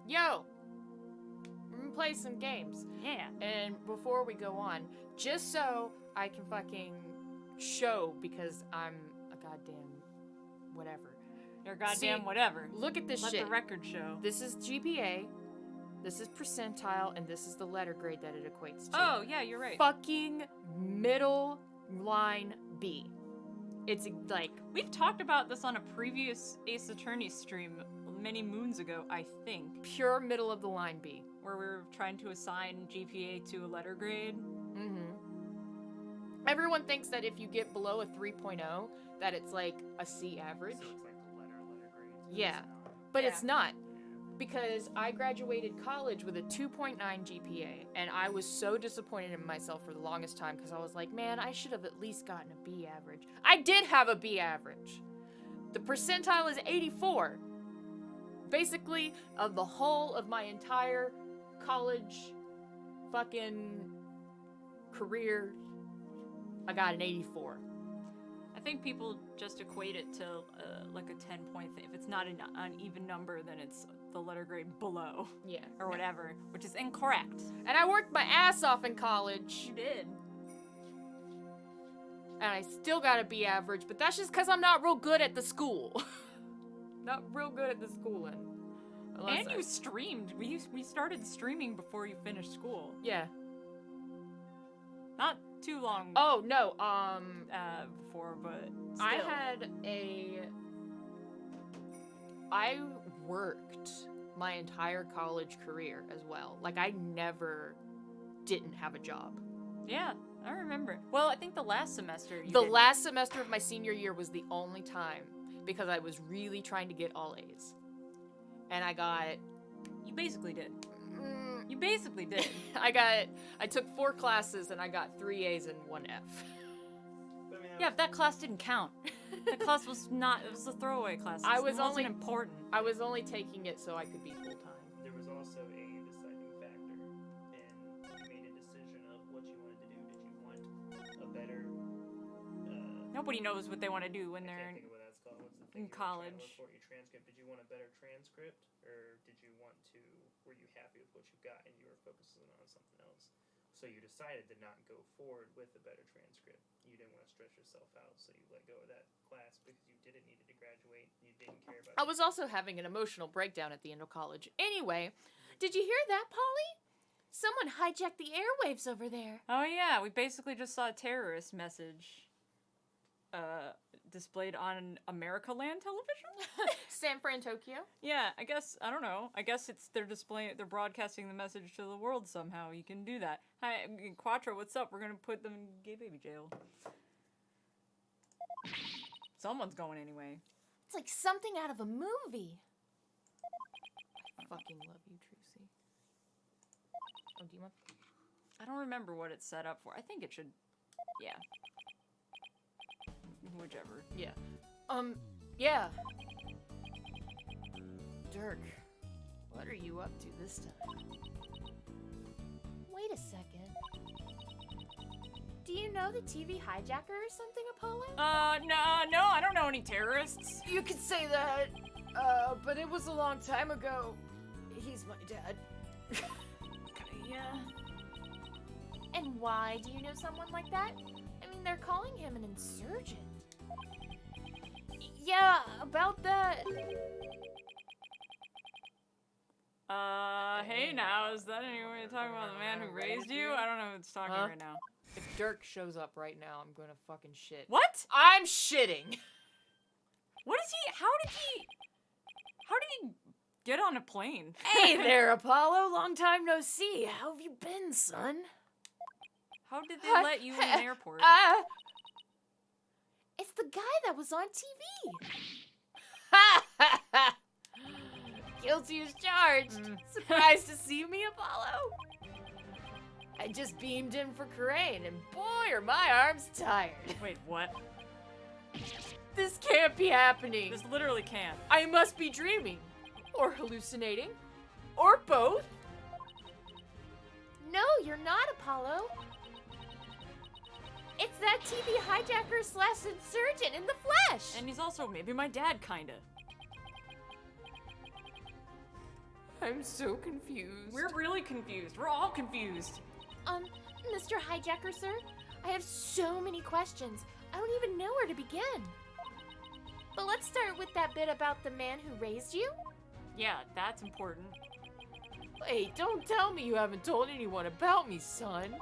yo, we're gonna play some games. Yeah. And before we go on, just so I can fucking show, because I'm a goddamn whatever. You're goddamn whatever. Look at this Let shit. the record show. This is GPA, this is percentile, and this is the letter grade that it equates to. Oh, yeah, you're right. Fucking middle line B. It's like... We've talked about this on a previous Ace Attorney stream many moons ago, I think. Pure middle of the line B. Where we were trying to assign GPA to a letter grade. Mm-hmm. Everyone thinks that if you get below a 3.0, that it's like a C average. So it's like the letter grades. Yeah. But it's not. Because I graduated college with a 2.9 GPA, and I was so disappointed in myself for the longest time because I was like, man, I should have at least gotten a B average. I did have a B average. The percentile is 84. Basically, of the whole of my entire college fucking career, I got an 84. I think people just equate it to like a 10-point thing. If it's not an uneven number, then it's the letter grade below. Yeah. Or whatever, which is incorrect. And I worked my ass off in college. You did. And I still got a B average, but that's just because I'm not real good at the school. Not real good at the schooling. And you streamed. We started streaming before you finished school. Yeah. Not too long. Oh, no, before, but still. I worked my entire college career as well. Like, I never didn't have a job. Yeah, I remember. Well, I think the last semester you The did. last semester of my senior year was the only time, because I was really trying to get all A's. And I got... You basically did. You basically did. I took 4 classes and I got 3 A's and 1 F. But, I mean, Yeah, but that class didn't count. That class was not, it was a throwaway class. It wasn't important. I was only taking it so I could be full-time. there was also a deciding factor, and you made a decision of what you wanted to do. Did you want a better... Nobody knows what they want to do when I they're can't think of what that's called. What's the in thing you were trying to college. look for? Your transcript. Did you want a better transcript, or did you want to... Were you happy with what you got and you were focusing on something else? So you decided to not go forward with a better transcript. You didn't want to stress yourself out, so you let go of that class because you didn't need to graduate. You didn't care about... I was also having an emotional breakdown at the end of college. Anyway, did you hear that, Polly? Someone hijacked the airwaves over there. Oh yeah, we basically just saw a terrorist message displayed on America Land television? San Fran, Tokyo? Yeah, I don't know. I guess they're broadcasting the message to the world somehow. You can do that. Hi, Quattro, what's up? We're gonna put them in gay baby jail. Someone's going anyway. It's like something out of a movie. I fucking love you, Trucy. Oh, do you want... I don't remember what it's set up for. I think it should... Yeah. Whichever. Yeah. Yeah. Dirk, what are you up to this time? Wait a second. Do you know the TV hijacker or something, Apollo? No, I don't know any terrorists. You could say that, but it was a long time ago. He's my dad. Yeah. And why do you know someone like that? I mean, they're calling him an insurgent. Yeah, about that. Hey now, is that anyone talking about the man who raised you? I don't know who's talking right now. If Dirk shows up right now, I'm gonna fucking shit. What? I'm shitting. What is he? How did he get on a plane? Hey there, Apollo. Long time no see. How have you been, son? How did they let you in an airport? It's the guy that was on TV. Guilty as charged. Surprised to see me, Apollo? I just beamed in for Crane, and boy, are my arms tired. Wait, what? This can't be happening. This literally can't. I must be dreaming. Or hallucinating. Or both. No, you're not, Apollo. It's that TV hijacker / insurgent in the flesh. And he's also maybe my dad, kinda. I'm so confused. We're really confused. We're all confused. Mr. Hijacker, sir, I have so many questions. I don't even know where to begin. But let's start with that bit about the man who raised you. Yeah, that's important. Wait, don't tell me you haven't told anyone about me, son.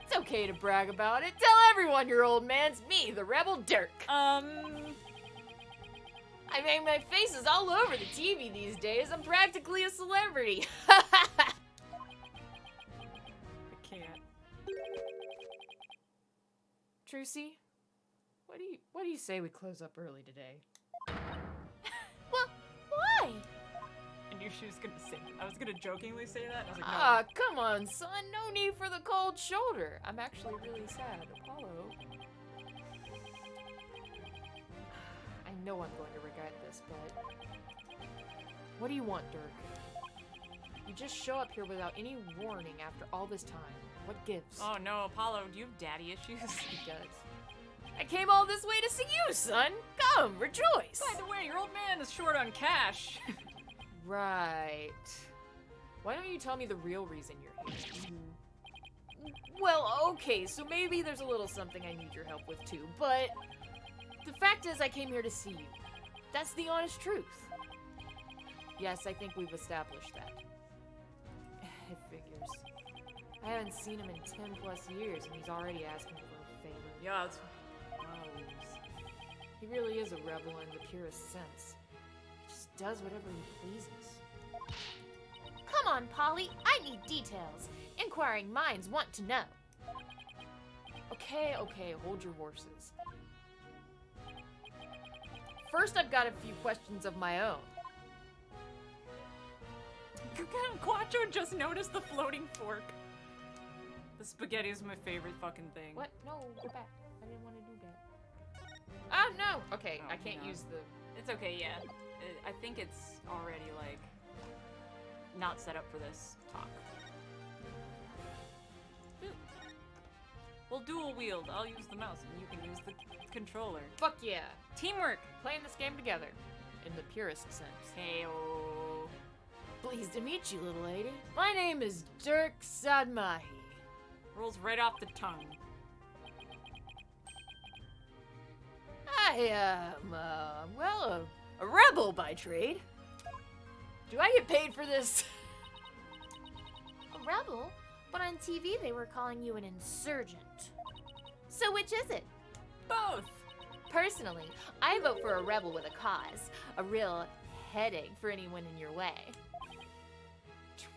It's okay to brag about it. Tell everyone your old man's me, the rebel Dirk. I mean, my face is all over the TV these days. I'm practically a celebrity. I can't. Trucy, what do you say we close up early today? Well, why? I knew she was gonna say that. I was gonna jokingly say that, and I was like, no. Ah, come on, son. No need for the cold shoulder. I'm actually really sad. Apollo. I know I'm going to regret this, but... What do you want, Dirk? You just show up here without any warning after all this time. What gives? Oh no, Apollo, do you have daddy issues? He does. I came all this way to see you, son. Come, rejoice. By the way, your old man is short on cash. Right. Why don't you tell me the real reason you're here? Well, okay, so maybe there's a little something I need your help with too, but the fact is I came here to see you. That's the honest truth. Yes, I think we've established that. It figures. I haven't seen him in 10 plus years and he's already asking for a favor. Yeah, it's... He really is a rebel in the purest sense. He just does whatever he pleases. Come on, Polly. I need details. Inquiring minds want to know. Okay, hold your horses. First, I've got a few questions of my own. Quattro just noticed the floating fork. The spaghetti is my favorite fucking thing. What? No, go back. I didn't want to do that. Oh, no! Okay, Oh, I can't no. use the... It's okay, yeah. I think it's already, like, not set up for this talk. We'll dual wield. I'll use the mouse and you can use the controller. Fuck yeah. Teamwork! Playing this game together. In the purest sense. Hey-oh. Pleased to meet you, little lady. My name is Dirk Sadmahi. Rolls right off the tongue. I am, well, a rebel by trade. Do I get paid for this? A rebel? But on TV they were calling you an insurgent. So which is it? Both! Personally, I vote for a rebel with a cause. A real headache for anyone in your way.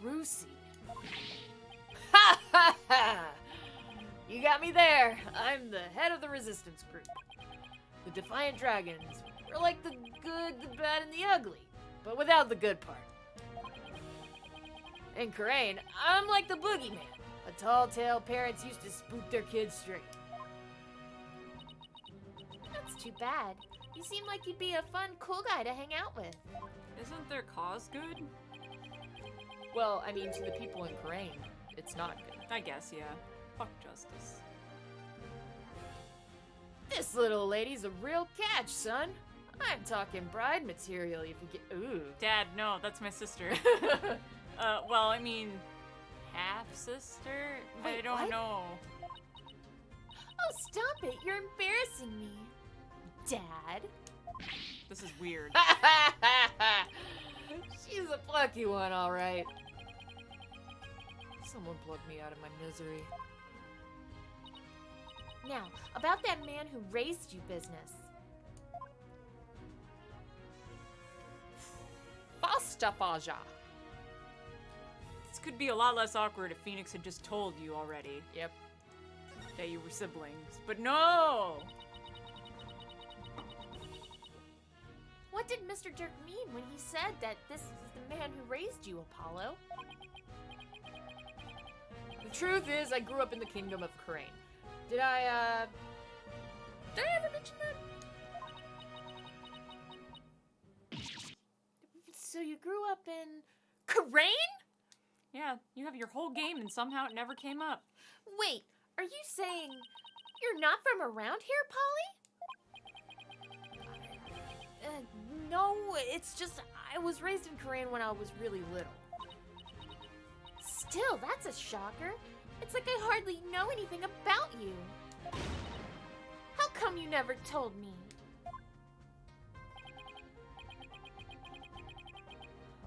Trucy. Ha ha ha! You got me there. I'm the head of the resistance group. The Defiant Dragons. We're like the good, the bad, and the ugly, but without the good part. In Karain, I'm like the boogeyman. A tall tale parents used to spook their kids straight. That's too bad. You seem like you'd be a fun, cool guy to hang out with. Isn't their cause good? Well, I mean, to the people in Karain, it's not good. I guess, yeah. Fuck justice. This little lady's a real catch, son. I'm talking bride material if you get... Ooh. Dad, no, that's my sister. Well, I mean, half-sister? I Wait, don't what? know. Oh, stop it. You're embarrassing me. Dad? This is weird. She's a plucky one, all right. Someone plug me out of my misery. Now, about that man who raised you business. Fastafaja. This could be a lot less awkward if Phoenix had just told you already Yep. that you were siblings. But no! What did Mr. Dirk mean when he said that this is the man who raised you, Apollo? The truth is, I grew up in the kingdom of Karain. Did I ever mention that? So you grew up in Karain? Yeah, you have your whole game and somehow it never came up. Wait, are you saying you're not from around here, Polly? No, it's just I was raised in Korean when I was really little. Still, that's a shocker. It's like I hardly know anything about you. How come you never told me?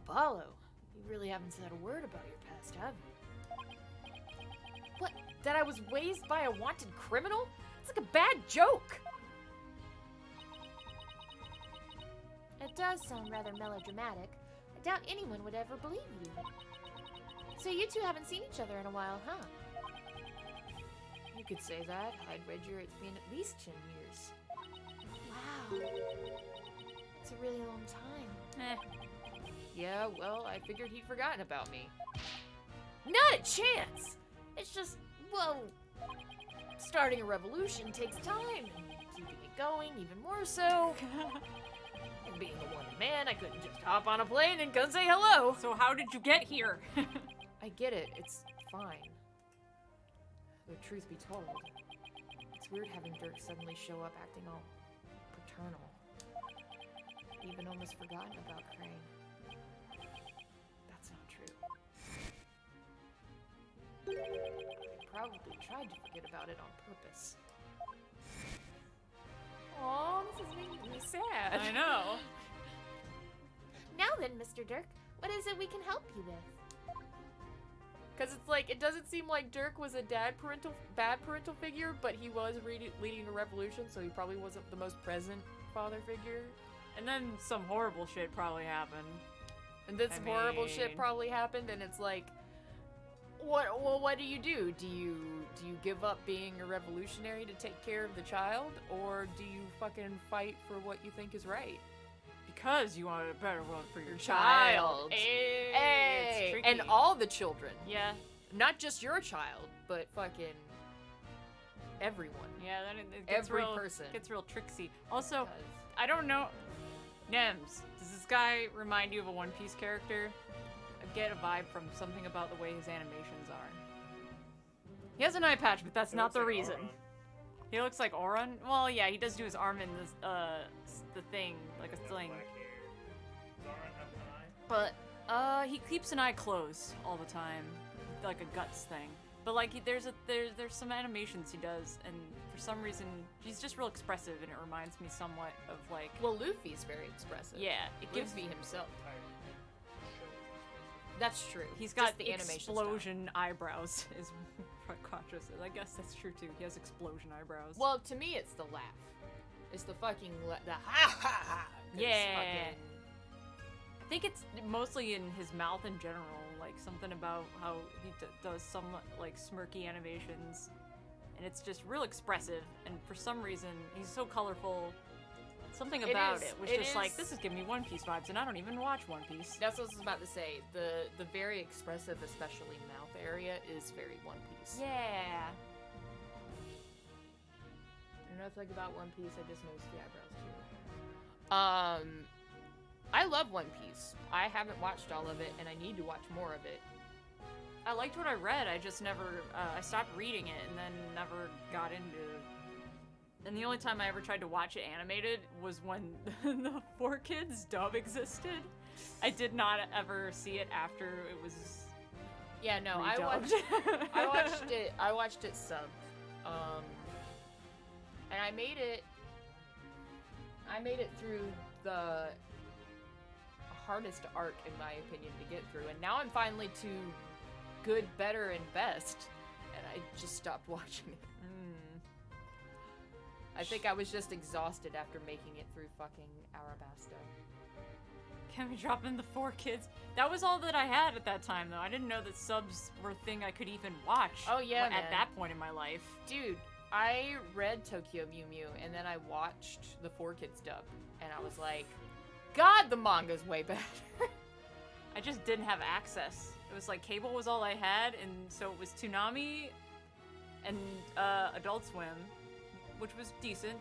Apollo, you really haven't said a word about your past, have you? What? That I was raised by a wanted criminal? It's like a bad joke. It does sound rather melodramatic. I doubt anyone would ever believe you. So you two haven't seen each other in a while, huh? You could say that. I'd wager it's been at least 10 years. Wow. It's a really long time. Yeah, well, I figured he'd forgotten about me. Not a chance! It's just, well, starting a revolution takes time, and keeping it going even more so. And being a one-man, I couldn't just hop on a plane and come say hello. So how did you get here? I get it, it's fine. The truth be told, it's weird having Dirk suddenly show up acting all paternal. Even almost forgotten about Crane. That's not true. He probably tried to forget about it on purpose. Aw, this is making me sad. I know. Now then, Mr. Dirk, what is it we can help you with? Because it's like, it doesn't seem like Dirk was a bad parental figure, but he was leading a revolution, so he probably wasn't the most present father figure. And then some horrible shit probably happened. And then some horrible shit probably happened, and it's like, what do? Do you give up being a revolutionary to take care of the child, or do you fucking fight for what you think is right? Because you wanted a better world for your Child. Hey, Hey, it's tricky. and all the children. Yeah. Not just your child, but fucking everyone. Yeah, then it gets Every real, person. gets real tricksy. Also, Because- I don't know. Nems, does this guy remind you of a One Piece character? I get a vibe from something about the way his animations are. He has an eye patch, but that's It not looks the like reason. Auron. He looks like Oron. Well, yeah, he does do his arm in the thing, like a Got sling. black hair. Does Auron have an eye? But he keeps an eye closed all the time, like a guts thing. But like there's some animations he does, and for some reason he's just real expressive, and it reminds me somewhat of like Well, Luffy's very expressive. yeah, it gives Luffy himself. Entire show is That's true. he's Just got the animation style. explosion eyebrows is what Quattro says. I guess that's true too. He has explosion eyebrows. Well, to me, it's the laugh. It's the fucking the ha ha ha. 'Cause Yeah. fucking- I think it's mostly in his mouth in general, like something about how he does some like smirky animations, and it's just real expressive. And for some reason, he's so colorful. Something It about is. it was It just like is. this is giving me One Piece vibes, and I don't even watch One Piece. That's what I was about to say. The very expressive, especially mouth area, is very One Piece. Yeah. I don't know nothing about One Piece. I just noticed the eyebrows too. I love One Piece. I haven't watched all of it, and I need to watch more of it. I liked what I read. I just never. I stopped reading it, and then never got into. And the only time I ever tried to watch it animated was when the 4Kids dub existed. I did not ever see it after it was. Yeah, no, redubbed. I watched it subbed. And I made it through the hardest arc, in my opinion, to get through. And now I'm finally to good, better, and best. And I just stopped watching it. I think I was just exhausted after making it through fucking Arabasta. Kemi dropping the 4Kids. That was all that I had at that time, though. I didn't know that subs were a thing I could even watch. Oh, yeah, at man. that point in my life. Dude, I read Tokyo Mew Mew, and then I watched the 4Kids dub, and I was like, God, the manga's way better. I just didn't have access. It was like cable was all I had, and so it was Toonami and Adult Swim, which was decent.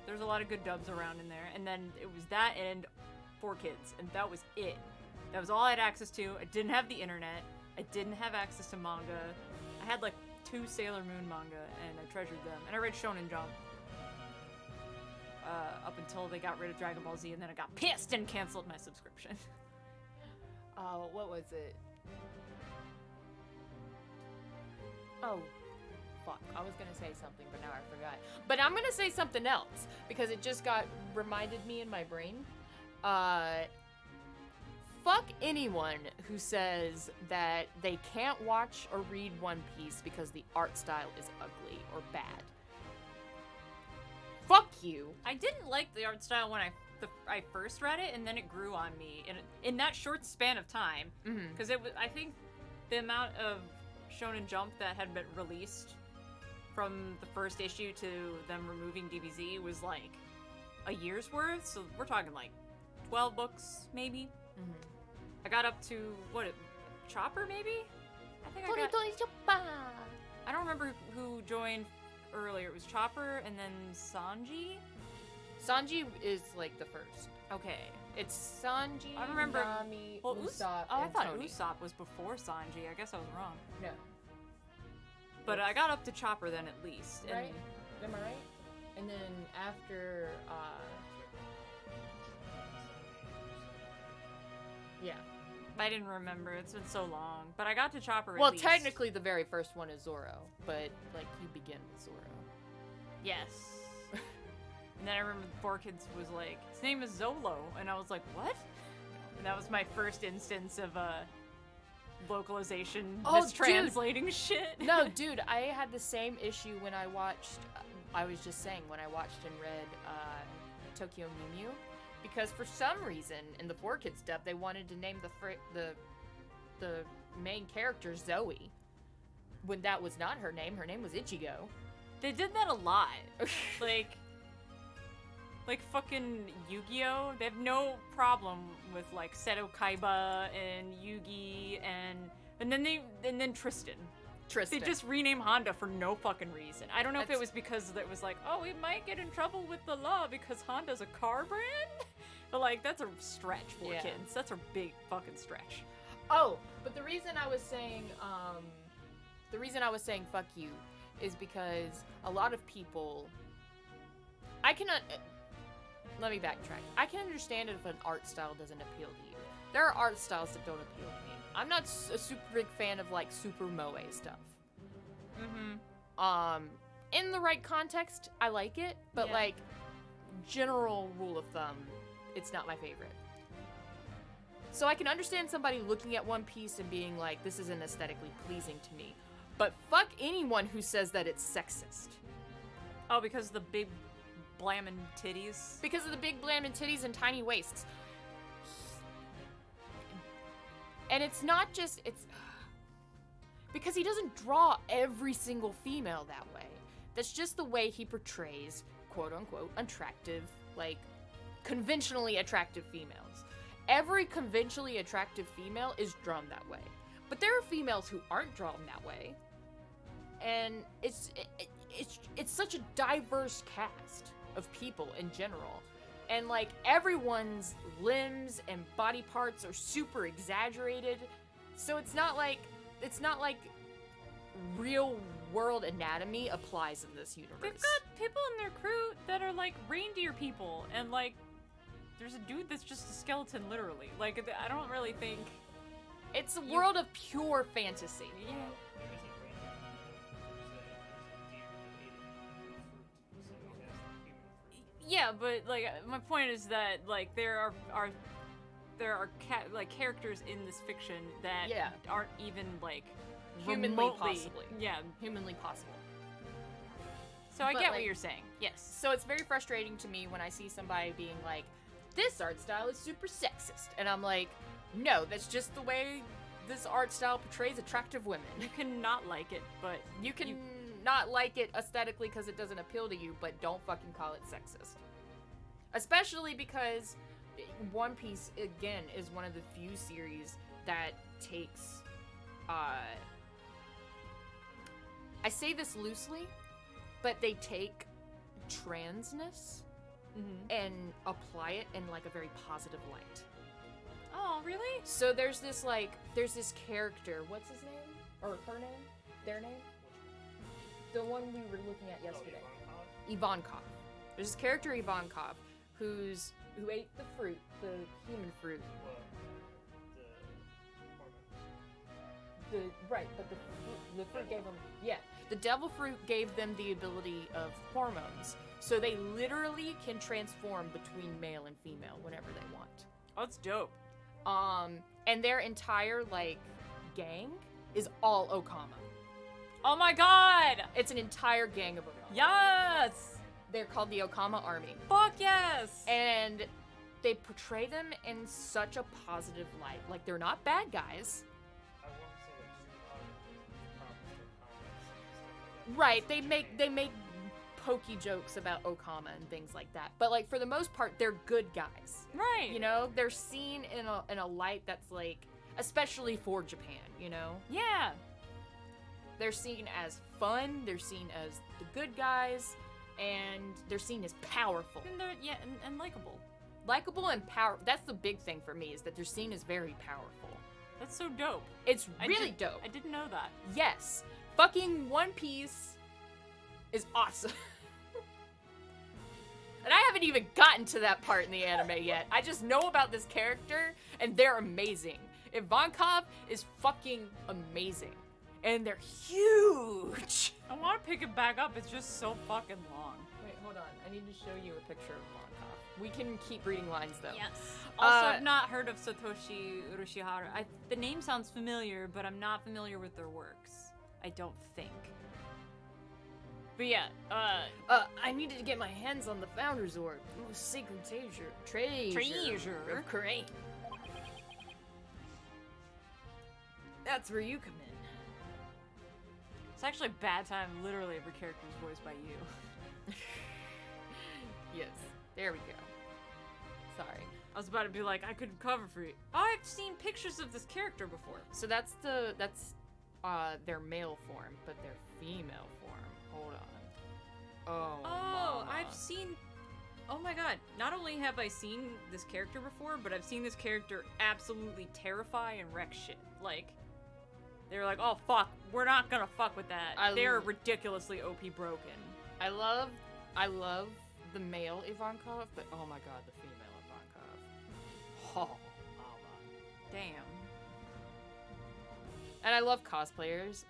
There's a lot of good dubs around in there, and then it was that and 4Kids, and that was it. That was all I had access to. I didn't have the internet. I didn't have access to manga. I had like 2 Sailor Moon manga, and I treasured them. And I read Shonen Jump. up until they got rid of Dragon Ball Z, and then I got pissed and canceled my subscription. Oh, what was it? Oh, fuck. I was gonna say something, but now I forgot. But I'm gonna say something else, because it just got reminded me in my brain. Fuck anyone who says that they can't watch or read One Piece because the art style is ugly or bad. Fuck you. I didn't like the art style when I first read it, and then it grew on me in that short span of time. Because it was, I think, the amount of Shonen Jump that had been released from the first issue to them removing DBZ was like a year's worth. So we're talking like 12 books, maybe. I got up to Chopper, maybe? I think I don't remember who joined earlier. It was Chopper and then Sanji. Sanji is like the first. Okay. It's Sanji, I remember. Nami, Well, Usopp, I and thought Tony. Usopp was before Sanji. I guess I was wrong. No. But I got up to Chopper then at least. And Right? Am I right? And then after, yeah. I didn't remember. It's been so long. But I got to Chopper Well, at least. technically the very first one is Zoro, but like you begin with Zoro. Yes. And then I remember the Four Kids was like, his name is Zolo. And I was like, what? And that was my first instance of localization Oh, mistranslating shit. No, dude, I had the same issue when I watched, I was just saying, when I watched and read Tokyo Mew Mew. Because for some reason, in the Four Kids dub, they wanted to name the main character Zoe. When that was not her name was Ichigo. They did that a lot. Like fucking Yu-Gi-Oh! They have no problem with like Seto Kaiba and Yugi and then Tristan. Tristan. They just rename Honda for no fucking reason. I don't know if it That's- was because it was like, oh, we might get in trouble with the law because Honda's a car brand. But like, that's a stretch for Yeah. kids. That's a big fucking stretch. Oh, but the reason I was saying fuck you is because a lot of people, let me backtrack. I can understand it if an art style doesn't appeal to you. There are art styles that don't appeal to me. I'm not a super big fan of like super moe stuff. In the right context, I like it, but Yeah. like general rule of thumb, it's not my favorite. So I can understand somebody looking at One Piece and being like, this isn't aesthetically pleasing to me. But fuck anyone who says that it's sexist. Oh, because of the big blammin' titties. Because of the big blam and titties and tiny waists. And it's not just, it's... Because he doesn't draw every single female that way. That's just the way he portrays, quote-unquote, attractive, like, conventionally attractive females. Every conventionally attractive female is drawn that way. But there are females who aren't drawn that way. And it's such a diverse cast of people in general. And like everyone's limbs and body parts are super exaggerated. So it's not like real world anatomy applies in this universe. They've got people in their crew that are like reindeer people, and like there's a dude that's just a skeleton, literally. Like, I don't really think. It's a world of pure fantasy. Yeah. There is a brain there's a deer that ate a fruit, so he has the human fruit. Yeah, but like my point is that like there are like characters in this fiction that Yeah. aren't even like Humanly remotely, possibly. Yeah. Humanly possible. So I But, get what like- you're saying. Yes. So it's very frustrating to me when I see somebody being like, this art style is super sexist. And I'm like, no, that's just the way this art style portrays attractive women. You can not like it, but You can not like it aesthetically because it doesn't appeal to you, but don't fucking call it sexist. Especially because One Piece, again, is one of the few series that takes, I say this loosely, but they take transness and apply it in like a very positive light. Oh, really? So there's this character, what's his name? Or her name? Their name? The one we were looking at yesterday. Oh, Ivankov? Ivankov. There's this character Ivankov who ate the fruit, the human fruit. Well, the hormones. But the fruit gave them, the devil fruit gave them the ability of hormones. So they literally can transform between male and female whenever they want. Oh, that's dope. And their entire, like, gang is all Okama. Oh my god! It's an entire gang of Okama. Yes! They're called the Okama Army. Fuck yes! And they portray them in such a positive light. Like, they're not bad guys. I won't say that Right, they make pokey jokes about Okama and things like that. But, like, for the most part, they're good guys. Right. You know, they're seen in a light that's, like, especially for Japan, you know? Yeah. They're seen as fun, they're seen as the good guys, and they're seen as powerful. And they're, and likable. Likeable and power. That's the big thing for me, is that they're seen as very powerful. That's so dope. It's really dope. I didn't know that. Yes. Fucking One Piece is awesome. And I haven't even gotten to that part in the anime yet. I just know about this character, and they're amazing. Ivankov is fucking amazing. And they're huge. I want to pick it back up. It's just so fucking long. Wait, hold on. I need to show you a picture of Ivankov. We can keep reading lines, though. Yes. Also, I've not heard of Satoshi Urushihara. The name sounds familiar, but I'm not familiar with their works. I don't think. But yeah, I needed to get my hands on the Founder's Orb. It was sacred treasure of Korean. That's where you come in. It's actually a bad time. Literally every character is voiced by you. Yes, there we go. Sorry. I was about to be like, I could cover for you. Oh, I've seen pictures of this character before. So that's their male form, but their female form. Hold on. Oh. Oh, mama. I've seen. Oh my god. Not only have I seen this character before, but I've seen this character absolutely terrify and wreck shit. Like, they're like, oh fuck, we're not gonna fuck with that. They're ridiculously OP broken. I love the male Ivankov, but oh my god, the female Ivankov. Oh, mama. Damn. And I love cosplayers.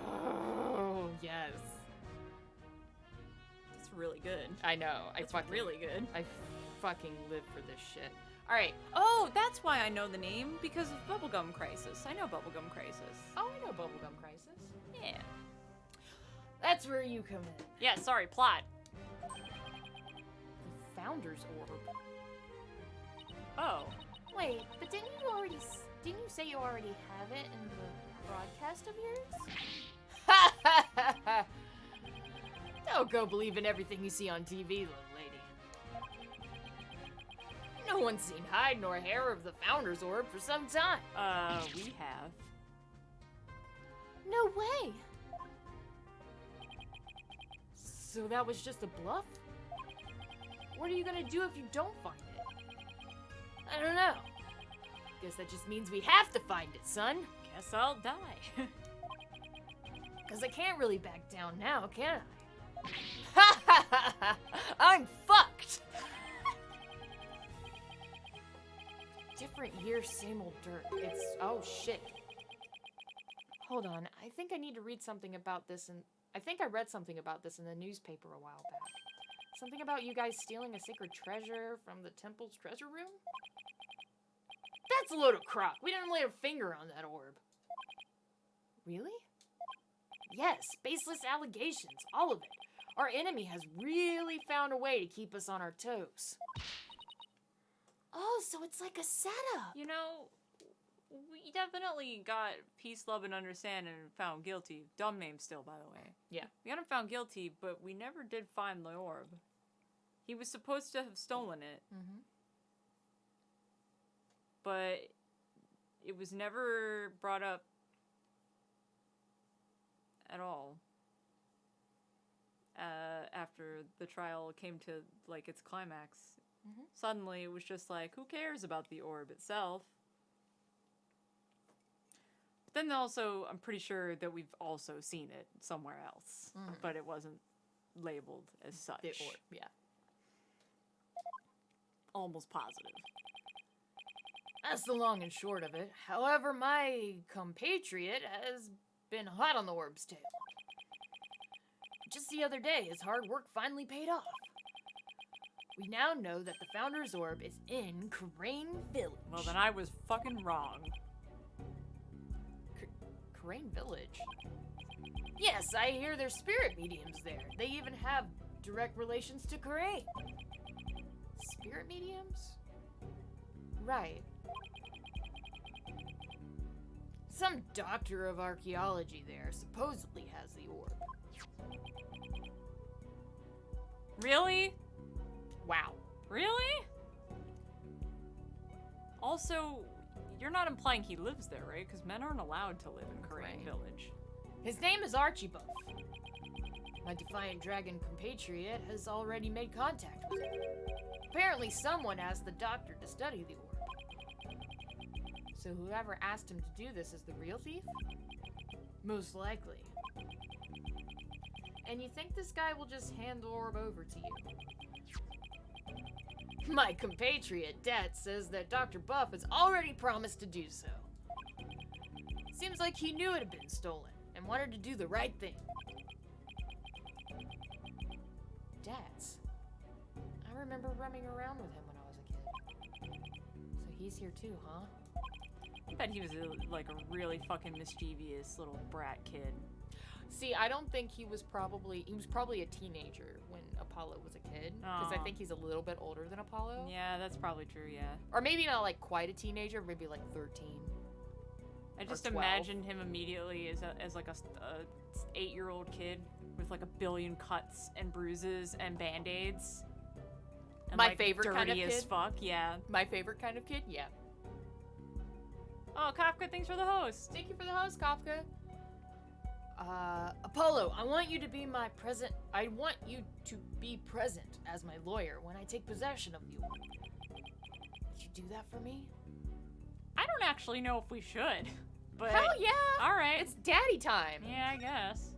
Oh, yes. That's really good. I know. That's really good. I fucking live for this shit. All right. Oh, that's why I know the name, because of Bubblegum Crisis. I know Bubblegum Crisis. Oh, I know Bubblegum Crisis. Yeah. That's where you come in. Yeah, sorry, plot. The Founder's Orb. Oh. Wait, but didn't you say you already have it in the broadcast of yours? Don't go believe in everything you see on TV, little lady. No one's seen hide nor hair of the Founder's Orb for some time. We have. No way! So that was just a bluff? What are you gonna do if you don't find it? I don't know. Guess that just means we have to find it, son. Guess I'll die. Cause I can't really back down now, can I? I'm fucked! Different year, same old dirt. It's... oh shit. Hold on, I think I need to read something about this, and I think I read something about this in the newspaper a while back. Something about you guys stealing a sacred treasure from the temple's treasure room? That's a load of crap. We didn't lay a finger on that orb. Really? Yes, baseless allegations, all of it. Our enemy has really found a way to keep us on our toes. Oh, so it's like a setup. You know, we definitely got peace, love, and understand and found guilty. Dumb name still, by the way. Yeah. We got him found guilty, but we never did find the orb. He was supposed to have stolen it. Mm-hmm. But it was never brought up at all. After the trial came to, like, its climax. Mm-hmm. Suddenly, it was just like, who cares about the orb itself? But then also, I'm pretty sure that we've also seen it somewhere else. Mhm. But it wasn't labeled as such. The orb, yeah. almost positive. That's the long and short of it. However, my compatriot has been hot on the orb's tail. Just the other day, his hard work finally paid off. We now know that the Founder's Orb is in Crane Village. Well, then I was fucking wrong. Crane Village? Yes, I hear there's spirit mediums there. They even have direct relations to Crane. Spirit mediums? Right. Some doctor of archaeology there supposedly has the orb. Really? Wow. Really? Also, you're not implying he lives there, right? Because men aren't allowed to live in Crane Right. Village. His name is Archiebuff. My defiant dragon compatriot has already made contact with him. Apparently someone asked the doctor to study the orb. So whoever asked him to do this is the real thief? Most likely. And you think this guy will just hand the orb over to you? My compatriot, Det, says that Dr. Buff has already promised to do so. Seems like he knew it had been stolen and wanted to do the right thing. Det. I remember roaming around with him when I was a kid. So he's here too, huh? I bet he was like a really fucking mischievous little brat kid. See, I don't think he was probably a teenager when Apollo was a kid. Because I Aw. think he's a little bit older than Apollo. Yeah, that's probably true, yeah. Or maybe not like quite a teenager, maybe like 13. I just 12. imagined him immediately as like a 8-year-old kid with like a billion cuts and bruises and band-aids. And, My like, favorite dirty kind of as kid? fuck, yeah. My favorite kind of kid? Yeah. Oh, Kafka, thanks for the host. Thank you for the host, Kafka. Apollo, I want you to be present as my lawyer when I take possession of the orb. Would you do that for me? I don't actually know if we should, but Hell yeah! all right. It's daddy time. Yeah, I guess.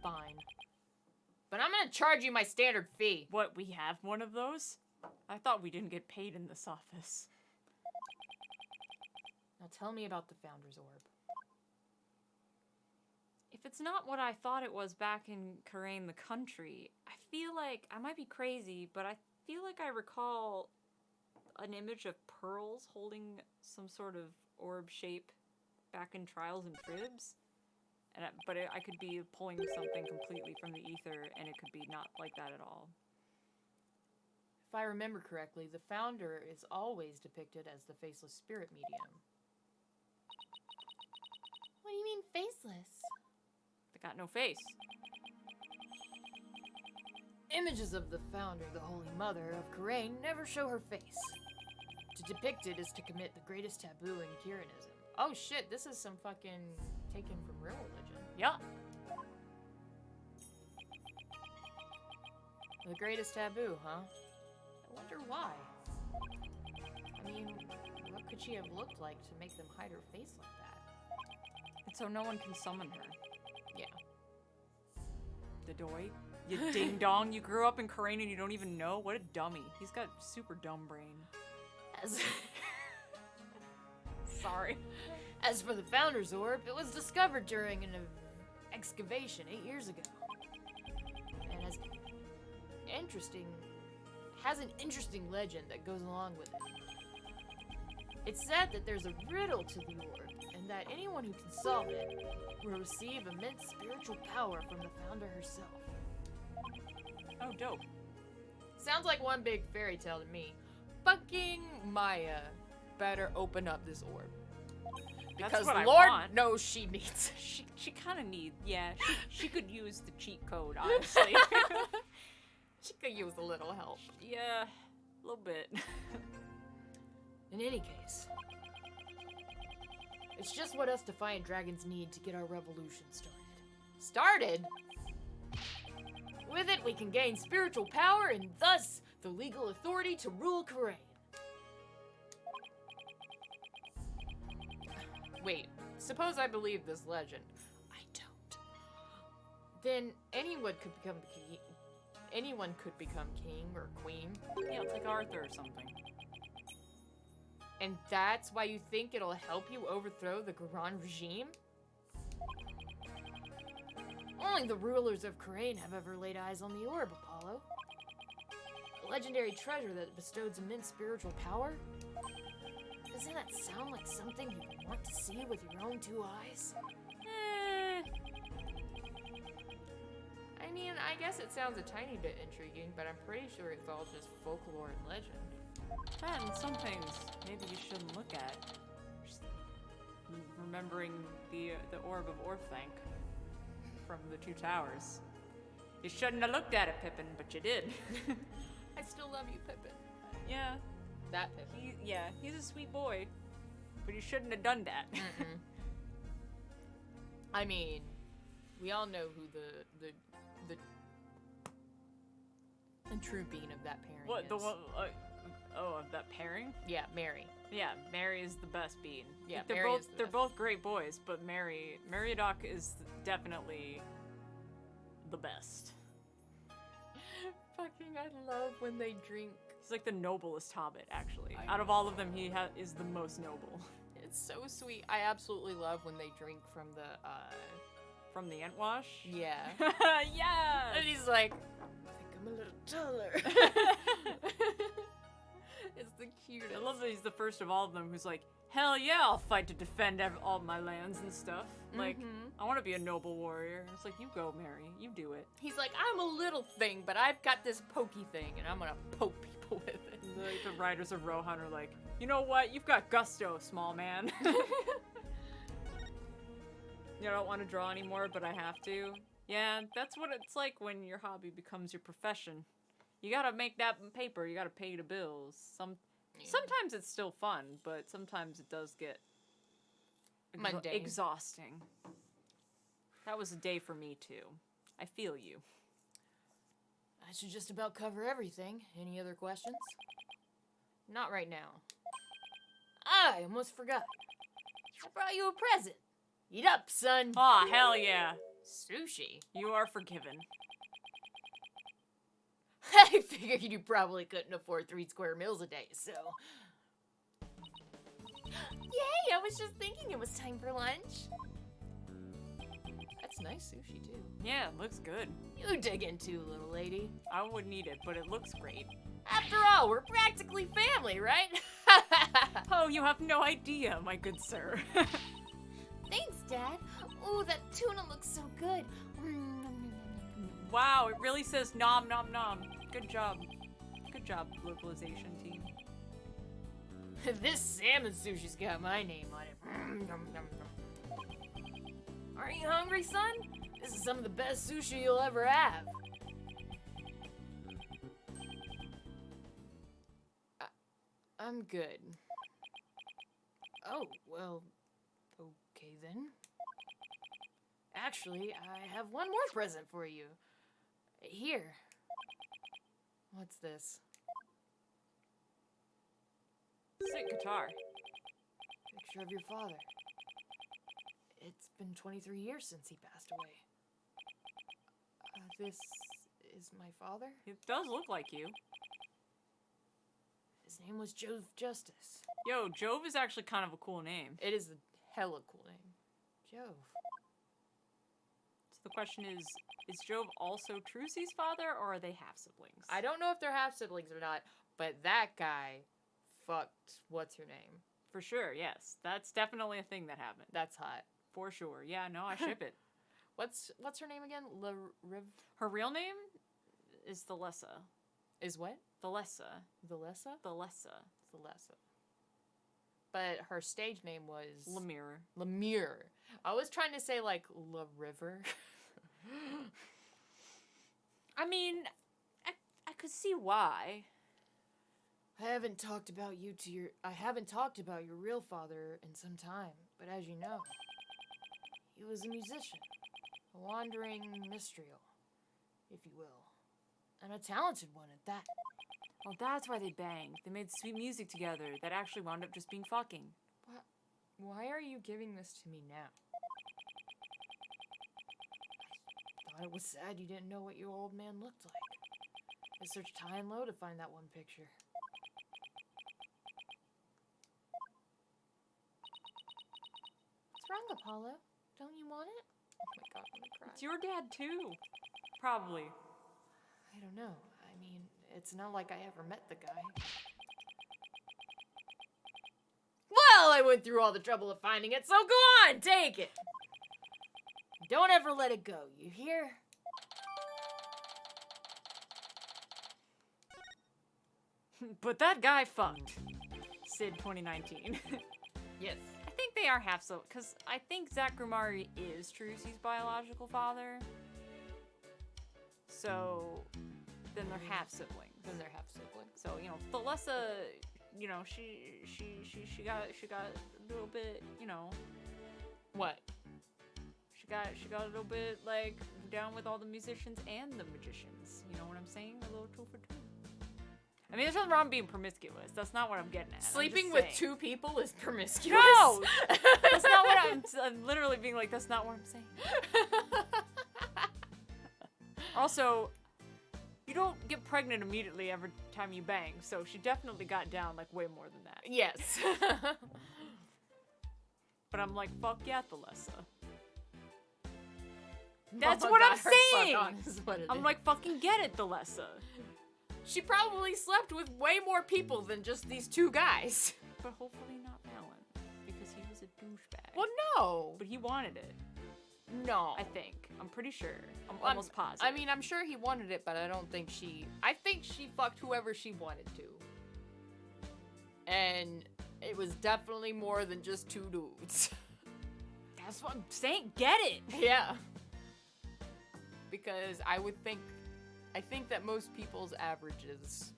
Fine. But I'm gonna charge you my standard fee. What, we have one of those? I thought we didn't get paid in this office. Now tell me about the Founder's Orb. If it's not what I thought it was back in Karain the country, I feel like, I might be crazy, but I feel like I recall an image of pearls holding some sort of orb shape back in Trials and Tribs. I could be pulling something completely from the ether, and it could be not like that at all. If I remember correctly, the Founder is always depicted as the faceless spirit medium. What do you mean faceless? They got no face. Images of the Founder, the Holy Mother of Karain, never show her face. To depict it is to commit the greatest taboo in Kiranism. Oh shit, this is some fucking taken from real religion. Yeah. The greatest taboo, huh? I wonder why. I mean, what could she have looked like to make them hide her face like that? And so no one can summon her. Yeah. The doy. You ding dong. You grew up in Karain and you don't even know? What a dummy. He's got super dumb brain. As, Sorry. as for the Founder's Orb, it was discovered during an excavation 8 years ago. And has an interesting legend that goes along with it. It's said that there's a riddle to the orb, and that anyone who can solve it will receive immense spiritual power from the Founder herself. Oh, dope. Sounds like one big fairy tale to me. Fucking Maya better open up this orb. That's Because what I Lord want. knows she needs it. She kind of needs, yeah. She could use the cheat code, honestly. She could use a little help. Yeah, a little bit. In any case, it's just what us defiant dragons need to get our revolution started. Started? With it, we can gain spiritual power and thus the legal authority to rule Karain. Wait, suppose I believe this legend. I don't. Then anyone could become the anyone could become king or queen. Yeah, it's like Arthur or something. And that's why you think it'll help you overthrow the Grand regime? Only the rulers of Khura'in have ever laid eyes on the orb, Apollo. A legendary treasure that bestows immense spiritual power? Doesn't that sound like something you'd want to see with your own two eyes? I mean, I guess it sounds a tiny bit intriguing, but I'm pretty sure it's all just folklore and legend. That and some things maybe you shouldn't look at. Just remembering the orb of Orthanc from the Two Towers. You shouldn't have looked at it, Pippin, but you did. I still love you, Pippin. Yeah, That Pippin. he's a sweet boy, but you shouldn't have done that. I mean, we all know who the true being of that pairing What is. the one? Of that pairing? Yeah, Mary. Yeah, Mary is the best being. Yeah, they're Mary both is the they're best. both great boys, but Meriadoc is definitely the best. Fucking, I love when they drink. He's like the noblest hobbit, actually. I Out of all of them, he is the most noble. It's so sweet. I absolutely love when they drink from the, From the Entwash? yeah. Yeah! And he's like, I think I'm a little taller. It's the cutest. I love that he's the first of all of them who's like, hell yeah, I'll fight to defend all my lands and stuff. Like, I want to be a noble warrior. It's like, you go, Mary. You do it. He's like, I'm a little thing, but I've got this pokey thing, and I'm gonna poke people with it. Like, the riders of Rohan are like, you know what? You've got gusto, small man. You don't want to draw anymore, but I have to. Yeah, that's what it's like when your hobby becomes your profession. You gotta make that paper. You gotta pay the bills. Sometimes it's still fun, but sometimes it does get Mundane. exhausting. That was a day for me too. I feel you. I should just about cover everything. Any other questions? Not right now. I almost forgot. I brought you a present. Eat up, son. Aw, hell yeah. Sushi. You are forgiven. I figured you probably couldn't afford 3 square meals a day, so. Yay! I was just thinking it was time for lunch. That's nice sushi, too. Yeah, it looks good. You dig in too, little lady. I wouldn't eat it, but it looks great. After all, we're practically family, right? Oh, you have no idea, my good sir. Thanks, Dad. Ooh, that tuna looks so good. Wow, it really says nom nom nom. Good job. Good job, localization team. This salmon sushi's got my name on it. Aren't you hungry, son? This is some of the best sushi you'll ever have. I'm good. Oh, well, okay then. Actually, I have one more present for you. Here. What's this? Sick guitar. Picture of your father. It's been 23 years since he passed away. This is my father? It does look like you. His name was Jove Justice. Yo, Jove is actually kind of a cool name. It is a hella cool name. Jove. So the question is Jove also Trucy's father, or are they half-siblings? I don't know if they're half-siblings or not, but that guy fucked what's-her-name. For sure, yes. That's definitely a thing that happened. That's hot. For sure. Yeah, no, I ship it. What's her name again? Her real name is Thalessa. Is what? Thalessa. Valessa? Thalessa. Thalessa. But her stage name was... Lemire. Lemire. I was trying to say, like, La River. I mean, I could see why. I haven't talked about your real father in some time, but as you know, he was a musician, a wandering minstrel, if you will, and a talented one at that. Well, that's why they banged. They made sweet music together that actually wound up just being fucking. Why are you giving this to me now? I thought it was sad you didn't know what your old man looked like. I searched high and low to find that one picture. What's wrong, Apollo? Don't you want it? Oh my god, I'm gonna cry. It's your dad too. Probably. I don't know. I mean, it's not like I ever met the guy. Well, I went through all the trouble of finding it, so go on, take it. Don't ever let it go, you hear? But that guy fucked. Sid 2019. Yes. I think they are half so, because I think Zach Grumari is Trucy's biological father. So then they're half siblings. Then they're half siblings. So, you know, Thalessa, you know, she got a little bit, you know, What? she got a little bit like down with all the musicians and the magicians. You know what I'm saying? A little 2 for 2. I mean, there's nothing wrong being promiscuous. That's not what I'm getting at. Sleeping with 2 people is promiscuous. No! That's not what I'm literally being like, that's not what I'm saying. Also, you don't get pregnant immediately every time you bang, so she definitely got down like way more than that. Yes. But I'm like, fuck yeah, Thalessa. Mama That's what got I'm her saying! fuck on is what it I'm is. like, fucking get it, Thalessa. She probably slept with way more people than just these 2 guys. But hopefully not Alan, because he was a douchebag. Well, no. But he wanted it, No. I think. I'm pretty sure. I'm Well, almost positive. I mean, I'm sure he wanted it, but I don't think I think she fucked whoever she wanted to. And it was definitely more than just 2 dudes. That's what I'm saying. Get it! Yeah. Because I think that most people's averages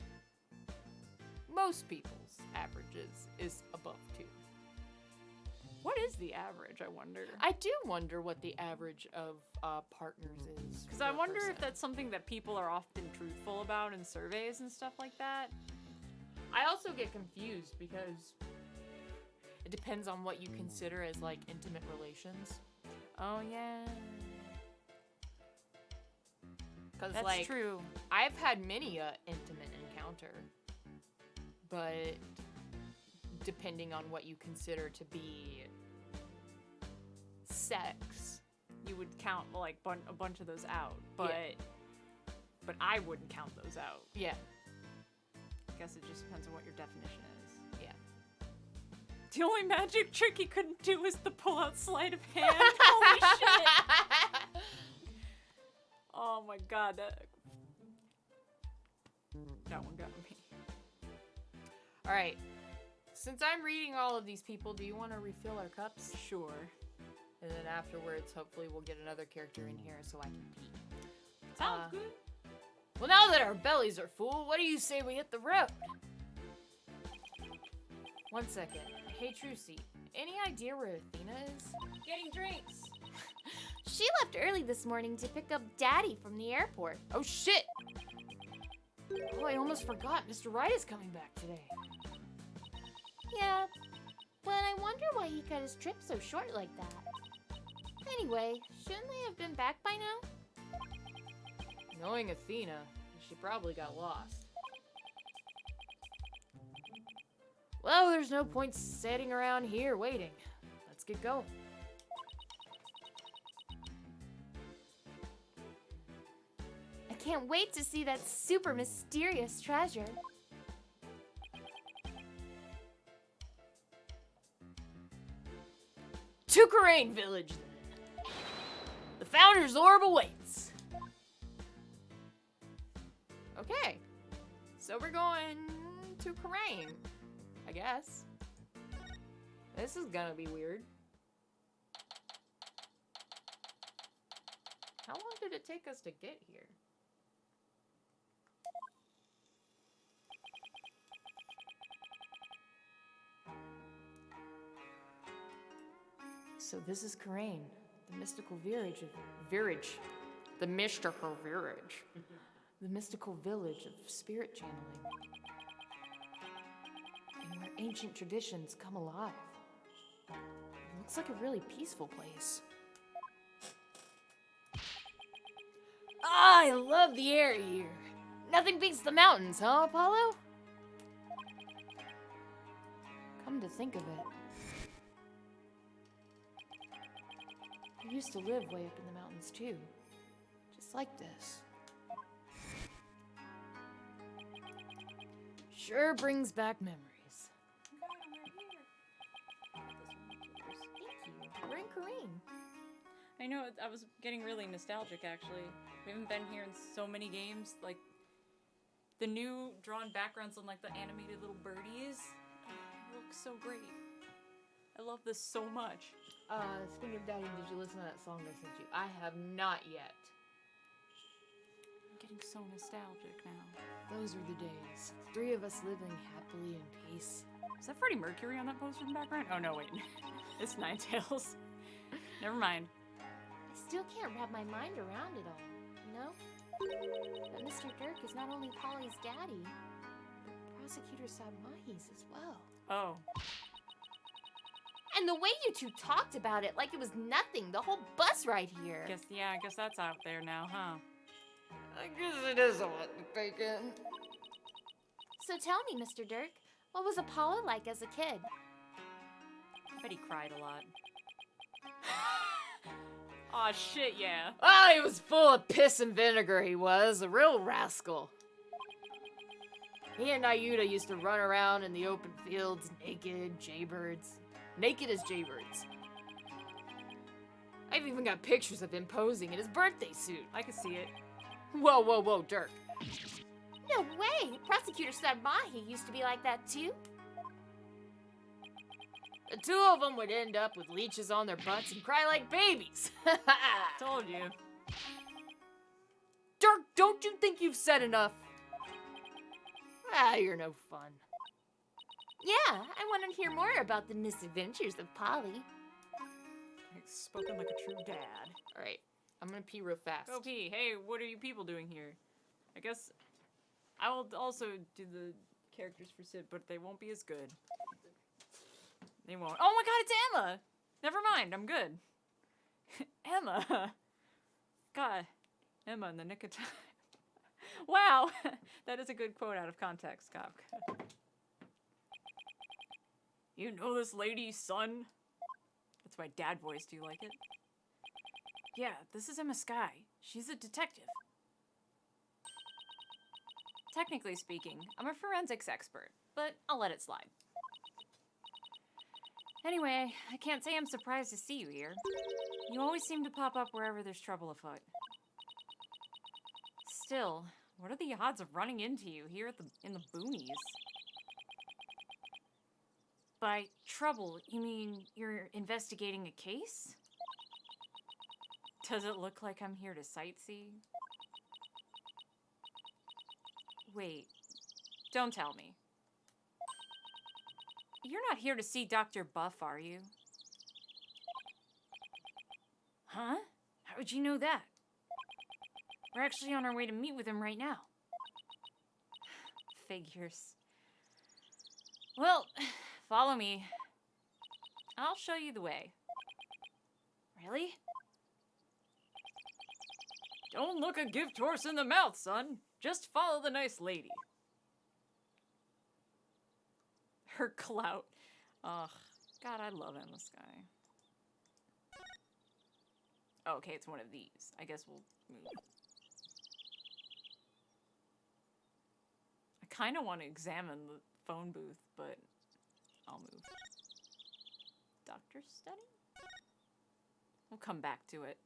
is above 2. What is the average, I wonder? I do wonder what the average of partners is. Because I per wonder if person. that's something that people are often truthful about in surveys and stuff like that. I also get confused because it depends on what you consider as like intimate relations. Oh, yeah. Because That's like true. I've had many a intimate encounter, but depending on what you consider to be sex, You would count like a bunch of those out, but I wouldn't count those out. yeah, I guess it just depends on what your definition is. yeah. The only magic trick he couldn't do was the pull-out sleight of hand. Holy shit! Oh my god, that one got me. All right. Since I'm reading all of these people, do you want to refill our cups? Sure. And then afterwards, hopefully, we'll get another character in here so I can pee. Sounds good. Well, now that our bellies are full, what do you say we hit the road? 1 second. Hey, Trucy, any idea where Athena is? Getting drinks. She left early this morning to pick up Daddy from the airport. Oh, shit! Oh, I almost forgot. Mr. Wright is coming back today. Yeah, but I wonder why he cut his trip so short like that. Anyway, shouldn't they have been back by now? Knowing Athena, she probably got lost. Well, there's no point sitting around here waiting. Let's get going. I can't wait to see that super mysterious treasure. To Karain Village, then. The Founder's Orb awaits. Okay. So we're going to Karain, I guess. This is gonna be weird. How long did it take us to get here? So this is Karain, the mystical village the mystical village. The mystical village of spirit channeling. And where ancient traditions come alive. It looks like a really peaceful place. Ah, I love the air here. Nothing beats the mountains, huh, Apollo? Come to think of it, I used to live way up in the mountains too. Just like this. Sure brings back memories. Thank you. We're in Kareem. I know, I was getting really nostalgic, actually. We haven't been here in so many games. Like, the new drawn backgrounds on, like, the animated little birdies. It looks so great. I love this so much. Speaking of Daddy, did you listen to that song I sent you? I have not yet. I'm getting so nostalgic now. Those were the days. 3 of us living happily in peace. Is that Freddie Mercury on that poster in the background? Oh, no, wait. It's Ninetales. Never mind. I still can't wrap my mind around it all, you know? That Mr. Dirk is not only Polly's daddy, but Prosecutor Sadmahi's as well. Oh. And the way you two talked about it like it was nothing, the whole bus ride here. I guess that's out there now, huh? I guess it is a lot to take in. So tell me, Mr. Dirk, what was Apollo like as a kid? I bet he cried a lot. Aw, shit, yeah. Oh, he was full of piss and vinegar, he was. A real rascal. He and Ayuda used to run around in the open fields naked, jaybirds. Naked as jaybirds. I've even got pictures of him posing in his birthday suit. I could see it. Whoa, whoa, whoa, Dirk. No way! Prosecutor Sadmahi used to be like that too. The 2 of them would end up with leeches on their butts and cry like babies. Told you. Dirk, don't you think you've said enough? Ah, you're no fun. Yeah, I want to hear more about the misadventures of Polly. Spoken like a true dad. Alright, I'm gonna pee real fast. Go pee. Hey, what are you people doing here? I guess I will also do the characters for Sid, but they won't be as good. They won't. Oh my god, it's Emma! Never mind, I'm good. Emma! God, Emma in the nick of time. Wow! That is a good quote out of context, Scott. You know this lady, son? That's my dad voice, do you like it? Yeah, this is Emma Skye. She's a detective. Technically speaking, I'm a forensics expert, but I'll let it slide. Anyway, I can't say I'm surprised to see you here. You always seem to pop up wherever there's trouble afoot. Still, what are the odds of running into you here in the boonies? By trouble, you mean you're investigating a case? Does it look like I'm here to sightsee? Wait, don't tell me. You're not here to see Dr. Buff, are you? Huh? How would you know that? We're actually on our way to meet with him right now. Figures. Well, follow me. I'll show you the way. Really? Don't look a gift horse in the mouth, son. Just follow the nice lady. Her clout. Ugh. God, I love Emma Skye. Oh, okay, it's one of these. I guess we'll move. I kind of want to examine the phone booth, but I'll move. Doctor study? We'll come back to it.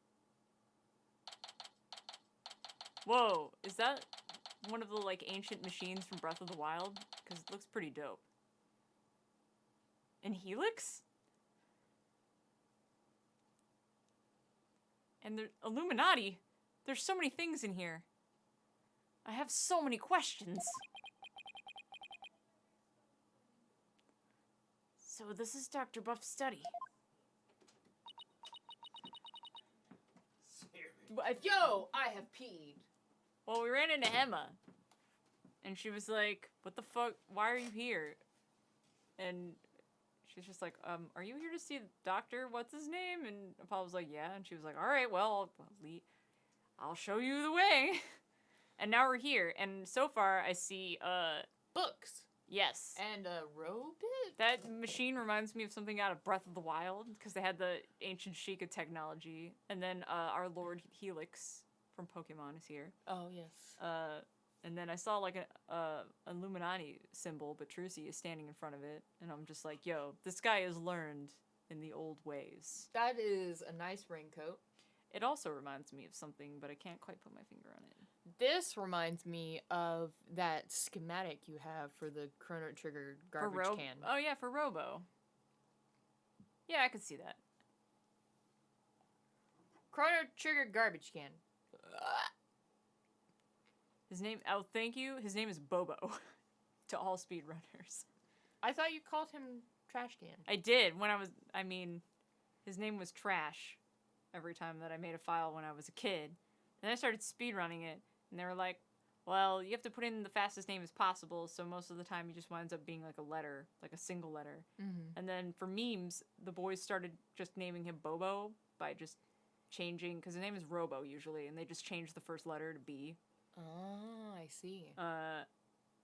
Whoa, is that one of the, like, ancient machines from Breath of the Wild? Because it looks pretty dope. And Helix? And the Illuminati? There's so many things in here. I have so many questions. So this is Dr. Buff's study. Yo, I have peed. Well, we ran into Emma. And she was like, what the fuck? Why are you here? And she's just like, are you here to see the doctor? What's his name? And Apollo was like, yeah. And she was like, all right, well, I'll show you the way. And now we're here, and so far I see, Books. yes. And a robot? That machine reminds me of something out of Breath of the Wild, because they had the ancient Sheikah technology. And then, our Lord Helix from Pokemon is here. Oh, yes. And then I saw, like, a Illuminati symbol, but Trucy is standing in front of it. And I'm just like, yo, this guy has learned in the old ways. That is a nice raincoat. It also reminds me of something, but I can't quite put my finger on it. This reminds me of that schematic you have for the Chrono Trigger garbage can. Oh, yeah, for Robo. Yeah, I could see that. Chrono Trigger garbage can. His name, oh, thank you. His name is Bobo to all speedrunners. I thought you called him Trash Can. I did when his name was Trash every time that I made a file when I was a kid. Then I started speedrunning it, and they were like, well, you have to put in the fastest name as possible, so most of the time he just winds up being like a letter, like a single letter. Mm-hmm. And then for memes, the boys started just naming him Bobo by just changing, because his name is Robo usually, and they just changed the first letter to B. Oh, I see.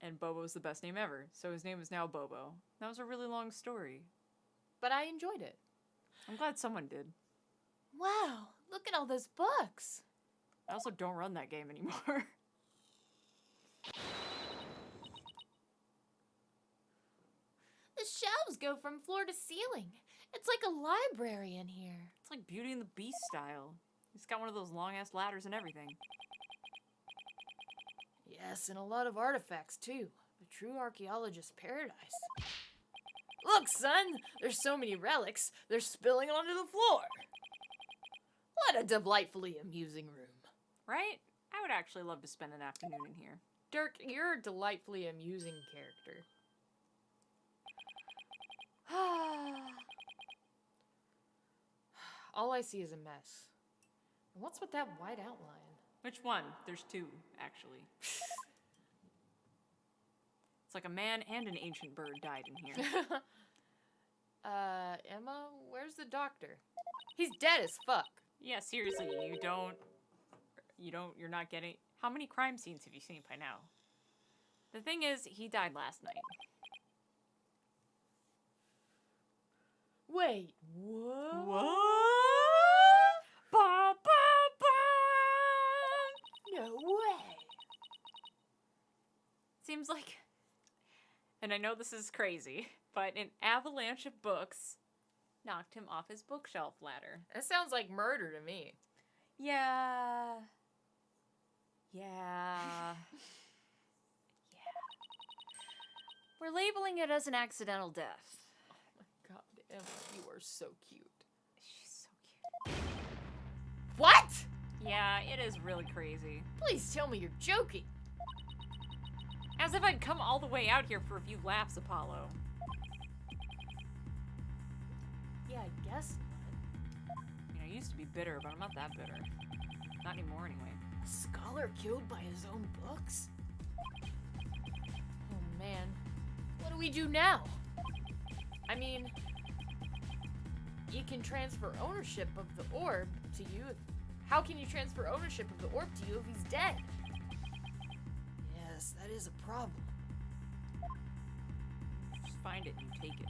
And Bobo's the best name ever, so his name is now Bobo. That was a really long story. But I enjoyed it. I'm glad someone did. Wow, look at all those books. I also don't run that game anymore. The shelves go from floor to ceiling. It's like a library in here. It's like Beauty and the Beast style. He's got one of those long-ass ladders and everything. Yes, and a lot of artifacts, too. A true archaeologist's paradise. Look, son! There's so many relics, they're spilling onto the floor. What a delightfully amusing room. Right? I would actually love to spend an afternoon in here. Dirk, you're a delightfully amusing character. All I see is a mess. And what's with that white outline? Which one? There's two, actually. It's like a man and an ancient bird died in here. Emma, where's the doctor? He's dead as fuck. Yeah, seriously, you're not getting... How many crime scenes have you seen by now? The thing is, he died last night. Wait, what? What? Ba, ba, ba! No way. Seems like... And I know this is crazy, but an avalanche of books knocked him off his bookshelf ladder. That sounds like murder to me. Yeah. We're labeling it as an accidental death. Oh my god, Emma, you are so cute. She's so cute. What? Yeah, it is really crazy. Please tell me you're joking. As if I'd come all the way out here for a few laughs, Apollo. Yeah, I guess not. I used to be bitter, but I'm not that bitter. Not anymore, anyway. A scholar killed by his own books? Oh man, what do we do now? I mean, you can transfer ownership of the orb to you. How can you transfer ownership of the orb to you if he's dead? Yes, that is a problem. Just find it and take it.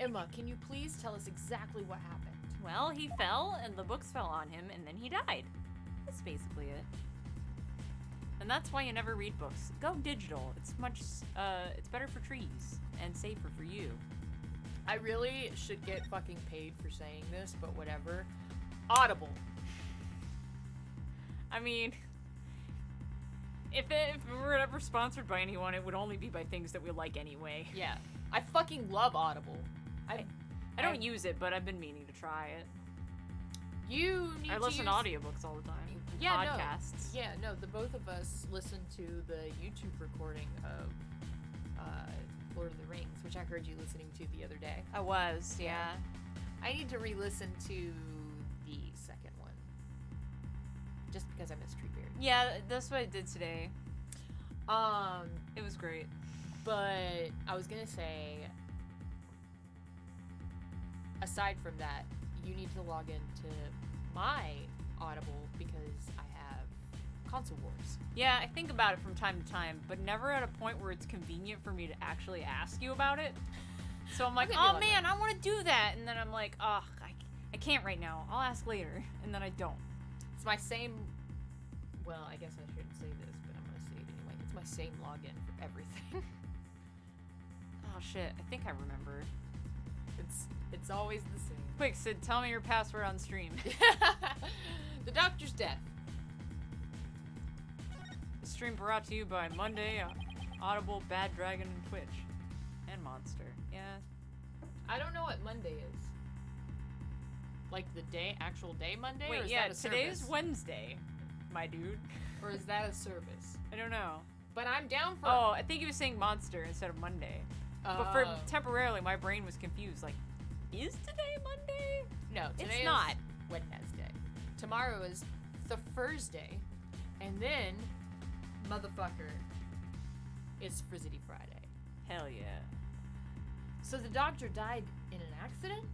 Emma, can you please tell us exactly what happened? Well, he fell, and the books fell on him, and then he died. That's basically it. And that's why you never read books. Go digital. It's it's better for trees, and safer for you. I really should get fucking paid for saying this, but whatever. Audible. I mean, if we were ever sponsored by anyone, it would only be by things that we like anyway. Yeah. I fucking love Audible. I don't use it, but I've been meaning to try it. You need I to listen to use... audiobooks all the time. Yeah, Podcasts. No. Yeah, no, the both of us listened to the YouTube recording of Lord of the Rings, which I heard you listening to the other day. I was, yeah. I need to re-listen to the second one. Just because I missed Treebeard. Yeah, that's what I did today. Um, It was great. but I was gonna say, aside from that, you need to log into my Audible because I have console wars. Yeah, I think about it from time to time, but never at a point where it's convenient for me to actually ask you about it. So I'm like, get you oh like man, I want to do that. And then I'm like, oh, I can't right now. I'll ask later. And then I don't. It's my same. Well, I guess I shouldn't say this, but I'm gonna say it anyway. It's my same login for everything. Oh shit, I think I remember. It's always the same. Quick, Sid, tell me your password on stream. The doctor's death. The stream brought to you by Monday, Audible, Bad Dragon, and Twitch. And Monster. Yeah. I don't know what Monday is. Like the day, actual day Monday? Or Wait, is yeah, that a today's service? Wednesday, my dude. Or is that a service? I don't know. But I'm down for. Oh, I think he was saying Monster instead of Monday. But for temporarily, my brain was confused. Like, is today Monday? No, today It's is not. Wednesday. Tomorrow is the Thursday, and then, motherfucker, is Frizzity Friday. Hell yeah. So the doctor died in an accident?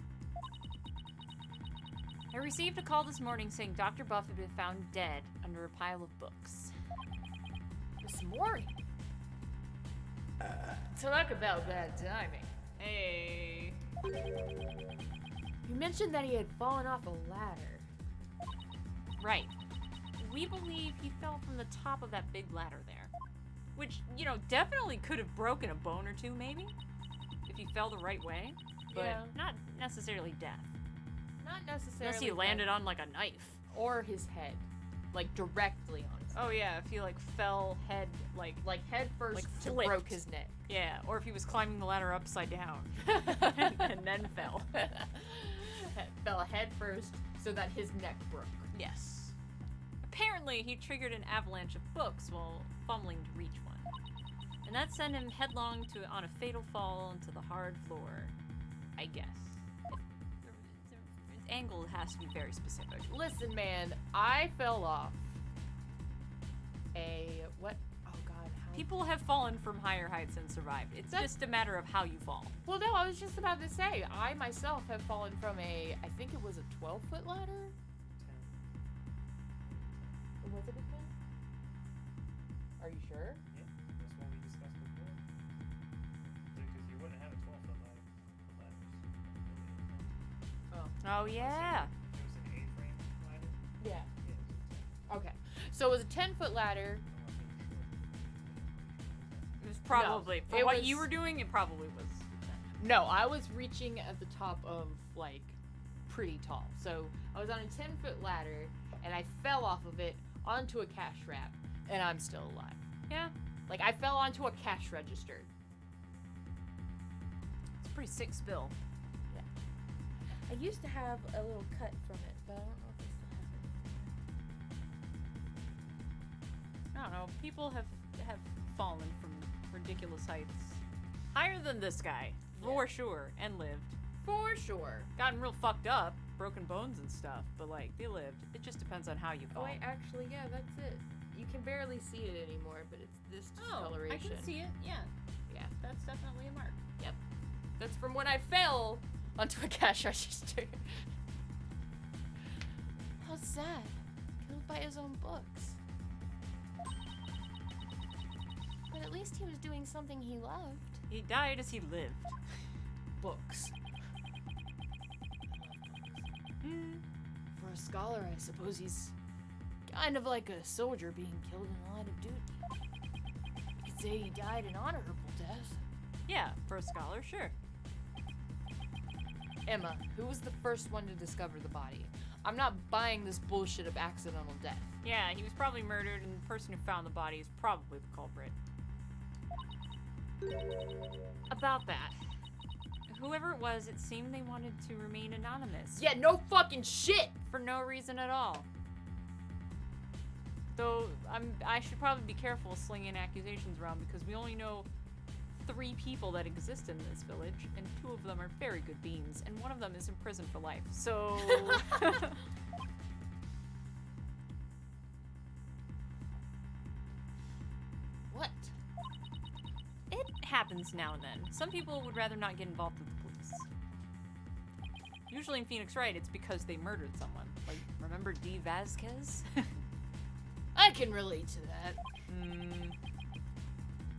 I received a call this morning saying Dr. Buff had been found dead under a pile of books. This morning. Talk about bad timing. Hey. You mentioned that he had fallen off a ladder. Right. We believe he fell from the top of that big ladder there. Which, you know, definitely could have broken a bone or two, maybe. If he fell the right way. But Yeah. not necessarily death. Not necessarily. Unless he landed on, like, a knife. Or his head. Like, directly on his head. Oh, yeah, if he, like, fell head, like Head first Like to flipped. broke his neck. yeah, or if he was climbing the ladder upside down. and then fell. Fell head first so that his neck broke. Yes. Apparently, he triggered an avalanche of books while fumbling to reach one. And that sent him headlong on a fatal fall into the hard floor, I guess. Its angle has to be very specific. Listen, man, I fell off what? Oh God, how? People have fallen from higher heights and survived. It's just a matter of how you fall. Well, no, I was just about to say, I myself have fallen from I think it was a 12-foot ladder. Was it a 10? Are you sure? Yeah, that's what we discussed before. Because you wouldn't have a 12-foot ladder. Oh, yeah. It was an A-frame ladder. Yeah. Yeah, it was a 10. Okay. So it was a 10-foot ladder. It was probably, No, for it what was- you were doing, it probably was. No, I was reaching at the top of, like, pretty tall. So I was on a 10-foot ladder, and I fell off of it onto a cash wrap, and I'm still alive. Yeah, Like, I fell onto a cash register. it's a pretty sick spill. I used to have a little cut from it, but I don't know if I still have it. I don't know. People have fallen from ridiculous heights. Higher than this guy, for sure, and lived. For sure. Gotten real fucked up, broken bones and stuff, but like, they lived. It just depends on how you Oh, fall. wait, actually, yeah, that's it. You can barely see it anymore, but it's this discoloration. I can see it, yeah. Yeah. That's definitely a mark. That's from when I fell onto a cash register. How sad. Killed by his own books. But at least he was doing something he loved. He died as he lived. Books. Hmm. For a scholar, I suppose he's kind of like a soldier being killed in the line of duty. You could say he died an honorable death. Yeah, for a scholar, sure. Emma, who was the first one to discover the body? I'm not buying this bullshit of accidental death. Yeah, he was probably murdered, and the person who found the body is probably the culprit. About that. Whoever it was, it seemed they wanted to remain anonymous. Yeah, no fucking shit! For no reason at all. Though, I should probably be careful slinging accusations around because we only know 3 people that exist in this village, and 2 of them are very good beings, and one of them is in prison for life. So... What? It happens now and then. Some people would rather not get involved with the police. Usually in Phoenix Wright, it's because they murdered someone. Like, remember D. Vasquez? I can relate to that. Hmm.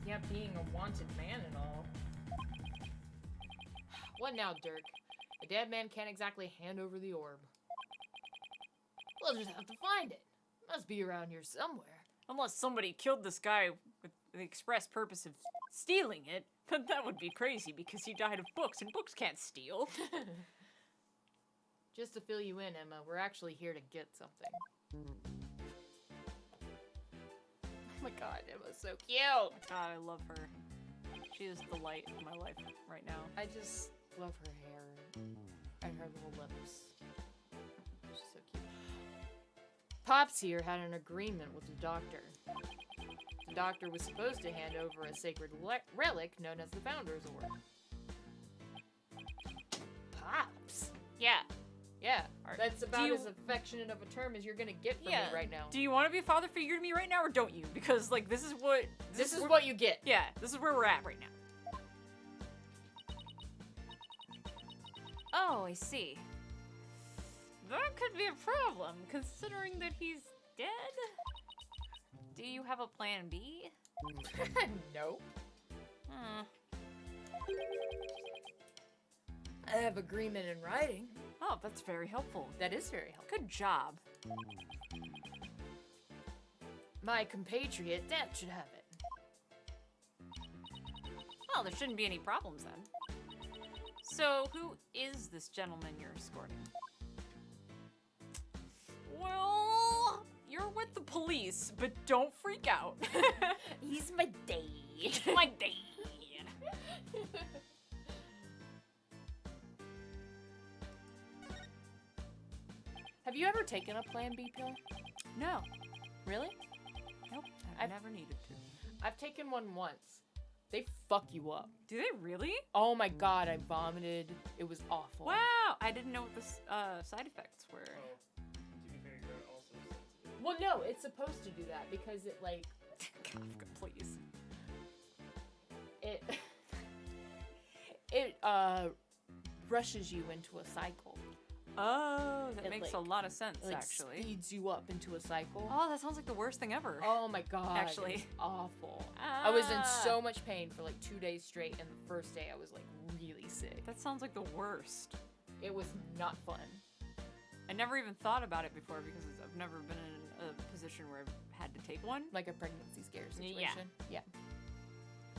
Yeah, being a wanted man and all. What now, Dirk? A dead man can't exactly hand over the orb. We'll just have to find it. Must be around here somewhere. Unless somebody killed this guy with the express purpose of stealing it. But that would be crazy because he died of books, and books can't steal. Just to fill you in, Emma, we're actually here to get something. Oh my god, Emma's so cute! God, I love her. She is the light of my life right now. I just love her hair and her little lips. She's so cute. Pops here had an agreement with the doctor. The doctor was supposed to hand over a sacred relic known as the Founder's Orb. Pops? Yeah. Yeah, that's about you- as affectionate of a term as you're gonna get from me right now. Do you want to be a father figure to me right now, or don't you? Because, like, this is what... This is what you get. Yeah, this is where we're at right now. Oh, I see. That could be a problem, considering that he's dead? Do you have a plan B? No. Hmm. I have agreement in writing. Oh, that's very helpful. That is very helpful. Good job. My compatriot, Dad, should have it. Well, there shouldn't be any problems then. So, who is this gentleman you're escorting? Well, you're with the police, but don't freak out. He's my dad. My dad. Have you ever taken a Plan B pill? No. Really? Nope. I've never needed to. I've taken one once. They fuck you up. Do they really? Oh my god, I vomited. It was awful. Wow. I didn't know what the side effects were. Well, to be fair, you're also sensitive. Well, no, it's supposed to do that because it, like, Kafka, please. it rushes you into a cycle. Oh, that It, makes like- a lot of sense, It, like, actually. speeds you up into a cycle. Oh, that sounds like the worst thing ever. Oh my god. Actually. It was awful. I was in Ah. so much pain for like 2 days straight, and the first day I was like really sick. That sounds like the worst. It was not fun. I never even thought about it before because I've never been in a position where I've had to take one. Like a pregnancy scare Yeah. situation. Yeah.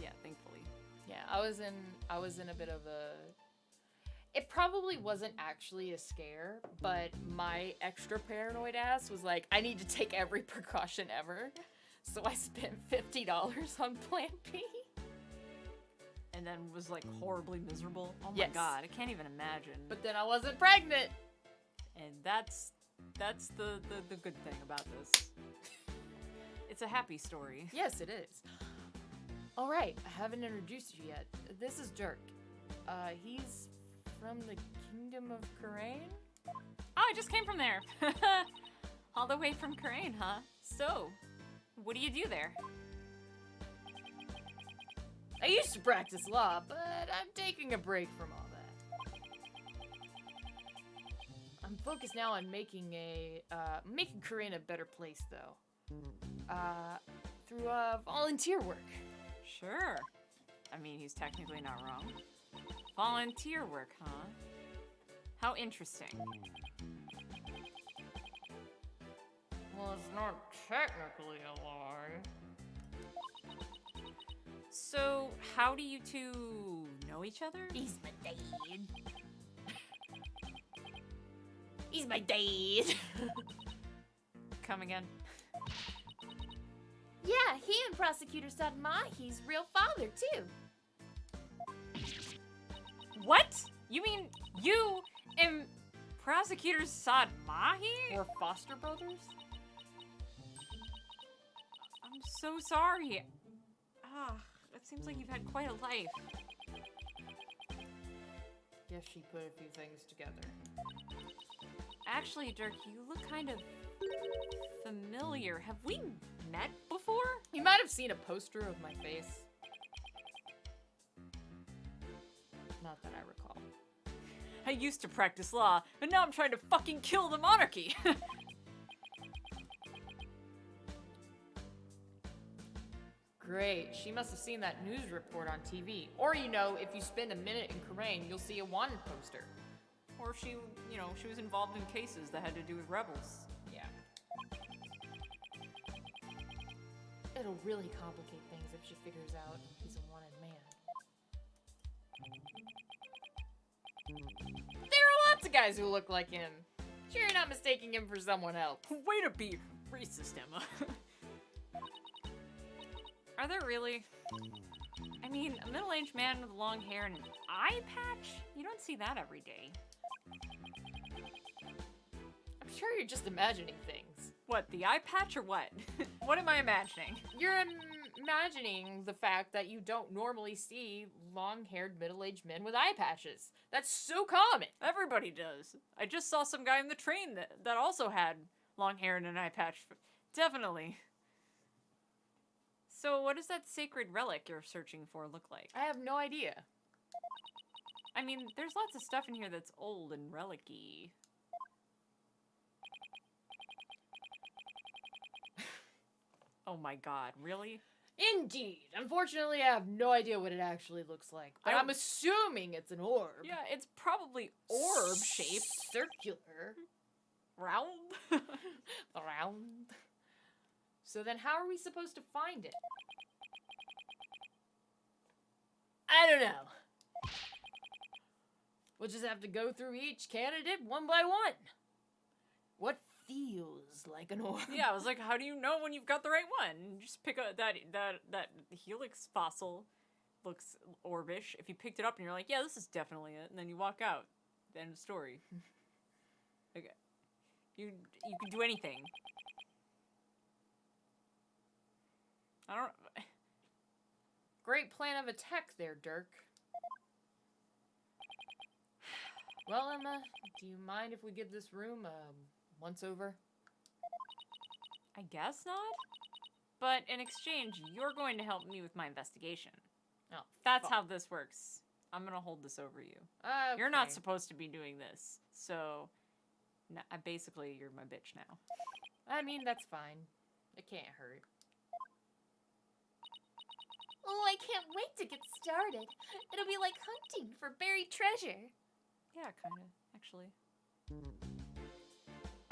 Yeah, thankfully. Yeah, I was in a bit of a. It probably wasn't actually a scare, but my extra paranoid ass was like, I need to take every precaution ever. So I spent $50 on Plan B. And then was like horribly miserable. Oh my Yes. god, I can't even imagine. But then I wasn't pregnant. And that's the good thing about this. It's a happy story. Yes, it is. All right, I haven't introduced you yet. This is Dirk. He's from the Kingdom of Karain? Oh, I just came from there. All the way from Karain, huh? So, what do you do there? I used to practice law, but I'm taking a break from all that. I'm focused now on making Karain a better place, though. Through volunteer work. Sure. I mean, he's technically not wrong. Volunteer work, huh? How interesting. Well, it's not technically a lie. So, how do you two know each other? He's my dad. He's my dad. Come again. Yeah, he and Prosecutor Sadmahi's real father, too. What? You mean you and Prosecutor Sadmahi? We're foster brothers? I'm so sorry. Ah, it seems like you've had quite a life. Guess she put a few things together. Actually, Dirk, you look kind of familiar. Have we met before? You might have seen a poster of my face. Not that I recall. I used to practice law, but now I'm trying to fucking kill the monarchy. Great. She must have seen that news report on TV. Or, you know, if you spend a minute in Karain, you'll see a wanted poster. Or she, you know, she was involved in cases that had to do with rebels. Yeah. It'll really complicate things if she figures out he's a wanted man. There are lots of guys who look like him. Sure, you're not mistaking him for someone else. Way to be racist, Emma. Are there really? I mean, a middle-aged man with long hair and an eye patch? You don't see that every day. I'm sure you're just imagining things. What, the eye patch or what? What am I imagining? You're imagining the fact that you don't normally see long-haired middle-aged men with eye patches. That's so common. Everybody does. I just saw some guy in the train that also had long hair and an eye patch. Definitely. So what does that sacred relic you're searching for look like? I have no idea. I mean, there's lots of stuff in here that's old and relic-y. Oh my god, really? Indeed. Unfortunately, I have no idea what it actually looks like, but I'm assuming it's an orb. Yeah, it's probably orb-shaped. Circular. Round? Round. So then how are we supposed to find it? I don't know. We'll just have to go through each candidate one by one. What feels like an orb? Yeah, I was like, how do you know when you've got the right one? Just pick up that helix fossil looks orbish. If you picked it up and you're like, yeah, this is definitely it, and then you walk out. The end of the story. Okay. You can do anything. I don't... Great plan of attack there, Dirk. Well, Emma, do you mind if we give this room a once-over? I guess not. But in exchange, you're going to help me with my investigation. Oh, That's how this works. I'm gonna hold this over you. Okay. You're not supposed to be doing this. So, basically, you're my bitch now. I mean, that's fine. It can't hurt. Oh, I can't wait to get started. It'll be like hunting for buried treasure. Yeah, kind of, actually.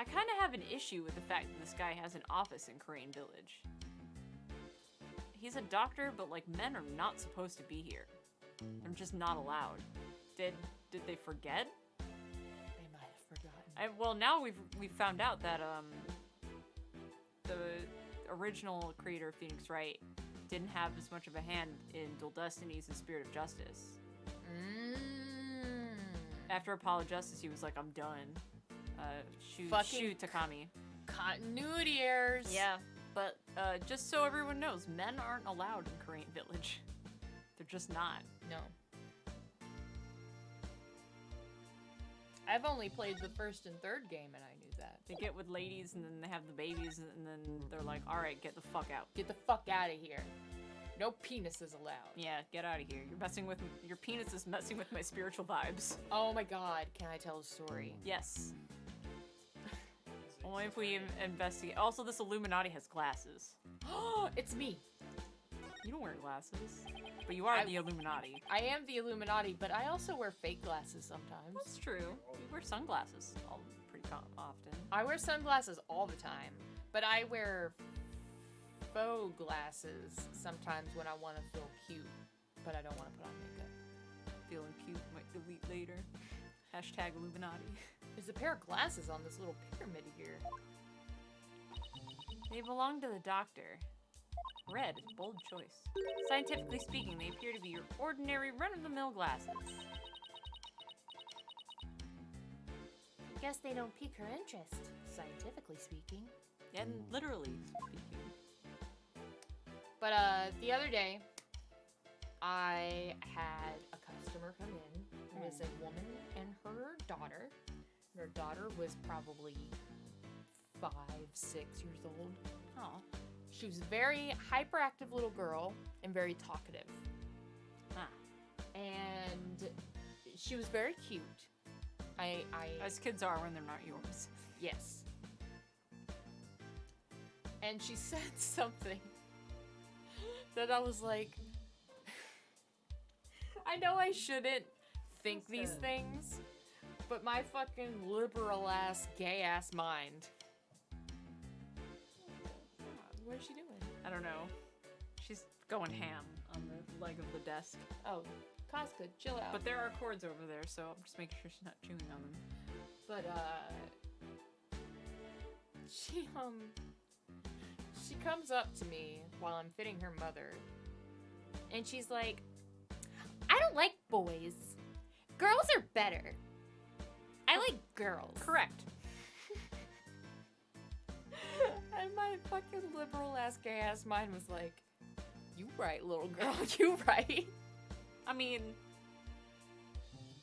I kind of have an issue with the fact that this guy has an office in Crane Village. He's a doctor, but, like, men are not supposed to be here. They're just not allowed. Did they forget? They might have forgotten. Well, now we've found out that, the original creator of Phoenix Wright didn't have as much of a hand in Dual Destinies and Spirit of Justice. After Apollo Justice, he was like, I'm done. Shoot Takami. Continuity errors. Yeah, but just so everyone knows, men aren't allowed in Korean Village. They're just not. No. I've only played the first and third game and I knew that. They get with ladies and then they have the babies and then they're like, alright, get the fuck out. Get the fuck out of here. No penises allowed. Yeah, get out of here. Your penis is messing with my spiritual vibes. Oh my god, can I tell a story? Yes. Only if we investigate. Also, this Illuminati has glasses. It's me. You don't wear glasses. But you are the Illuminati. I am the Illuminati, but I also wear fake glasses sometimes. That's true. You wear sunglasses pretty often. I wear sunglasses all the time, but I wear faux glasses sometimes when I want to feel cute, but I don't want to put on makeup. Feeling cute might delete later. Hashtag Illuminati. There's a pair of glasses on this little pyramid here. They belong to the doctor. Red, bold choice. Scientifically speaking, they appear to be your ordinary run-of-the-mill glasses. Guess they don't pique her interest, scientifically speaking. And literally speaking. But the other day, I had a customer come in. It was a woman and her daughter. Her daughter was probably 5, 6 years old. Oh. She was a very hyperactive little girl and very talkative. Ah. And she was very cute. As kids are when they're not yours. Yes. And she said something that I was like, I know I shouldn't think these things, but my fucking liberal ass, gay ass mind. What is she doing? I don't know. She's going ham on the leg of the desk. Oh, Casca, chill out. But there are cords over there, so I'm just making sure she's not chewing on them. But she comes up to me while I'm fitting her mother, and she's like, I don't like boys. Girls are better. I like girls. Correct. and my fucking liberal ass, gay ass mind was like, you right, little girl, you right. I mean,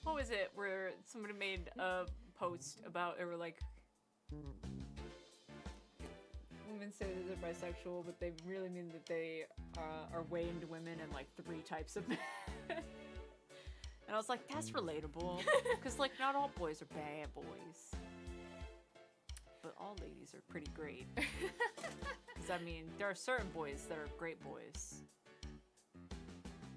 what was it where somebody made a post about, they were like, women say that they're bisexual, but they really mean that they are way into women and like 3 types of men. And I was like, that's relatable. Because like not all boys are bad boys. But all ladies are pretty great. Because I mean, there are certain boys that are great boys.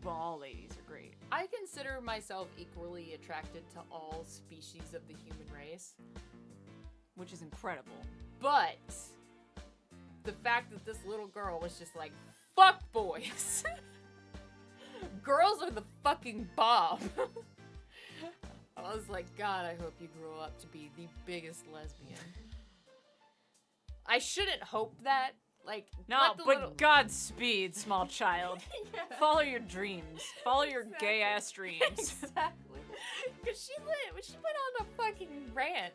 But all ladies are great. I consider myself equally attracted to all species of the human race. Which is incredible. But the fact that this little girl was just like, fuck boys. Girls are the fucking bomb. I was like, God, I hope you grow up to be the biggest lesbian. I shouldn't hope that. Like, No, let the but little... Godspeed, small child. Yeah. Follow your dreams. Follow your gay ass dreams. Exactly. Because she went on a fucking rant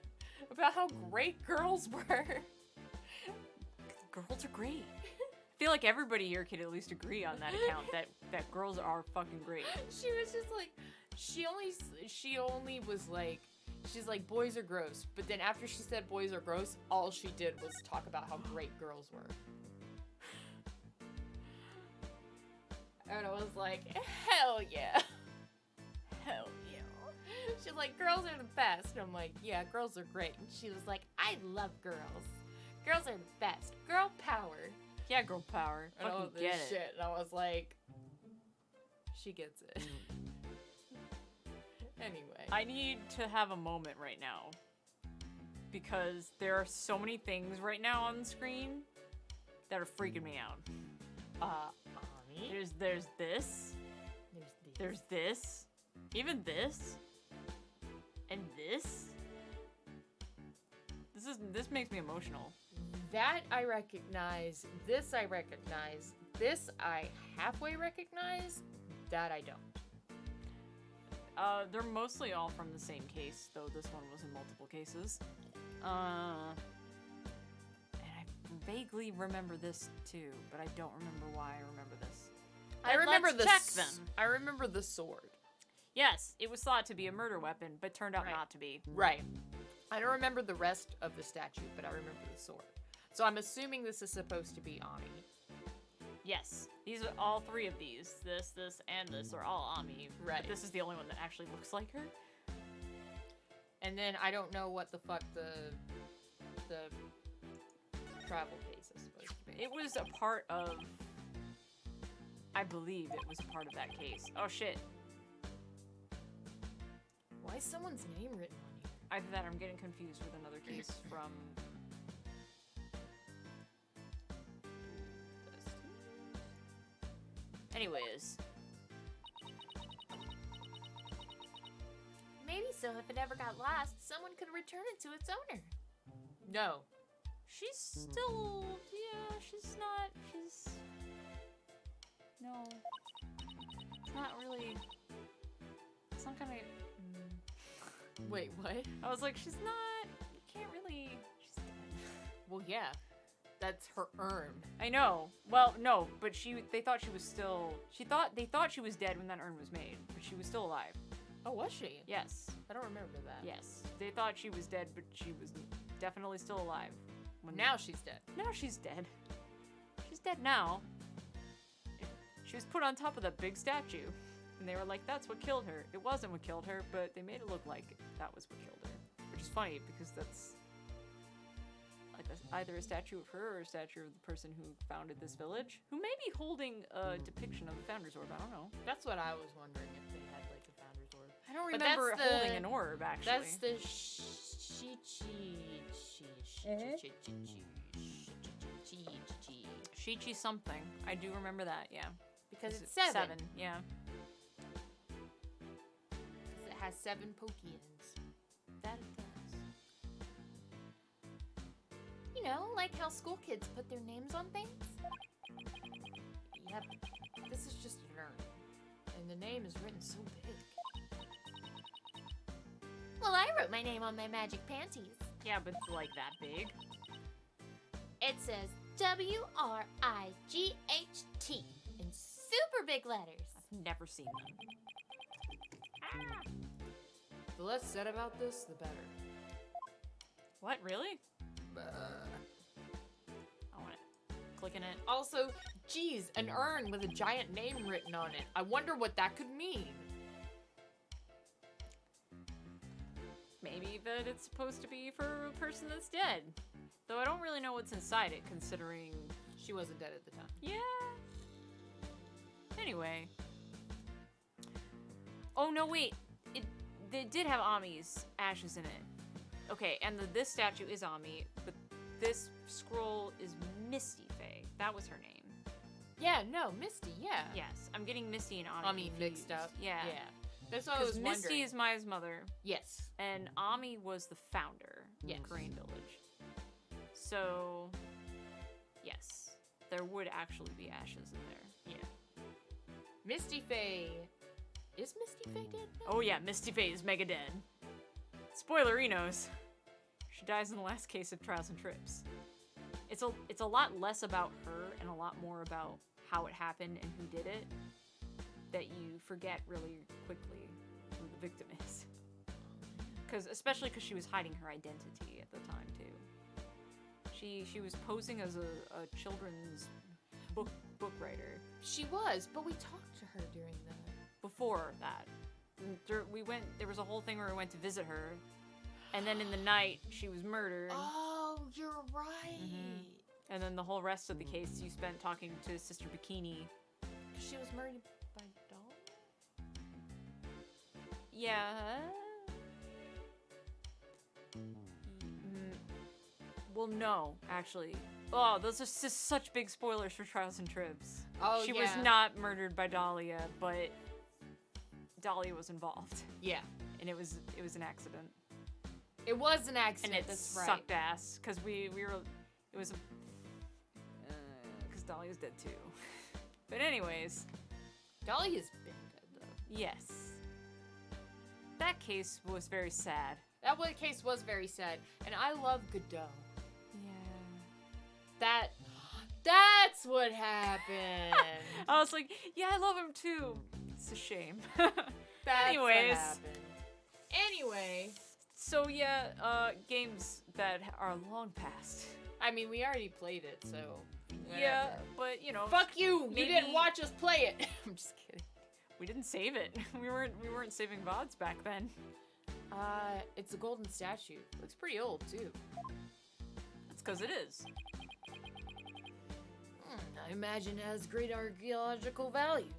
about how great girls were. Girls are great. I feel like everybody here could at least agree on that account that girls are fucking great. She was just like, she only was like, she's like, boys are gross. But then after she said boys are gross, all she did was talk about how great girls were. And I was like, hell yeah. Hell yeah. She's like, girls are the best. And I'm like, yeah, girls are great. And she was like, I love girls. Girls are the best. Girl power. Yeah, girl power. And all Fucking this get it. shit. And I was like, she gets it. Anyway. I need to have a moment right now. Because there are so many things right now on the screen that are freaking me out. Ani? There's this. There's this. There's this. Even this. And this. This makes me emotional. That I recognize. This I recognize. This I halfway recognize. That I don't. They're mostly all from the same case, though this one was in multiple cases. And I vaguely remember this too, but I don't remember why I remember this. I remember Let's the check them. I remember the sword. Yes, it was thought to be a murder weapon, but turned out Right. not to be. Right. I don't remember the rest of the statue, but I remember the sword. So I'm assuming this is supposed to be Ani. Yes, these are all 3 of these. This, and this are all Ami. Right. But this is the only one that actually looks like her. And then I don't know what the fuck the travel case is supposed to be. It was a part of... I believe it was a part of that case. Oh shit. Why is someone's name written on here? Either that or I'm getting confused with another case from... Anyways. Maybe so if it ever got lost, someone could return it to its owner. No. She's still... Yeah, she's not... She's... No. It's not really... It's not gonna... Wait, what? I was like, she's not... You can't really... She's dead. Well, yeah. That's her urn. I know. Well, no, but they thought she was still... They thought she was dead when that urn was made, but she was still alive. Oh, was she? Yes. I don't remember that. Yes. They thought she was dead, but she was definitely still alive. Now she's dead. Now she's dead. She's dead now. She was put on top of that big statue. And they were like, that's what killed her. It wasn't what killed her, but they made it look like that was what killed her. Which is funny, because that's a either a statue of her or a statue of the person who founded this village, who may be holding a depiction of the Founder's Orb. I don't know. That's what I was wondering, if they had like a Founder's Orb. I don't But remember that's holding the- an orb, actually. That's the Shichi something. I do remember that, yeah. because Is it's it 7. yeah. 'Cause it has 7 Pokeons. That it does. You know, like how school kids put their names on things? Yep. This is just an urn, and the name is written so big. Well, I wrote my name on my magic panties. Yeah, but like that big. It says WRIGHT in super big letters. I've never seen them. The less said about this, the better. What, really? I want it. Clicking it. Also, geez, an urn with a giant name written on it. I wonder what that could mean. Maybe that it's supposed to be for a person that's dead. Though I don't really know what's inside it, considering... She wasn't dead at the time. Yeah. Anyway. Oh, no, wait. They did have Ami's ashes in it. Okay, and this statue is Ami, but this scroll is Misty Faye. That was her name. Yeah, no, Misty, yeah. Yes, I'm getting Misty and Ami Ami confused. mixed up. Yeah. Yeah. That's what I was Because wondering. Misty is Maya's mother, Yes. and Ami was the founder Yes. of Crane Village. So, yes, there would actually be ashes in there. Yeah. Misty Faye. Is Misty Faye dead now? Oh yeah, Misty Faye is mega dead. Spoilerinos. She dies in the last case of Trials and Trips. It's a lot less about her and a lot more about how it happened and who did it, that you forget really quickly who the victim is. Especially because she was hiding her identity at the time too. She was posing as a children's book writer. She was, but we talked to her during the... Before that, there was a whole thing where we went to visit her, and then in the night she was murdered. Oh, you're right. And then the whole rest of the case you spent talking to Sister Bikini. She was murdered by doll? Yeah. Well, no, actually. Oh, those are just such big spoilers for Trials and Trips. Oh, She yeah. was not murdered by Dahlia, but Dahlia was involved, Yeah. and it was an accident, It was an and accident, it that's right. sucked ass because we were. It was because Dahlia's dead too. But anyways, Dahlia's been dead, though. yes, that case was very sad. That case was very sad, and I love Godot. Yeah. That's what happened. I was like, yeah, I love him too. It's a shame. That's Anyways. what happened. Anyway, So yeah, games that are long past. I mean, we already played it, so... Yeah, whatever. but you know, Fuck you! You maybe- didn't watch us play it! I'm just kidding. we didn't save it. We weren't saving VODs back then. It's a golden statue. Looks pretty old, too. That's because it is. I imagine it has great archaeological value.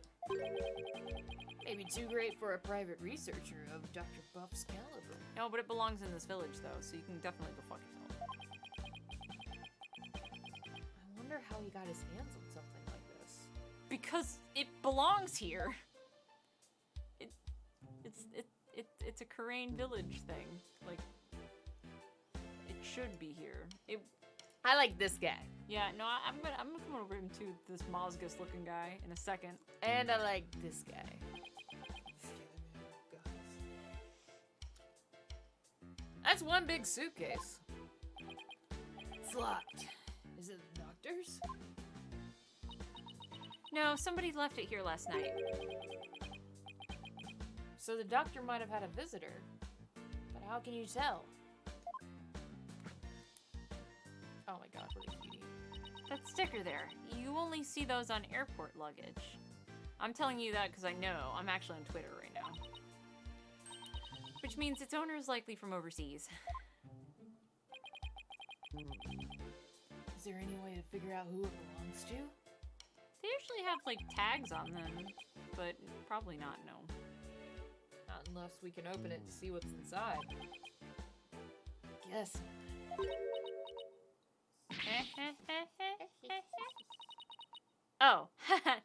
Maybe too great for a private researcher of Dr. Buff's caliber. No, but it belongs in this village though, so you can definitely go fuck yourself. I wonder how he got his hands on something like this. Because it belongs here. It's a Karain village thing. Like, it should be here. I like this guy. Yeah, no, I'm gonna come over into this Mozgus looking guy in a second. And I like this guy. That's one big suitcase. It's locked. Is it the doctor's? No, somebody left it here last night. So the doctor might have had a visitor. But how can you tell? Oh my god, what a cutie. That sticker there, you only see those on airport luggage. I'm telling you that because I know. I'm actually on Twitter right now. Which means its owner is likely from overseas. Is there any way to figure out who it belongs to? They usually have like tags on them, but probably not, no. Not unless we can open it to see what's inside. Guess. Oh,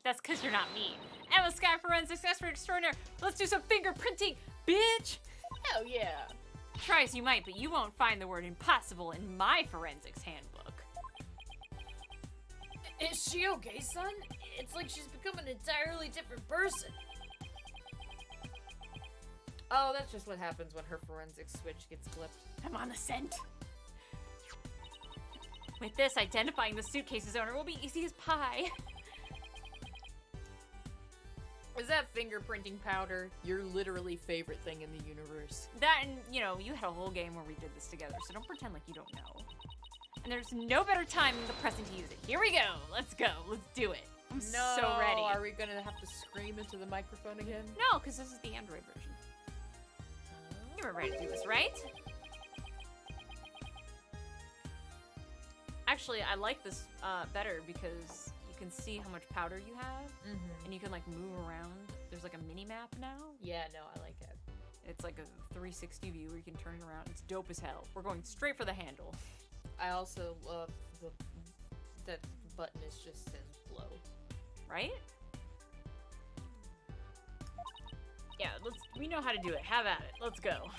that's because you're not me. Emma Sky Forensics Expert Extraordinaire. Let's do some fingerprinting, bitch! Hell yeah! Try as you might, but you won't find the word impossible in my forensics handbook. Is she okay, son? It's like she's become an entirely different person. Oh, that's just what happens when her forensics switch gets flipped. I'm on the scent. With this, identifying the suitcase's owner will be easy as pie. Is that fingerprinting powder your literally favorite thing in the universe? That and, you know, you had a whole game where we did this together, so don't pretend like you don't know. And there's no better time than the present to use it. Here we go. Let's go. Let's do it. I'm so ready. Are we gonna have to scream into the microphone again? No, because this is the Android version. You were ready to do this, right? Actually, I like this better because you can see how much powder you have, and you can like move around. There's like a mini map now. Yeah, no, I like it. It's like a 360 view where you can turn it around. It's dope as hell. We're going straight for the handle. I also love that button is just says blow. Right? Yeah, we know how to do it. Have at it. Let's go.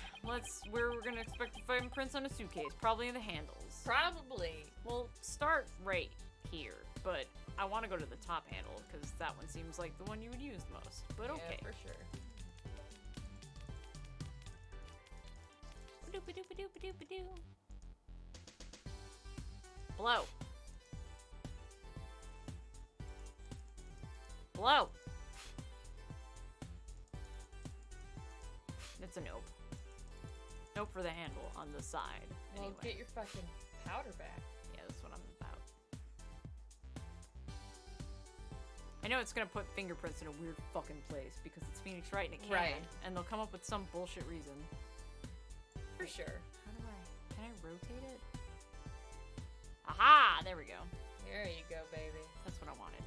We're gonna expect to find prints on a suitcase, probably in the handles. Probably. We'll start right here, but I want to go to the top handle because that one seems like the one you would use most. But okay. Yeah, for sure. Ba-doop-a-doop-a-doop-a-doo. Blow. Blow. It's a nope. Nope for the handle on the side. Well, Anyway. get your fucking powder back. Yeah, that's what I'm about. I know it's gonna put fingerprints in a weird fucking place because it's Phoenix Wright and it can. Right. And they'll come up with some bullshit reason. For sure. Can I rotate it? Aha! There we go. There you go, baby. That's what I wanted.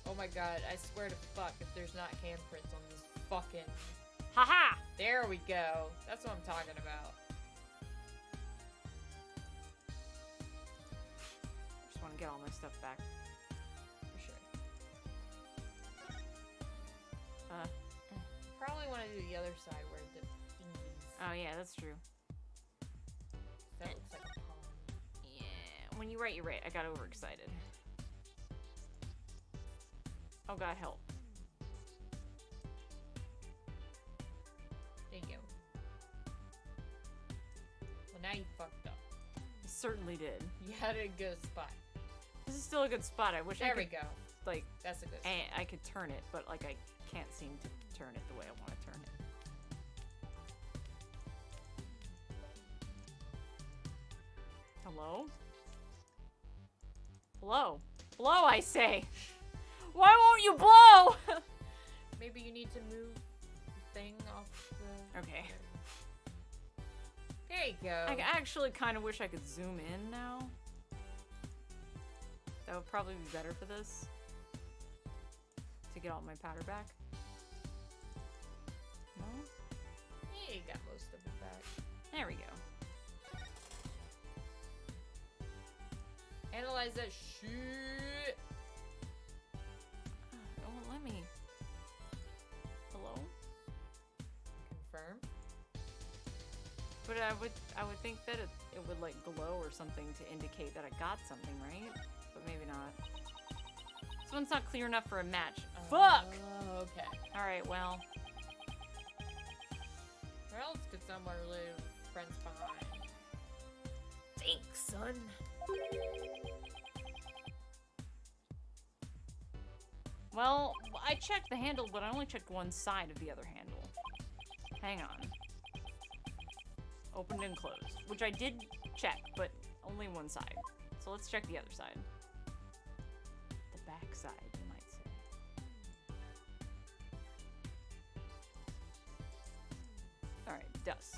Oh my god, I swear to fuck if there's not handprints on this fucking... Haha! There we go. That's what I'm talking about. Just want to get all my stuff back. For sure. Probably want to do the other side where the thingies... Oh yeah, that's true. That looks like a pond. Yeah, when you write, you're right. I got overexcited. Oh god, help. There you go. Well, now you fucked up. I certainly did. You had a good spot. This is still a good spot. I wish I There could, we go. like, That's a good spot. I could turn it, but like I can't seem to turn it the way I want to turn it. Hello? Hello? Blow, I say! Why won't you blow? Maybe you need to move the thing off the... Okay. There you go. I actually kind of wish I could zoom in now. That would probably be better for this. To get all my powder back. No? Yeah, you got most of it back. There we go. Analyze that shit. It won't let me. Hello? Confirm. But I would think that it would like glow or something to indicate that I got something, right? But maybe not. This one's not clear enough for a match. Fuck! Oh, okay. Alright, well. Well, let's get somewhere related with friends behind. Thanks, son. Well, I checked the handle, but I only checked one side of the other handle. Hang on. Opened and closed, which I did check, but only one side. So let's check the other side. The back side, you might say. Alright, dust.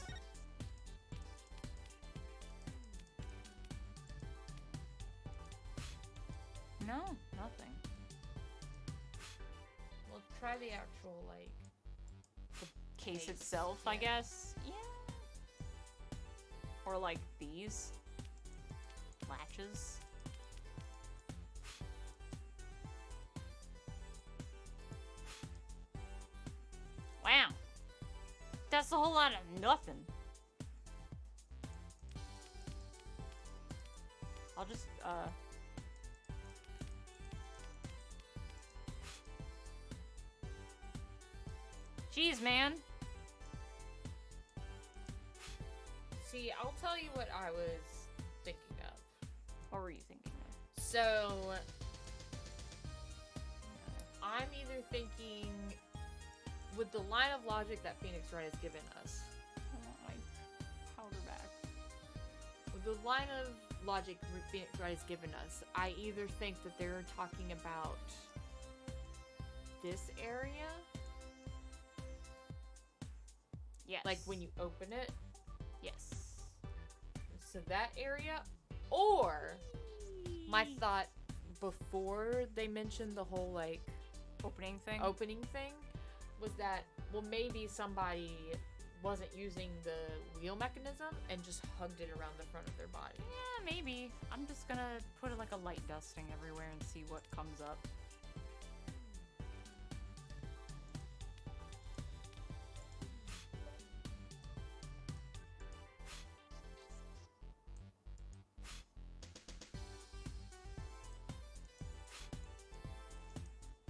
No, nothing. Well, try the actual, like... Case Case, itself, I yeah. guess. Yeah. Or like these latches. Wow. That's a whole lot of nothing. I'll just, Jeez, man. See, I'll tell you what I was thinking of. What were you thinking of? So, I'm either thinking, with the line of logic that Phoenix Wright has given us, I want my powder back. with the line of logic Phoenix Wright has given us, I either think that they're talking about this area, Yes. like when you open it, Yes. so that area, or my thought before they mentioned the whole like Opening thing? opening thing was that, well, maybe somebody wasn't using the wheel mechanism and just hugged it around the front of their body. Yeah, maybe. I'm just gonna put like a light dusting everywhere and see what comes up.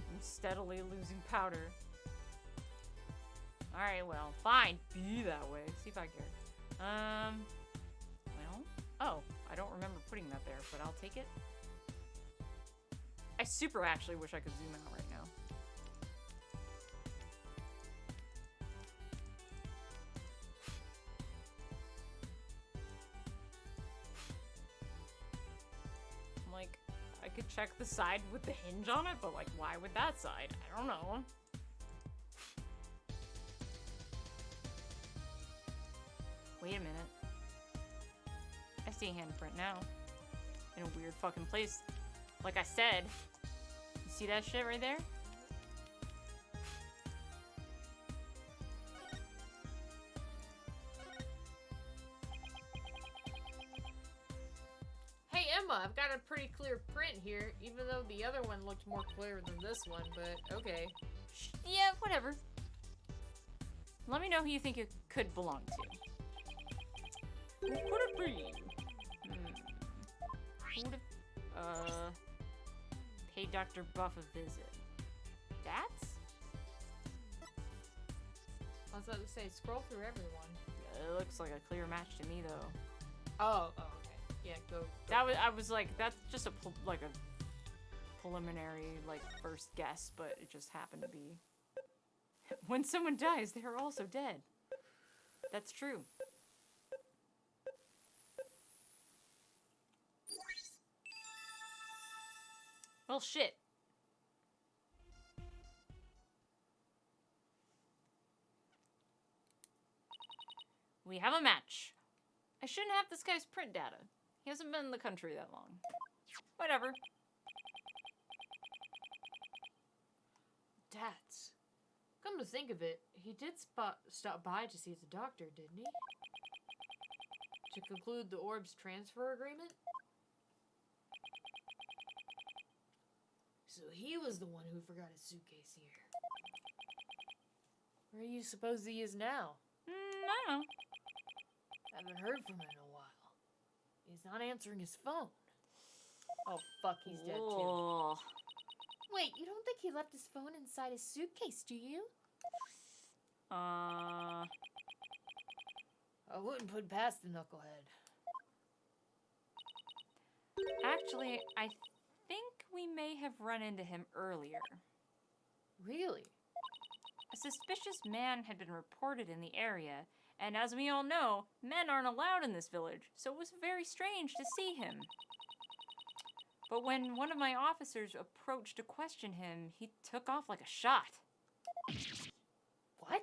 I'm steadily losing powder. Alright, well, fine. Be that way. See if I care. Well, oh, I don't remember putting that there, but I'll take it. I super actually wish I could zoom out right now. I'm like, I could check the side with the hinge on it, but like, why with that side? I don't know. Wait a minute. I see a handprint now. In a weird fucking place. Like I said. You see that shit right there? Hey Emma, I've got a pretty clear print here, even though the other one looked more clear than this one, but okay. Yeah, whatever. Let me know who you think it could belong to. Who could it be? Who would it... Pay Dr. Buff a visit. That's? I was about to say, scroll through everyone. It looks like a clear match to me, though. Oh, okay. Yeah, go. That was, I was like, that's just a preliminary, like, first guess, but it just happened to be. When someone dies, they are also dead. That's true. Well, shit. We have a match. I shouldn't have this guy's print data. He hasn't been in the country that long. Whatever. Dats. Come to think of it, he did stop by to see the doctor, didn't he? To conclude the orb's transfer agreement? So he was the one who forgot his suitcase here. Where do you suppose he is now? I don't know. Haven't heard from him in a while. He's not answering his phone. Oh, fuck, he's dead too. Ugh. Wait, you don't think he left his phone inside his suitcase, do you? I wouldn't put past the knucklehead. Actually, I think we may have run into him earlier. Really? A suspicious man had been reported in the area, and as we all know, men aren't allowed in this village, so it was very strange to see him. But when one of my officers approached to question him, he took off like a shot. What?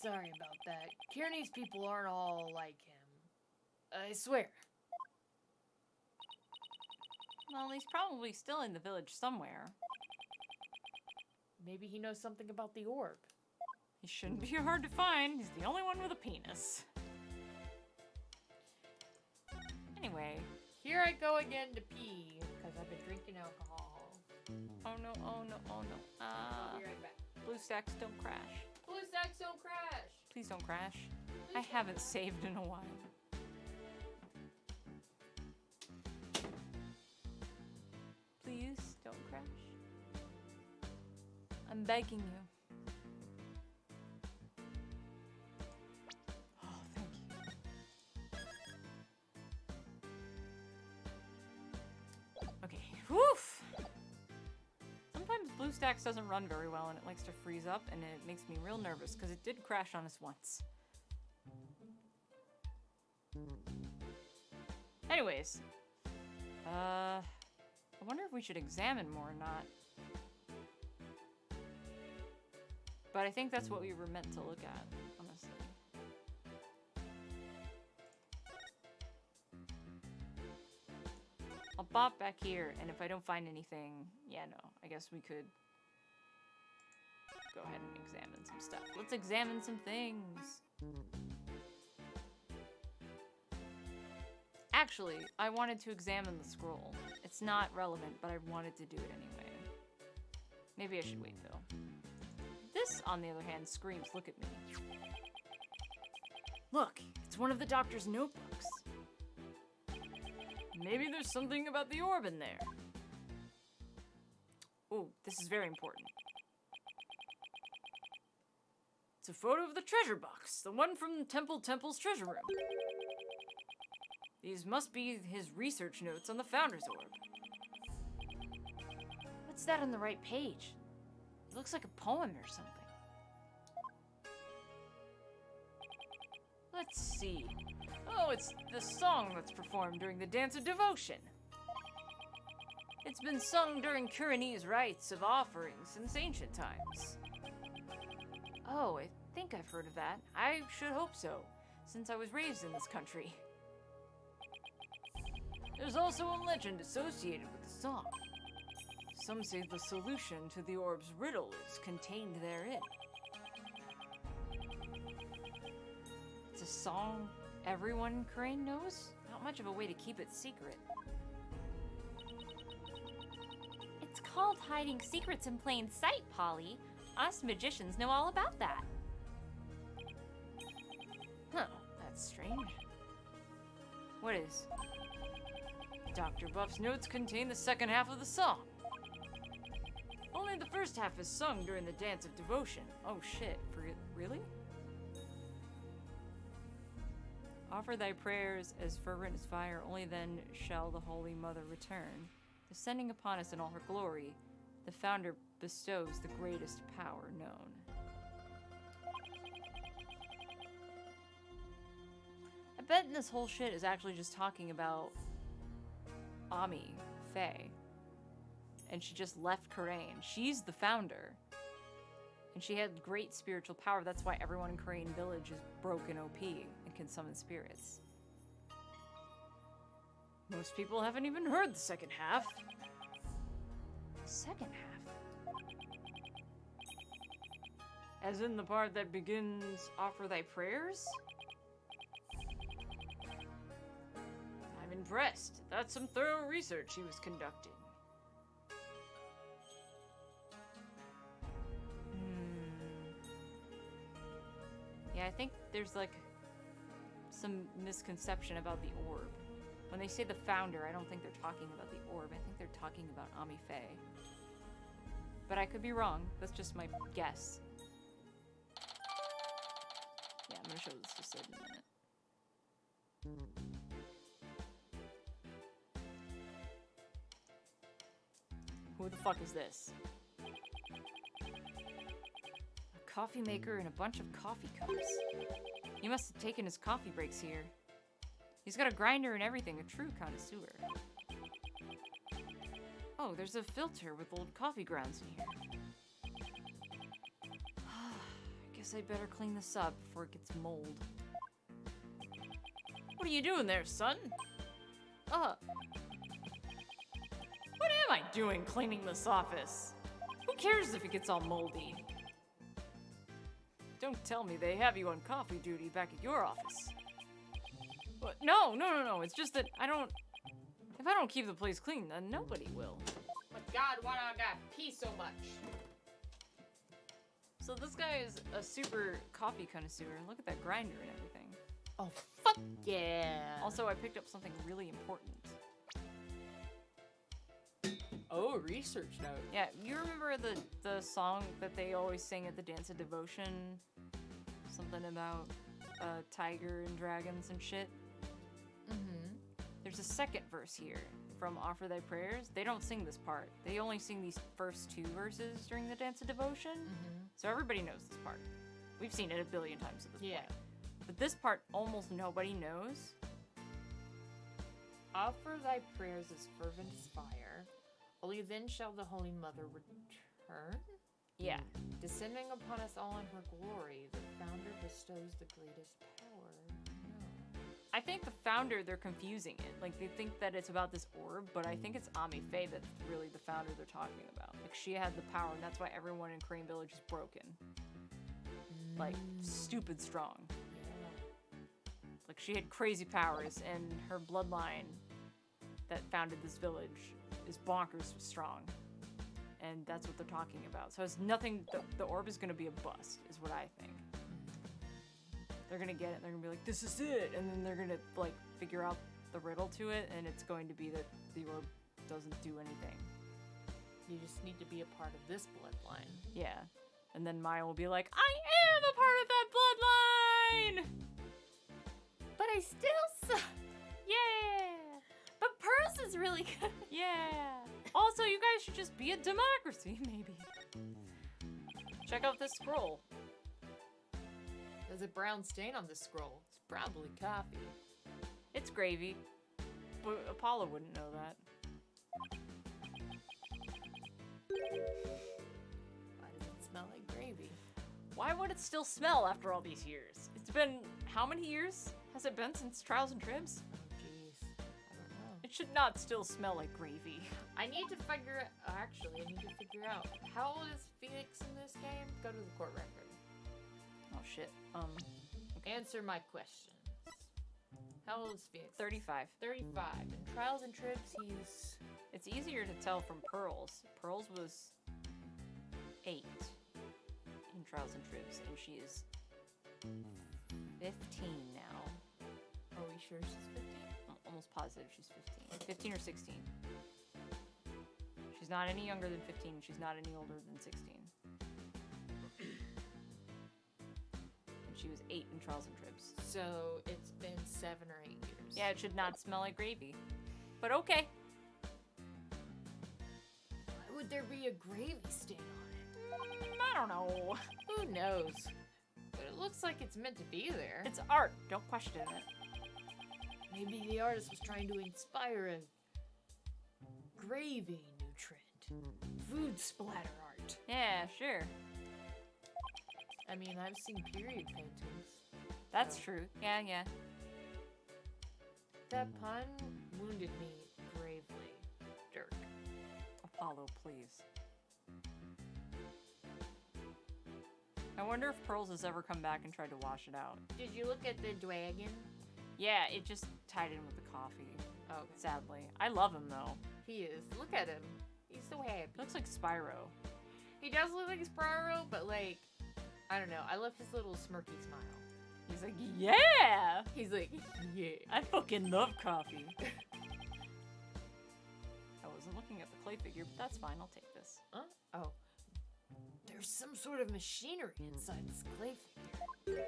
Sorry about that. Kearney's people aren't all like him. I swear. Well, he's probably still in the village somewhere. Maybe he knows something about the orb. He shouldn't be hard to find. He's the only one with a penis. Anyway. Here I go again to pee, because I've been drinking alcohol. Oh no, oh no, oh no. I'll be right back. Blue stacks don't crash. Blue stacks don't crash! Please don't crash. Please I don't haven't crash. saved in a while. Please don't crash. I'm begging you. Oh, thank you. Okay, woof! Sometimes BlueStacks doesn't run very well and it likes to freeze up and it makes me real nervous because it did crash on us once. Anyways, I wonder if we should examine more or not. But I think that's what we were meant to look at, honestly. I'll bop back here, and if I don't find anything, yeah, no, I guess we could go ahead and examine some stuff. Let's examine some things. Actually, I wanted to examine the scroll. It's not relevant, but I wanted to do it anyway. Maybe I should wait, though. This, on the other hand, screams, look at me. Look, it's one of the doctor's notebooks. Maybe there's something about the orb in there. Oh, this is very important. It's a photo of the treasure box, the one from Temple's treasure room. These must be his research notes on the Founder's Orb. What's that on the right page? It looks like a poem or something. Let's see. Oh, it's the song that's performed during the Dance of Devotion. It's been sung during Kuranese rites of offerings since ancient times. Oh, I think I've heard of that. I should hope so, since I was raised in this country. There's also a legend associated with the song. Some say the solution to the orb's riddle is contained therein. It's a song everyone in Crane knows? Not much of a way to keep it secret. It's called hiding secrets in plain sight, Polly. Us magicians know all about that. Huh, that's strange. What is? Dr. Buff's notes contain the second half of the song. Only the first half is sung during the Dance of Devotion. Oh shit, really? Offer thy prayers as fervent as fire, only then shall the Holy Mother return. Descending upon us in all her glory, the Founder bestows the greatest power known. I bet this whole shit is actually just talking about Ami, Faye. And she just left Karain. She's the Founder. And she had great spiritual power. That's why everyone in Karain Village is broken OP and can summon spirits. Most people haven't even heard the second half. The second half? As in the part that begins, offer thy prayers? I'm impressed. That's some thorough research he was conducting. Yeah, I think there's like some misconception about the orb. When they say the Founder, I don't think they're talking about the orb. I think they're talking about Ami Faye. But I could be wrong. That's just my guess. Yeah, I'm gonna show this to Sid in a minute. Who the fuck is this? A coffee maker and a bunch of coffee cups. He must have taken his coffee breaks here. He's got a grinder and everything, a true connoisseur. Oh, there's a filter with old coffee grounds in here. I guess I better clean this up before it gets mold. What are you doing there, son? What am I doing cleaning this office? Who cares if it gets all moldy? Don't tell me they have you on coffee duty back at your office. What? No. It's just that if I don't keep the place clean, then nobody will. My God, why do I gotta pee so much? So this guy is a super coffee connoisseur. Look at that grinder and everything. Oh, fuck yeah. Also, I picked up something really important. Oh, research note. Yeah, you remember the song that they always sing at the Dance of Devotion? Something about tiger and dragons and shit? Mm-hmm. There's a second verse here from Offer Thy Prayers. They don't sing this part. They only sing these first 2 verses during the Dance of Devotion. Mm-hmm. So everybody knows this part. We've seen it a billion times at this Yeah. point. But this part almost nobody knows. Offer thy prayers as fervent as fire. Only then shall the Holy Mother return. Yeah. Descending upon us all in her glory, the founder bestows the greatest power. No. I think the founder, they're confusing it. Like, they think that it's about this orb, but I think it's Ami Faye that's really the founder they're talking about. Like, she had the power, and that's why everyone in Crane Village is broken. Like, stupid strong. Like, she had crazy powers, and her bloodline that founded this village is bonkers strong. And that's what they're talking about. So it's nothing, the orb is gonna be a bust, is what I think. They're gonna get it, and they're gonna be like, this is it! And then they're gonna, like, figure out the riddle to it, and it's going to be that the orb doesn't do anything. You just need to be a part of this bloodline. Yeah. And then Maya will be like, I am a part of that bloodline! But I still suck. Yeah! But Pearls is really good. Yeah! Also, you guys should just be a democracy, maybe. Check out this scroll. There's a brown stain on this scroll. It's probably coffee. It's gravy. But Apollo wouldn't know that. Why does it smell like gravy? Why would it still smell after all these years? It's been, how many years has it been since Trials and Tribs? Oh, jeez. I don't know. It should not still smell like gravy. I need to figure actually, I need to figure out, how old is Phoenix in this game? Go to the court record. Oh shit. Answer my questions. How old is Phoenix? 35. 35. In Trials and Tribs, he's... It's easier to tell from Pearls. Pearls was 8 in Trials and Tribs, and she is 15 now. Are we sure she's 15? I'm almost positive she's 15. 15 or 16. She's not any younger than 15. She's not any older than 16. And she was 8 in Trials and Tribs. So it's been 7 or 8 years. Yeah, it should not smell like gravy. But okay. Why would there be a gravy stain on it? I don't know. Who knows? But it looks like it's meant to be there. It's art. Don't question it. Maybe the artist was trying to inspire a gravy new trend. Food splatter art. Yeah, sure. I mean, I've seen period paintings. That's true. Yeah. That pun wounded me gravely. Dirk. Apollo, please. I wonder if Pearls has ever come back and tried to wash it out. Did you look at the dragon? Yeah, it just tied in with the coffee. Oh, Sadly. I love him, though. he is. Look at him. He's so happy. He looks like Spyro. He does look like Spyro, but like, I don't know. I love his little smirky smile. He's like, yeah! He's like, yeah. I fucking love coffee. I wasn't looking at the clay figure, but that's fine. I'll take this. Huh? Oh. There's some sort of machinery inside this clay figure.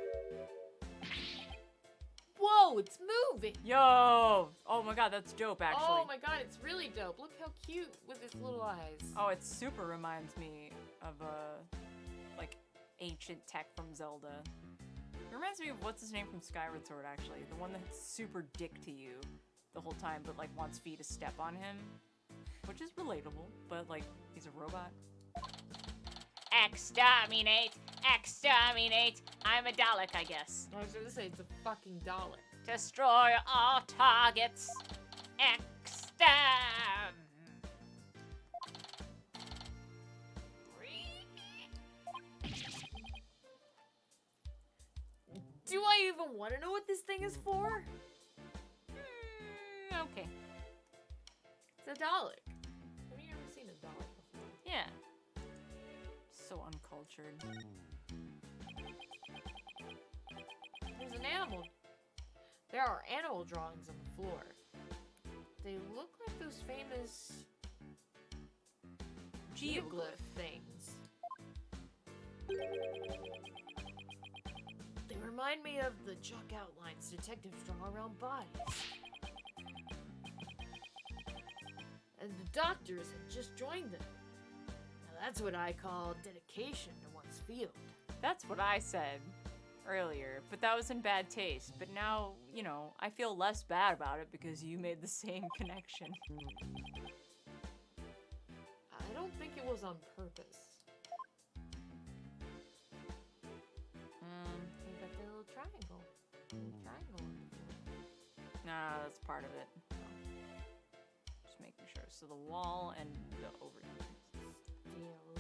Whoa, it's moving! Yo! Oh my god, that's dope, actually. Oh my god, it's really dope. Look how cute with his little eyes. Oh, it super reminds me of, like, ancient tech from Zelda. It reminds me of what's his name from Skyward Sword, actually. The one that's super dick to you the whole time, but, like, wants Fee to step on him. Which is relatable, but, like, he's a robot. Exterminate! Exterminate! I'm a Dalek, I guess. I was gonna say, it's a fucking Dalek. Destroy all targets! Exterm! you even want to know what this thing is for? Okay. It's a Dalek. Have you ever seen a Dalek before? Yeah. So uncultured. There's an animal. There are animal drawings on the floor. They look like those famous geoglyph things. They remind me of the chalk outlines detectives draw around bodies. And the doctors had just joined them. Now that's what I call dedication to one's field. That's what I said earlier, but that was in bad taste. But now, you know, I feel less bad about it because you made the same connection. I don't think it was on purpose. What about the little triangle? Little triangle on the floor. Nah, that's part of it. Just making sure. So the wall and the overhead. Deals.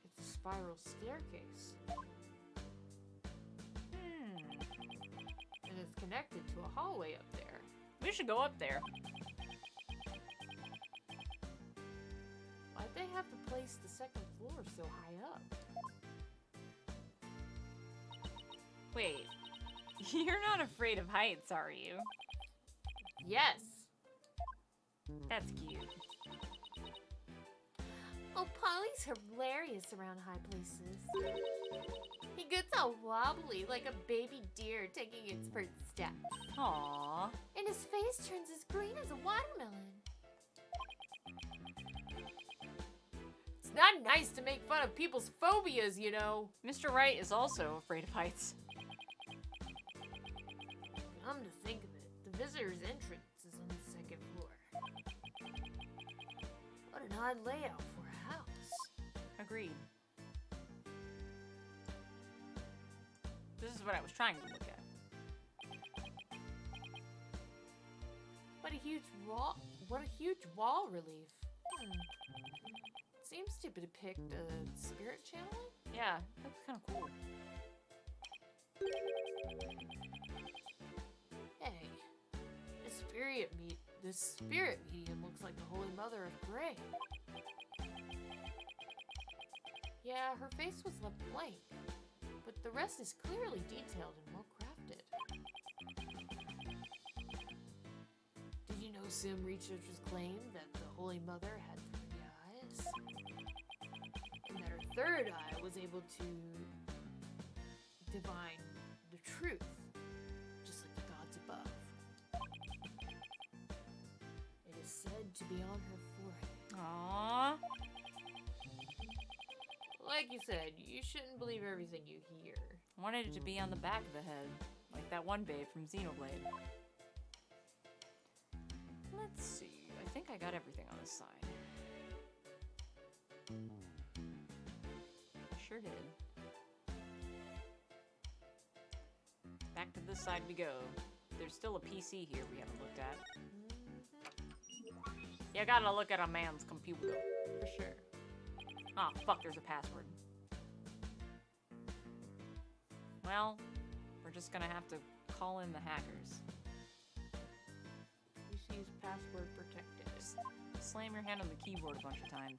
It's a spiral staircase. And it's connected to a hallway up there. We should go up there. Why'd they have to place the second floor so high up? Wait, you're not afraid of heights, are you? Yes! That's cute. Oh, Polly's hilarious around high places. He gets all wobbly like a baby deer taking its first step. Aww. And his face turns as green as a watermelon. It's not nice to make fun of people's phobias, you know. Mr. Wright is also afraid of heights. Come to think of it, the visitor's entrance is on the second floor. What an odd layout for a house. Agreed. This is what I was trying to look at. What a huge wall! What a huge wall relief. Seems to depict a spirit channeling. Yeah, that's kind of cool. Hey, the spirit medium looks like the Holy Mother of Grey. Yeah, her face was left blank, but the rest is clearly detailed and well crafted. Did you know some researchers claim that the Holy Mother had 3 eyes? And that her third eye was able to divine the truth, just like the gods above. It is said to be on her forehead. Aww. Like you said, you shouldn't believe everything you hear. I wanted it to be on the back of the head, like that one babe from Xenoblade. Let's see. I think I got everything on this side. I sure did. Back to this side we go. There's still a PC here we haven't looked at. You gotta look at a man's computer. For sure. Ah, fuck, there's a password. Well, we're just gonna have to call in the hackers. PC's password protected. Slam your hand on the keyboard a bunch of times.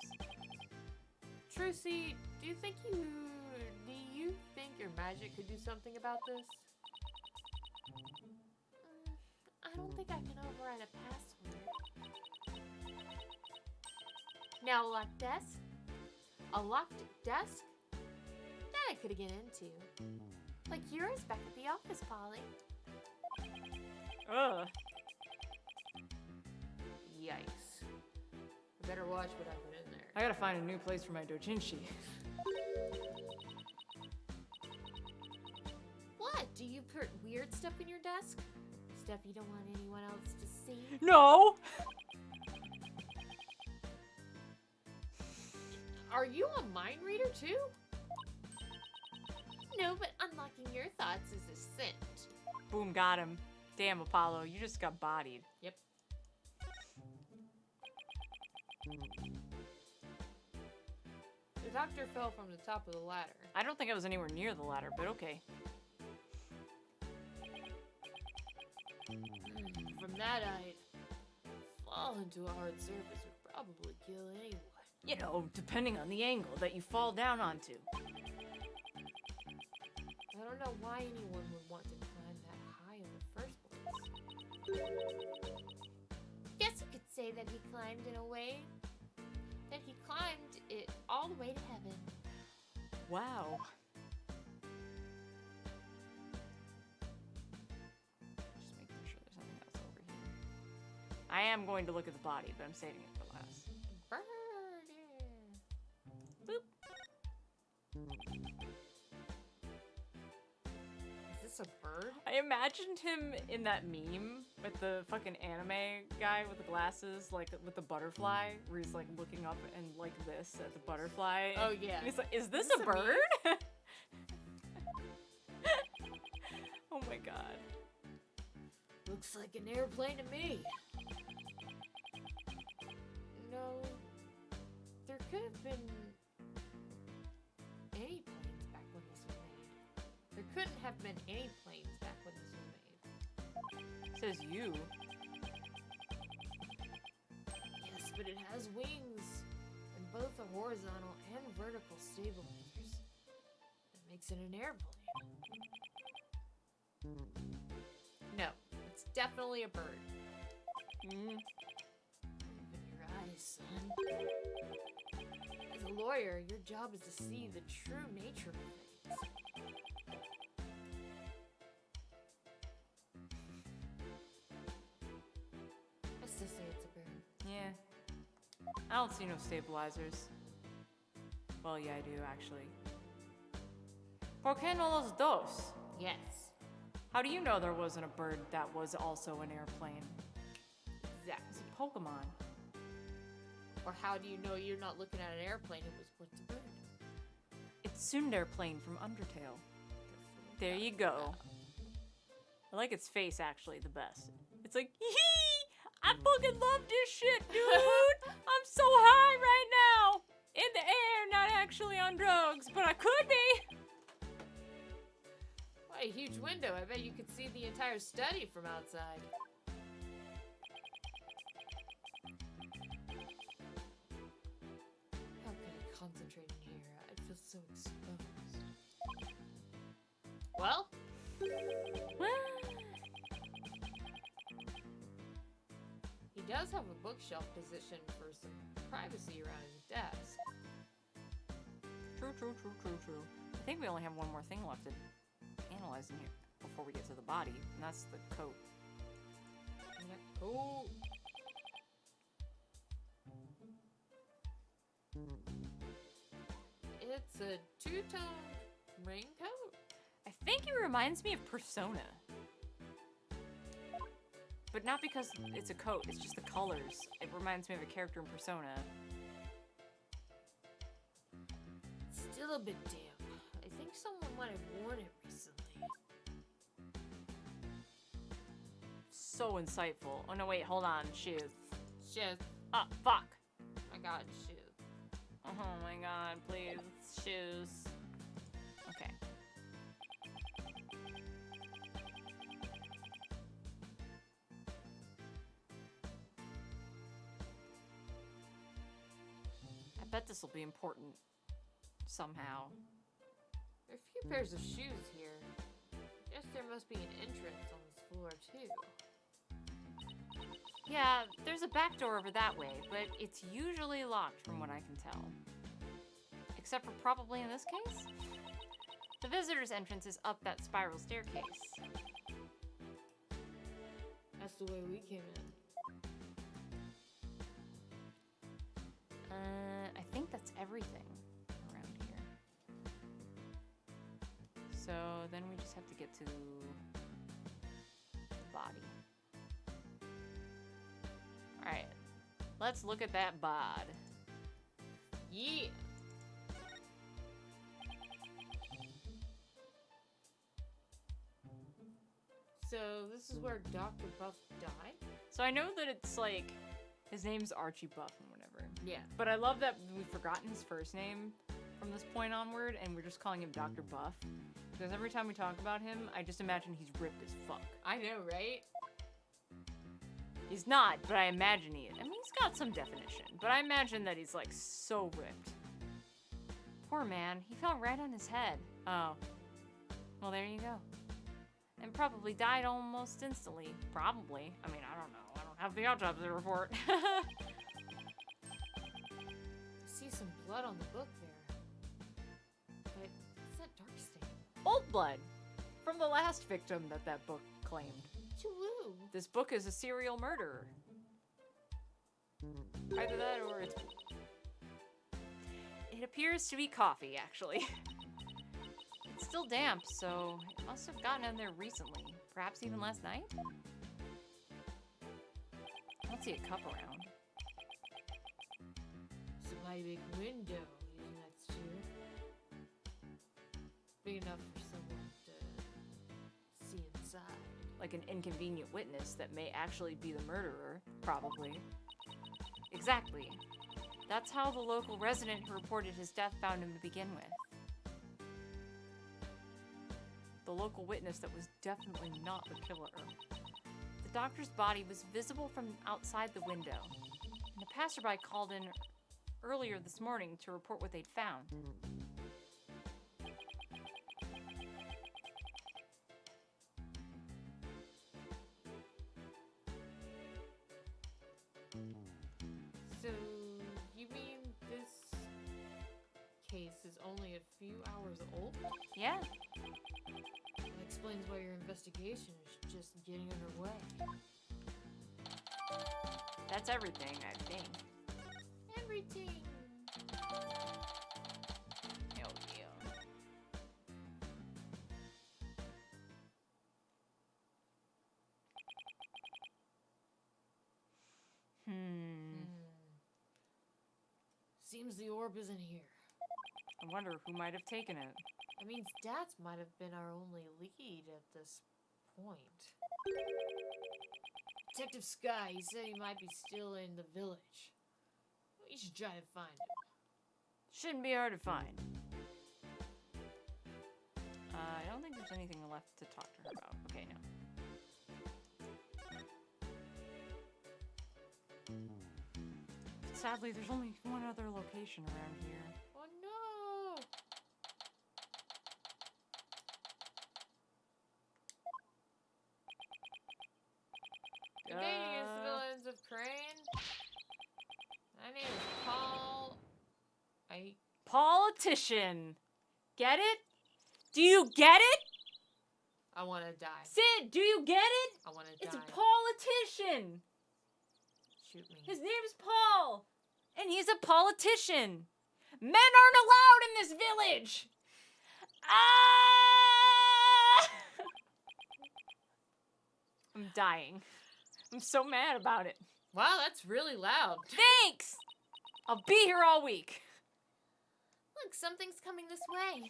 Trucy, do you think your magic could do something about this? I don't think I can override a password. Now, a locked desk? A locked desk? That I could get into. Like yours back at the office, Polly. Ugh. Yikes. I better watch what I put in there. I gotta find a new place for my dojinshi. What? Do you put weird stuff in your desk? Stuff you don't want anyone else to see? No! Are you a mind reader too? No, but unlocking your thoughts is a sin. Boom, got him. Damn, Apollo, you just got bodied. Yep. The doctor fell from the top of the ladder. I don't think I was anywhere near the ladder, but okay. From that height, fall into a hard surface would probably kill anyone. You know, depending on the angle that you fall down onto. I don't know why anyone would want to climb that high in the first place. Guess you could say that he climbed in a way that he climbed it all the way to heaven. Wow. Just making sure there's nothing else over here. I am going to look at the body, but I'm saving it for last. Bird! Boop. Is this a bird? I imagined him in that meme with the fucking anime guy with the glasses, like with the butterfly, where he's like looking up and like this at the butterfly. Oh, yeah. And he's like, is this Is a this a meme? bird? Oh my god. Looks like an airplane to me. No, there could have been any planes back when this was made. There couldn't have been any planes back when this was made. Says you. Yes, but it has wings and both a horizontal and vertical stabilizers. That makes it an airplane. No, it's definitely a bird. Mm. Open your eyes, son. As a lawyer, your job is to see the true nature of things. I still say it's a bird. Yeah. I don't see no stabilizers. Well, yeah, I do, actually. ¿Por qué no los dos? Yes, How do you know there wasn't a bird that was also an airplane? exactly. It's a Pokemon. Or how do you know you're not looking at an airplane? It was what's a bird? It's Sunderplane from Undertale. There you go. I like its face, actually, the best. It's like, hee! I fucking love this shit, dude! I'm so high right now! In the air, not actually on drugs, but I could be! What a huge window. I bet you could see the entire study from outside. How could I concentrate in here? I'd feel so exposed. Well, he does have a bookshelf position for some privacy around his desk. True. I think we only have one more thing left to analyze in here before we get to the body, and that's the coat. Oh. It's a two-tone raincoat. I think it reminds me of Persona. But not because it's a coat, it's just the colors. It reminds me of a character in Persona. Still a bit damp. I think someone might have worn it recently. So insightful. Oh no, wait, hold on. Shoes. Shoes. Ah, fuck. My god, shoes. Oh my god, please. Shoes. Okay. I bet this will be important. Somehow. There are a few pairs of shoes here. Guess there must be an entrance on this floor, too. Yeah, there's a back door over that way, but it's usually locked from what I can tell. Except for probably in this case? The visitor's entrance is up that spiral staircase. That's the way we came in. I think that's everything around here. So then we just have to get to the body. Alright, let's look at that bod. Yeah! So, this is where Dr. Buff died? So I know that it's like, his name's Archie Buff and whatever. Yeah. But I love that we've forgotten his first name. point onward, and we're just calling him Dr. Buff. Because every time we talk about him, I just imagine he's ripped as fuck. I know, right? He's not, but I imagine he is. I mean, he's got some definition, but I imagine that he's, like, so ripped. Poor man. He fell right on his head. Oh. Well, there you go. And probably died almost instantly. Probably. I mean, I don't know. I don't have the autopsy report. I see some blood on the book there. But what's that dark stain? Old blood. From the last victim that book claimed. Choo-woo. This book is a serial murderer. Either that or it's... It appears to be coffee, actually. It's still damp, so it must have gotten in there recently. Perhaps even last night? I don't see a cup around. It's a mighty big window leading next to it. Big enough for someone to see inside. Like an inconvenient witness that may actually be the murderer, probably. Exactly. That's how the local resident who reported his death found him to begin with. The local witness that was definitely not the killer. The doctor's body was visible from outside the window, and a passerby called in earlier this morning to report what they'd found. So, you mean this case is only a few hours old? Yeah, That explains why your investigation is just getting underway. that's everything, I think. Everything! Oh, yeah. Seems the orb isn't here. I wonder who might have taken it. That means Stats might have been our only lead at this point. Detective Sky, he said he might be still in the village. We should try to find him. Shouldn't be hard to find. I don't think there's anything left to talk to her about. Okay, no. Sadly, there's only one other location around here. Oh no! Invading civilians of Crane. My name is Paul. Politician. Get it? Do you get it? I want to die. Sid, do you get it? I want to It's a die. politician. Shoot me. His name's Paul. And he's a politician. Men aren't allowed in this village. Ah! I'm dying. I'm so mad about it. Wow, that's really loud. Thanks! I'll be here all week. Look, something's coming this way.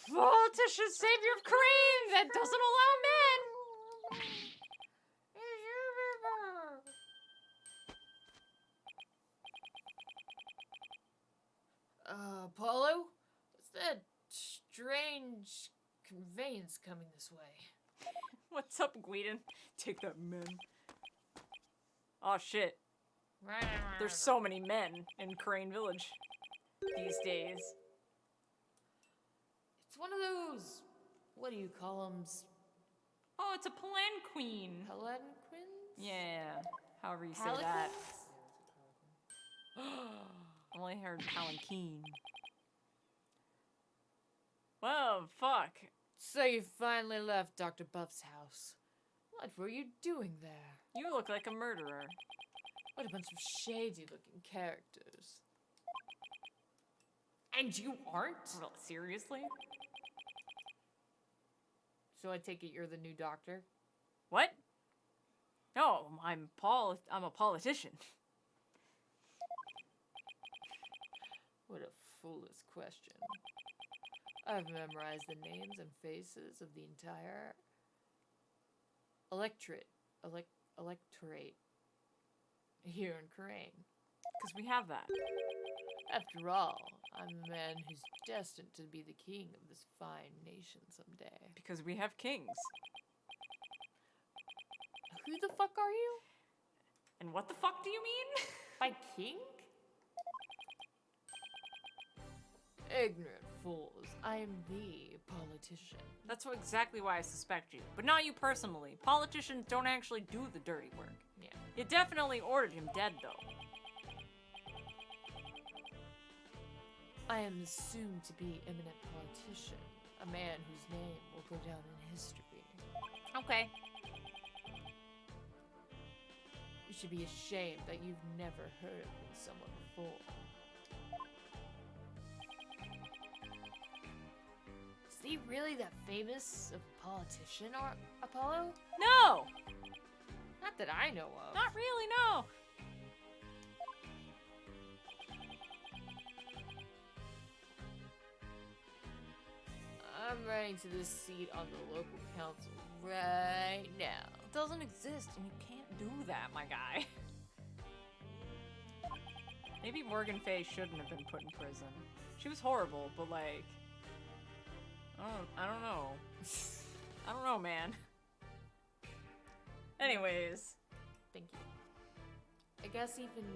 Politician savior of Kareem that doesn't allow men. Apollo? What's that strange conveyance coming this way? What's up, Guidon? Take that, men. Oh shit. There's so many men in Crane Village these days. It's one of those, what do you call them? Oh, it's a palanquin. Palanquins? Yeah, however you say Palanquins? that. I only heard palanquin. Whoa, fuck. So you finally left Dr. Buff's house. What were you doing there? You look like a murderer. What a bunch of shady-looking characters. And you aren't? Well, seriously? So I take it you're the new doctor? What? No, I'm a politician. What a foolish question. I've memorized the names and faces of the entire electorate here in Crane. Because we have that. After all, I'm a man who's destined to be the king of this fine nation someday. Because we have kings. Who the fuck are you? And what the fuck do you mean? My king? Ignorant fools, I am the politician. That's exactly why I suspect you. But not you personally. Politicians don't actually do the dirty work. Yeah. You definitely ordered him dead, though. I am assumed to be eminent politician, a man whose name will go down in history. Okay. You should be ashamed that you've never heard of me someone before. Is he really that famous of a politician, or Apollo? No! Not that I know of. Not really, no. I'm running to this seat on the local council right now. It doesn't exist, and you can't do that, my guy. Maybe Morgan Fay shouldn't have been put in prison. She was horrible, but like... I don't know. I don't know, man. Anyways. Thank you. I guess even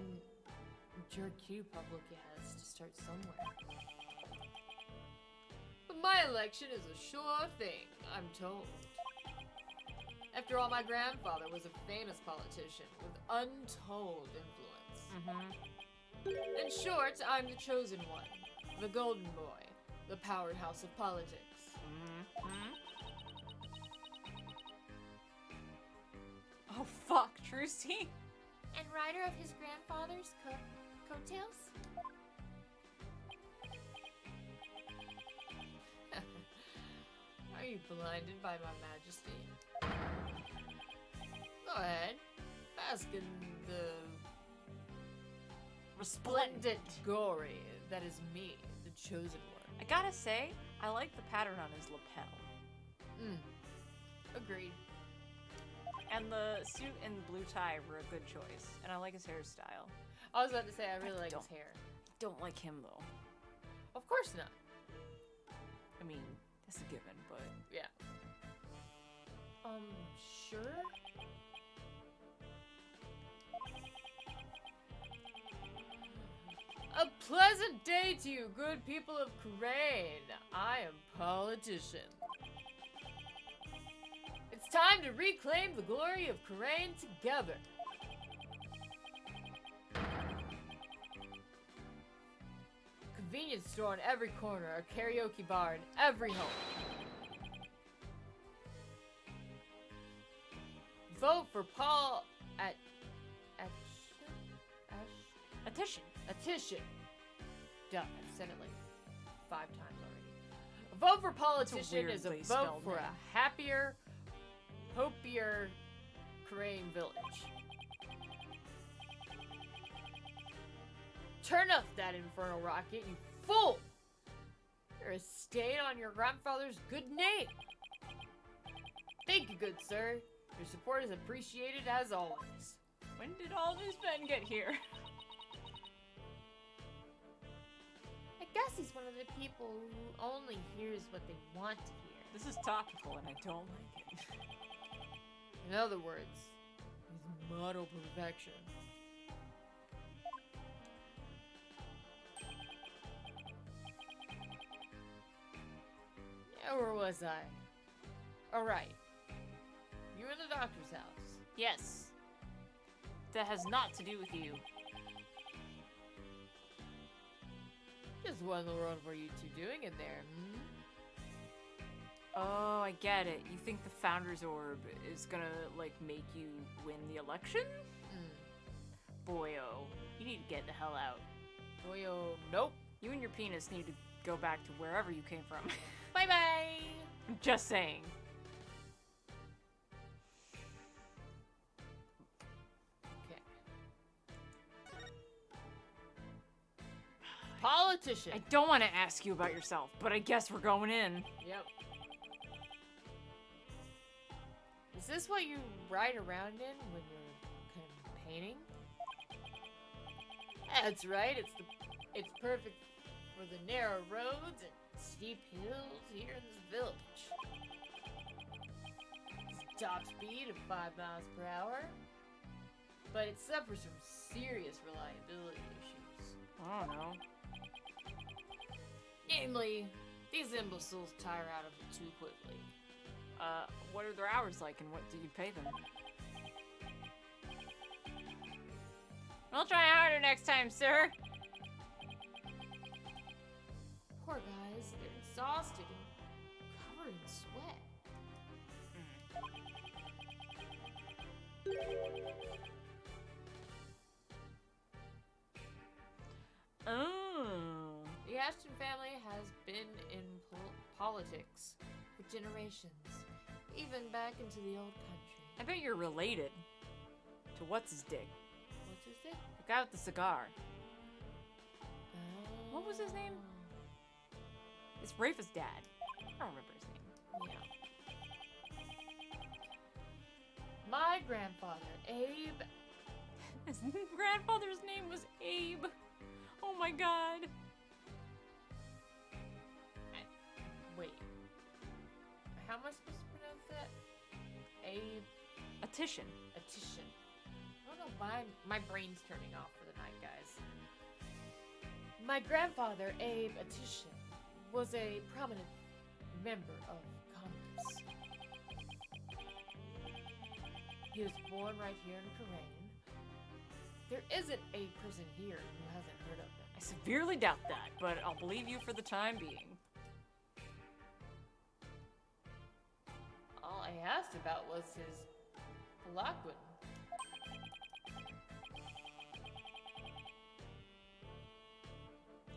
JRQ Public has to start somewhere. But my election is a sure thing, I'm told. After all, my grandfather was a famous politician with untold influence. Mm-hmm. In short, I'm the chosen one, the golden boy, the powerhouse of politics. Mm-hmm. Oh, fuck, Trusty? And rider of his grandfather's coattails? Are you blinded by my majesty? Go ahead. Bask in the resplendent glory that is me, the chosen one. I gotta say, I like the pattern on his lapel. Agreed. And the suit and blue tie were a good choice. And I like his hairstyle. I was about to say, I really like his hair. Don't like him, though. Of course not. I mean, that's a given, but... Yeah. Sure? A pleasant day to you, good people of Crane. I am politician. It's time to reclaim the glory of Crane together. Convenience store in every corner, a karaoke bar in every home. Vote for Paul Attition. Duh, I've said it like 5 times already. A vote for politician is a weirdly vote spelled for name. a happier, hopier Crane village. Turn off that infernal rocket, you fool! You're a stain on your grandfather's good name. Thank you, good sir. Your support is appreciated as always. When did all these men get here? I guess he's one of the people who only hears what they want to hear. This is topical, and I don't like it. In other words, he's model perfection. Yeah, where was I? Alright. You were in the doctor's house. Yes. That has not to do with you. Just what in the world were you two doing in there, Oh, I get it. You think the Founder's Orb is gonna, like, make you win the election? Boyo, you need to get the hell out. Boyo, nope. You and your penis need to go back to wherever you came from. Bye-bye! I'm just saying. Okay. Politician! I don't want to ask you about yourself, but I guess we're going in. Yep. Is this what you ride around in when you're campaigning? That's right, it's the It's perfect for the narrow roads and steep hills here in this village. It's top speed of 5 miles per hour, but it suffers from serious reliability issues. I don't know. Namely, these imbeciles tire out of it too quickly. What are their hours like and what do you pay them? I'll try harder next time, sir. Poor guys, they're exhausted and covered in sweat. Oh. The Ashton family has been in politics for generations, even back into the old country. I bet you're related to what's-his-dick. What's his name? The guy with the cigar. What was his name? It's Rafa's dad. I don't remember his name. Yeah. My grandfather, Abe. His grandfather's name was Abe. Oh my god. Wait. How am I supposed to pronounce that? Abe. Attition. Attition. I don't know, my brain's turning off for the night, guys. My grandfather, Abe Attition, was a prominent member of Congress. He was born right here in Karain. There isn't a person here who hasn't heard of him. I severely doubt that, but I'll believe you for the time being. All I asked about was his Palaquin.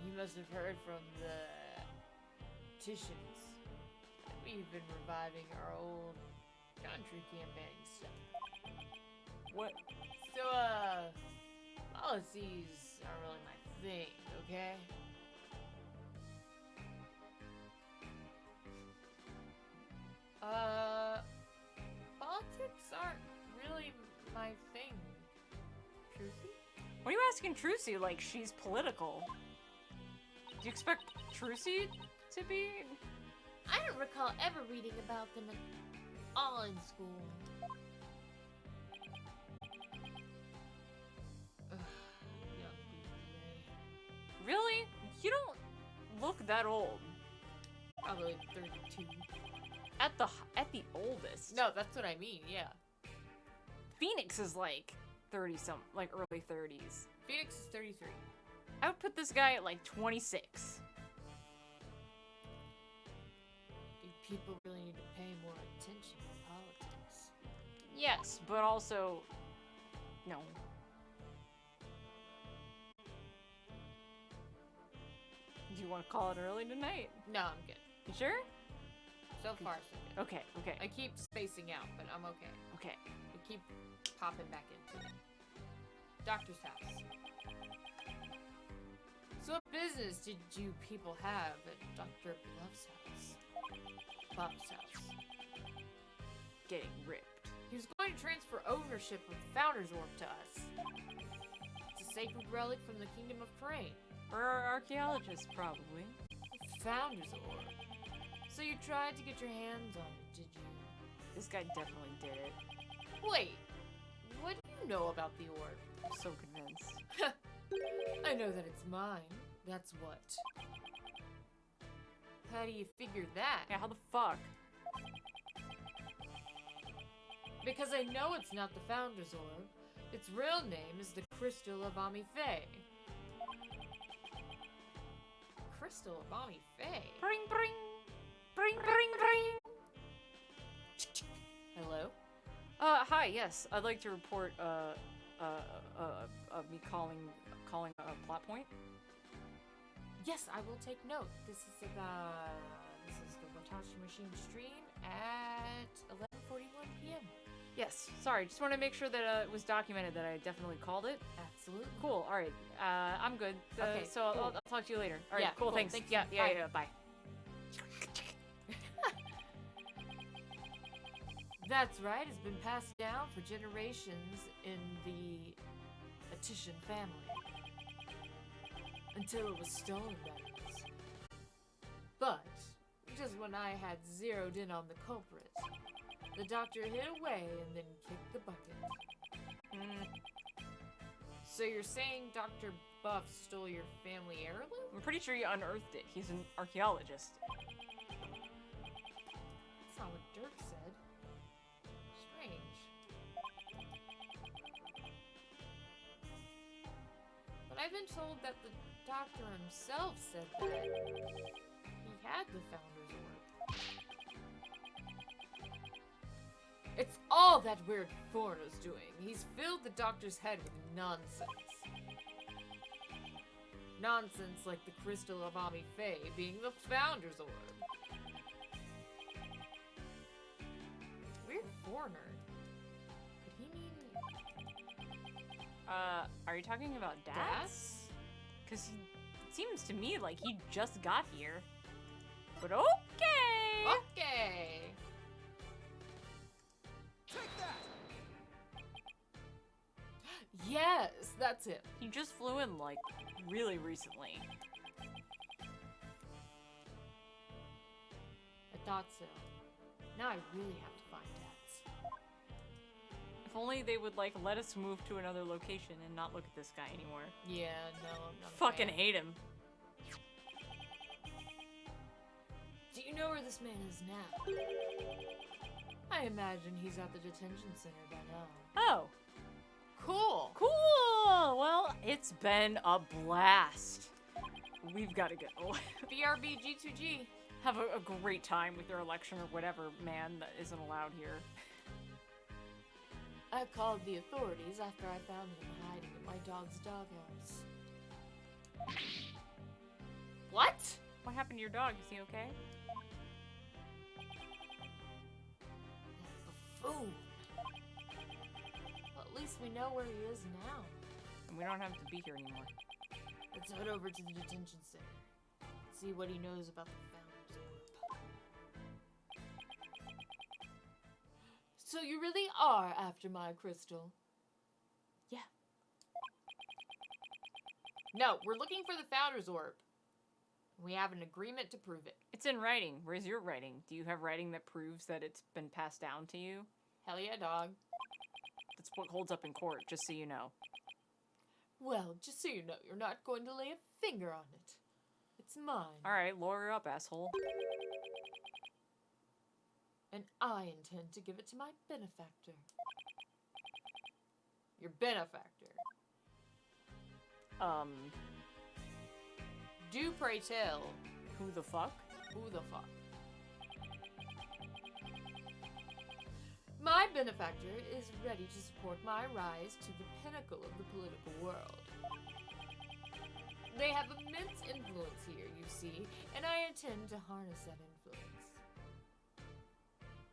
You must have heard from the Titians. We've been reviving our old country campaign stuff. What? So, policies aren't really my thing, okay? Politics aren't really my thing. Trucy? What are you asking Trucy? Like, she's political. Do you expect Trucy to be? I don't recall ever reading about them at all in school. Ugh, young people today. Really? You don't look that old. Probably 32. At the oldest. No, that's what I mean, yeah. Phoenix is like 30 some, like early 30s. Phoenix is 33. I would put this guy at like 26. Do people really need to pay more attention to politics? Yes, but also no. Do you want to call it early tonight? No, I'm good. You sure? So far, so good. Okay, okay, I keep spacing out, but I'm okay. okay. I keep popping back into it. Doctor's house. So what business did you people have at Dr. Bluff's house? Bluff's house. Getting ripped. He was going to transfer ownership of the Founder's Orb to us. It's a sacred relic from the Kingdom of Crane. For our archaeologists, probably. The Founder's Orb. So you tried to get your hands on it, did you? This guy definitely did it. Wait, what do you know about the orb? I'm so convinced. I know that it's mine. That's what. How do you figure that? Yeah, how the fuck? Because I know it's not the Founder's Orb. Its real name is the Crystal of Amifei. Crystal of Amifei? Bring, bring, bring, bring, bring. Hello? Hi, yes. I'd like to report, me calling a plot point. Yes, I will take note. This is the Watashi Machine stream at 11:41 p.m. Yes, sorry, just want to make sure that, it was documented that I definitely called it. Absolutely. Cool, alright, I'm good. Okay, so cool. I'll talk to you later. Alright, Yeah, cool, cool, thanks. thanks. Yeah, Bye. bye. That's right, it's been passed down for generations in the Attition family. Until it was stolen, that is. But, just when I had zeroed in on the culprit, the doctor hid away and then kicked the bucket. So you're saying Dr. Buff stole your family heirloom? I'm pretty sure he unearthed it. He's an archaeologist. That's not what Dirk said. Strange. But I've been told that the doctor himself said that he had the Founder's Orb. It's all that weird foreigner's doing. He's filled the doctor's head with nonsense. Nonsense like the crystal of Ami Faye being the Founder's Orb. Weird foreigner. Could he mean Are you talking about Dad? Das? Because it seems to me like he just got here. But okay! Okay. Yes, that's it. He just flew in, like, really recently. I thought so. Now I really have to find Dad's. If only they would, like, let us move to another location and not look at this guy anymore. Yeah, no, I'm not a Fucking fan. hate him. Do you know where this man is now? I imagine he's at the detention center by now. Oh. Cool. Cool! Well, it's been a blast. We've got to go. BRB G2G. Have a great time with your election or whatever man that isn't allowed here. I called the authorities after I found him hiding in my dog's doghouse. What? What happened to your dog? Is he okay? That buffoon. Well, at least we know where he is now. And we don't have to be here anymore. Let's head over to the detention center. See what he knows about the Founder's Orb. So you really are after my crystal? Yeah. No, we're looking for the Founder's Orb. We have an agreement to prove it. It's in writing. Where's your writing? Do you have writing that proves that it's been passed down to you? Hell yeah, dog. That's what holds up in court, just so you know. Well, just so you know, you're not going to lay a finger on it. It's mine. Alright, lawyer up, asshole. And I intend to give it to my benefactor. Your benefactor. Do pray tell. Who the fuck? Who the fuck? My benefactor is ready to support my rise to the pinnacle of the political world. They have immense influence here, you see, and I intend to harness that influence.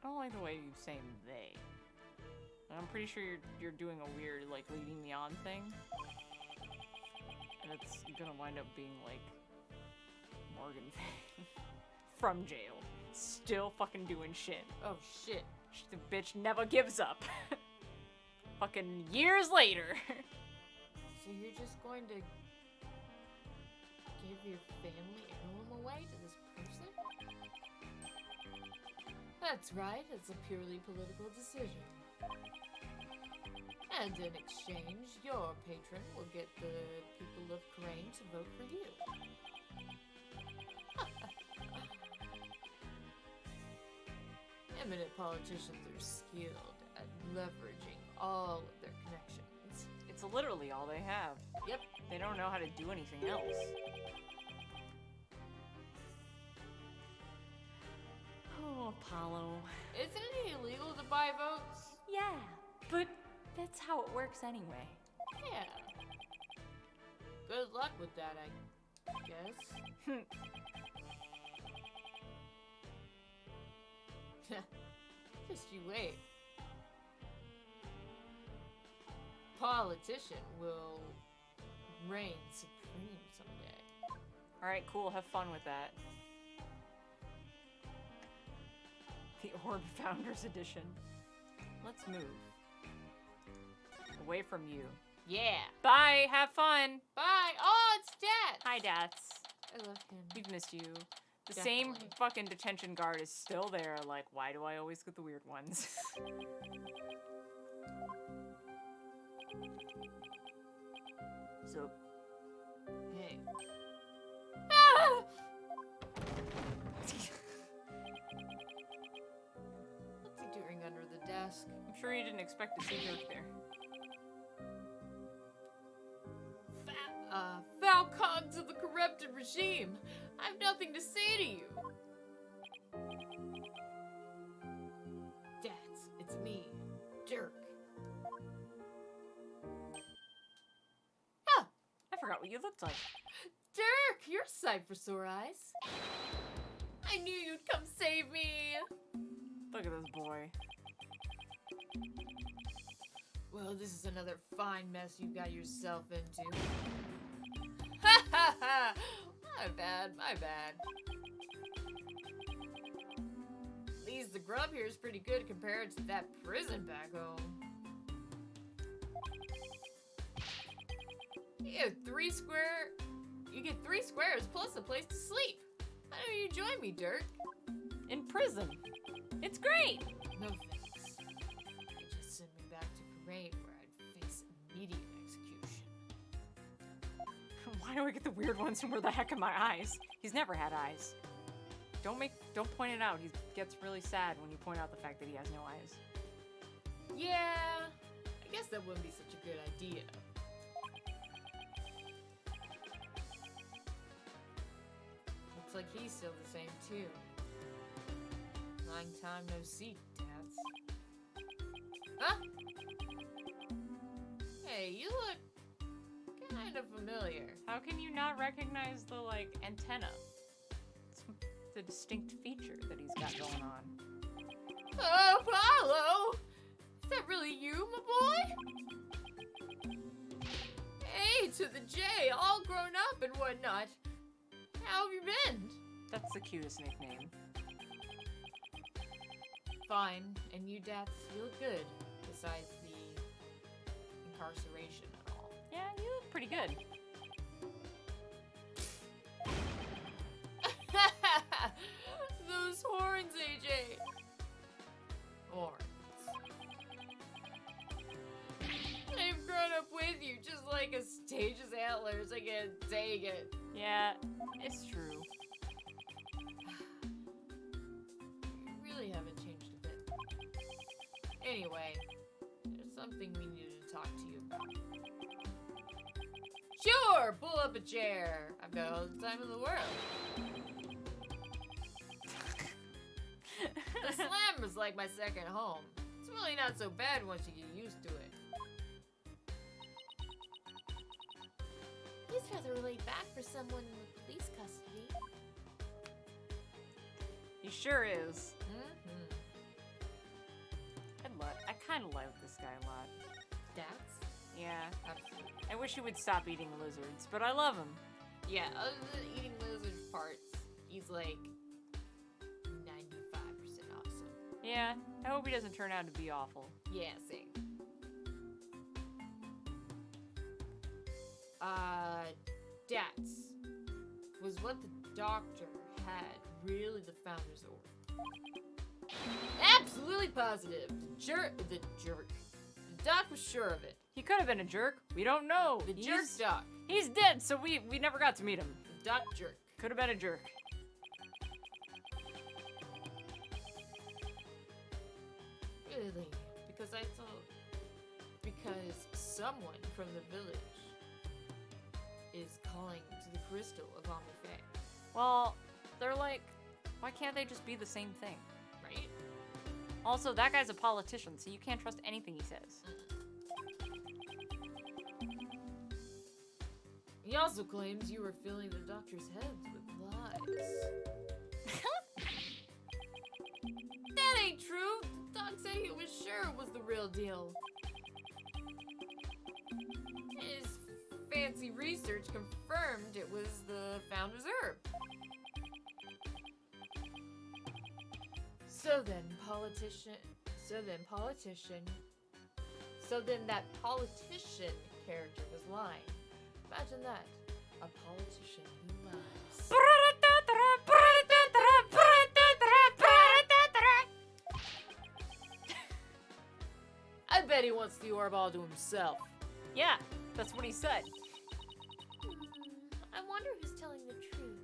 I don't like the way you say they. And I'm pretty sure you're doing a weird, like, leading me on thing. And it's gonna wind up being, like, Morgan from jail. Still fucking doing shit. Oh shit. The bitch never gives up. Fucking years later. So you're just going to give your family heirloom away to this person? That's right, it's a purely political decision. And in exchange, your patron will get the people of Crane to vote for you. Eminent politicians are skilled at leveraging all of their connections. It's literally all they have. Yep. They don't know how to do anything else. Oh, Apollo. Isn't it illegal to buy votes? Yeah, but that's how it works anyway. Yeah. Good luck with that, I guess. Just you wait. Politician will reign supreme someday. Alright, cool. Have fun with that. The Orb Founders Edition. Let's move. Away from you. Yeah. Bye. Have fun. Bye. Oh, it's Dad. Hi, Dats. I love him. We've missed you. The same Definitely. fucking detention guard is still there. Like, why do I always get the weird ones? So, Hey. Ah! What's he doing under the desk? I'm sure you didn't expect to see Dirk there. Foul cogs of the corrupted regime. I have nothing to say to you. Dads, it's me, Dirk. Ah, I forgot what you looked like. Dirk, you're a sight for sore eyes. I knew you'd come save me. Look at this boy. Well, this is another fine mess you got yourself into. Ha ha ha! My bad, my bad. At least the grub here is pretty good compared to that prison back home. You get 3 squares plus a place to sleep. Why don't you join me, Dirk? In prison. It's great. No thanks. They just send me back to parade where I'd face immediate execution. Why do I get the weird ones from where the heck are my eyes? He's never had eyes. Don't point it out. He gets really sad when you point out the fact that he has no eyes. Yeah, I guess that wouldn't be such a good idea. Looks like he's still the same too. Long time no see, Dads. Huh? Hey, you look kind of familiar. How can you not recognize the, like, antenna? It's the distinct feature that he's got going on. Oh, Apollo! Is that really you, my boy? A to the J, all grown up and whatnot. How have you been? That's the cutest nickname. Fine. And you, Dats, you look good. Besides the incarceration and all. Yeah, you look pretty good. Those horns, AJ. Horns. They've grown up with you just like a stage's antlers. I can't take it. Yeah, it's true. You really haven't changed a bit. Anyway, there's something we needed to talk to you about. Sure, pull up a chair. I've got all the time in the world. The slam is like my second home. It's really not so bad once you get used to it. He's rather laid back for someone in police custody. He sure is. Mm-hmm. I kind of like this guy a lot. That's Yeah. absolutely. I wish he would stop eating lizards, but I love him. Yeah, other than eating lizard parts, he's like 95% awesome. Yeah, I hope he doesn't turn out to be awful. Yeah, same. Dats. Was what the doctor had really the founder's order? Absolutely positive. The doc was sure of it. He could have been a jerk. We don't know. The jerk doc. He's dead, so we never got to meet him. The doc jerk. Could have been a jerk. Really? Because someone from the village is calling to the crystal of Omni-Fae, Well, they're like, why can't they just be the same thing? right? Also, that guy's a politician, so you can't trust anything he says. He also claims you were filling the doctor's heads with lies. That ain't true! The doc said he was sure it was the real deal. His fancy research confirmed it was the founder's herb. So then that politician character was lying. Imagine that. A politician who lies. I bet he wants the orb all to himself. Yeah, that's what he said. I wonder who's telling the truth.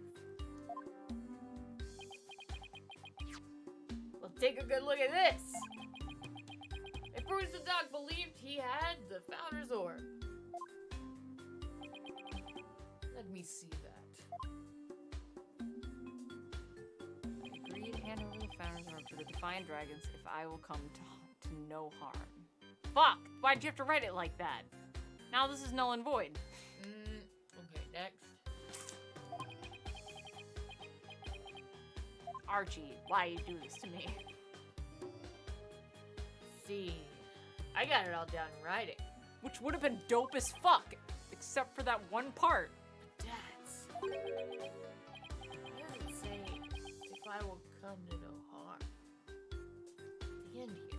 Well, take a good look at this. It proves the dog believed he had the Founder's Orb. Let me see that. Agreed, hand over the Founder's Orb to the Defiant Dragons if I will come to no harm. Fuck! Why'd you have to write it like that? Now this is null and void. Okay, next. Archie, why you do this to me? See, I got it all down in writing. Which would have been dope as fuck, except for that one part. Dads. What does it say? If I will come to no harm. The end here.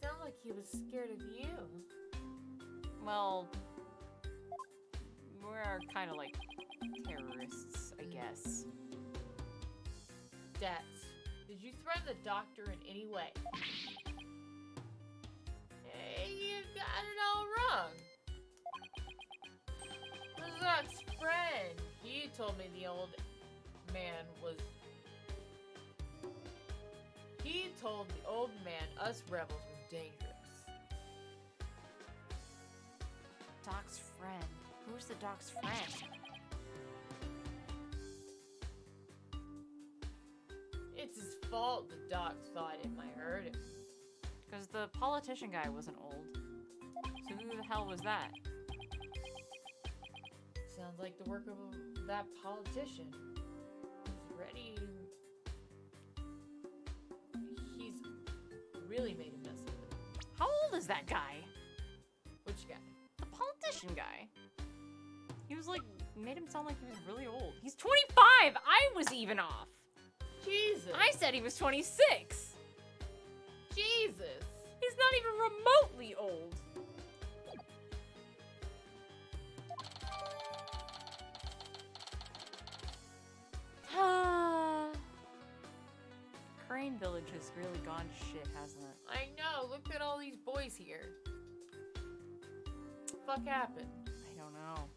Sounds like he was scared of you. Well, we're kind of like terrorists, I guess. Dads, did you threaten the doctor in any way? Hey, you got it all wrong. The doc's friend. He told me the old man was... He told the old man us rebels were dangerous. Doc's friend. Who's the Doc's friend? It's his fault the doc thought it might hurt him. Because the politician guy wasn't old. So who the hell was that? Sounds like the work of that politician. He's ready. He's really made a mess of it. How old is that guy? Which guy? The politician guy. He was like, made him sound like he was really old. He's 25! I was even off! Jesus! I said he was 26! Jesus! He's not even remotely old! Crane Village has really gone to shit, hasn't it? I know, look at all these boys here. What the fuck happened? I don't know.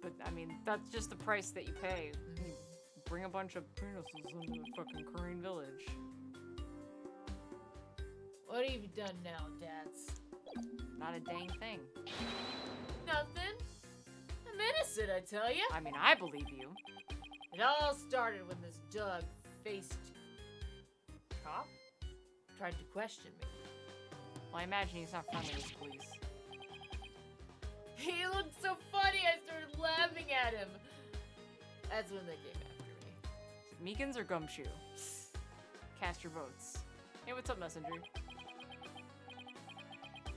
But, I mean, that's just the price that you pay. You bring a bunch of penises into the fucking Crane Village. What have you done now, Dads? Not a dang thing. Nothing. I'm innocent, I tell ya. I mean, I believe you. It all started when this dog-faced cop tried to question me. Well, I imagine he's not friendly with police. He looked so funny, I started laughing at him. That's when they came after me. Is it Meekins or Gumshoe? Cast your votes. Hey, what's up, Messenger?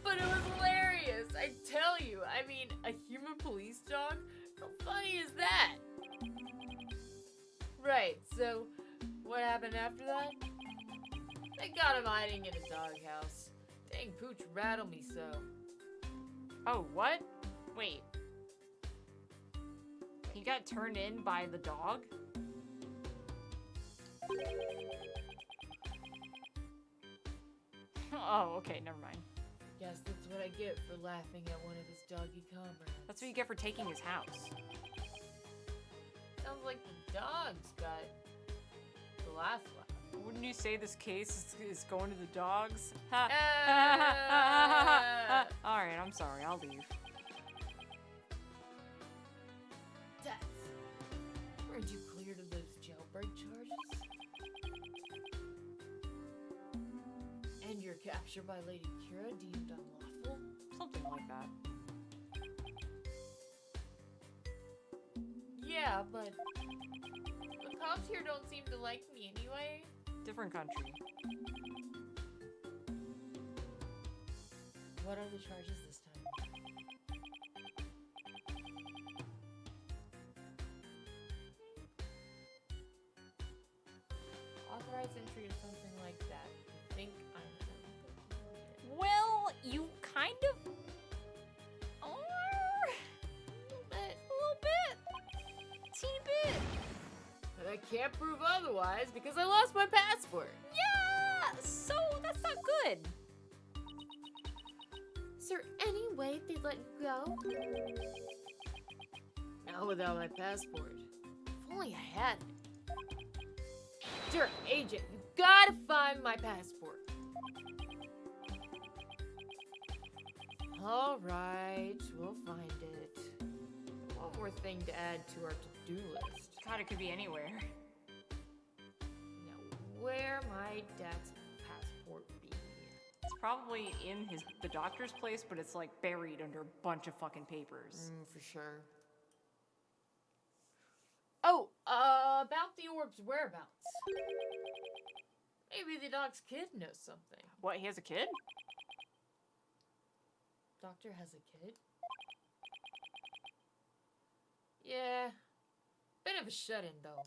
But it was hilarious, I tell you. I mean, a human police dog? How funny is that? Right, so what happened after that? They got him hiding in a doghouse. Dang, Pooch rattled me so. Oh, what? Wait. He got turned in by the dog? Oh, okay, never mind. Guess that's what I get for laughing at one of his doggy comrades. That's what you get for taking his house. Sounds like the dog's got the last laugh. Wouldn't you say this case is going to the dogs? Ah. Alright, I'm sorry, I'll leave. Death. Weren't you cleared of those jailbreak charges? And your capture by Lady Kira deemed unlawful? Something like that. Yeah, but the cops here don't seem to like me anyway. Different country. What are the charges this time? unauthorized entry or something like that. I think I'm. Well, you kind of are. A little bit. Teeny bit. But I can't prove otherwise because I lost my passport. Yeah, so that's not good. Is there any way they'd let you go? Not without my passport. If only I had it. Sure, agent, you gotta find my passport. All right, we'll find it. One more thing to add to our to-do list. God, it could be anywhere. Now, where might Dad's passport be? It's probably in the doctor's place, but it's like buried under a bunch of fucking papers. For sure. Oh, about the orb's whereabouts. Maybe the dog's kid knows something. What, he has a kid? Doctor has a kid? Yeah. Bit of a shut-in, though.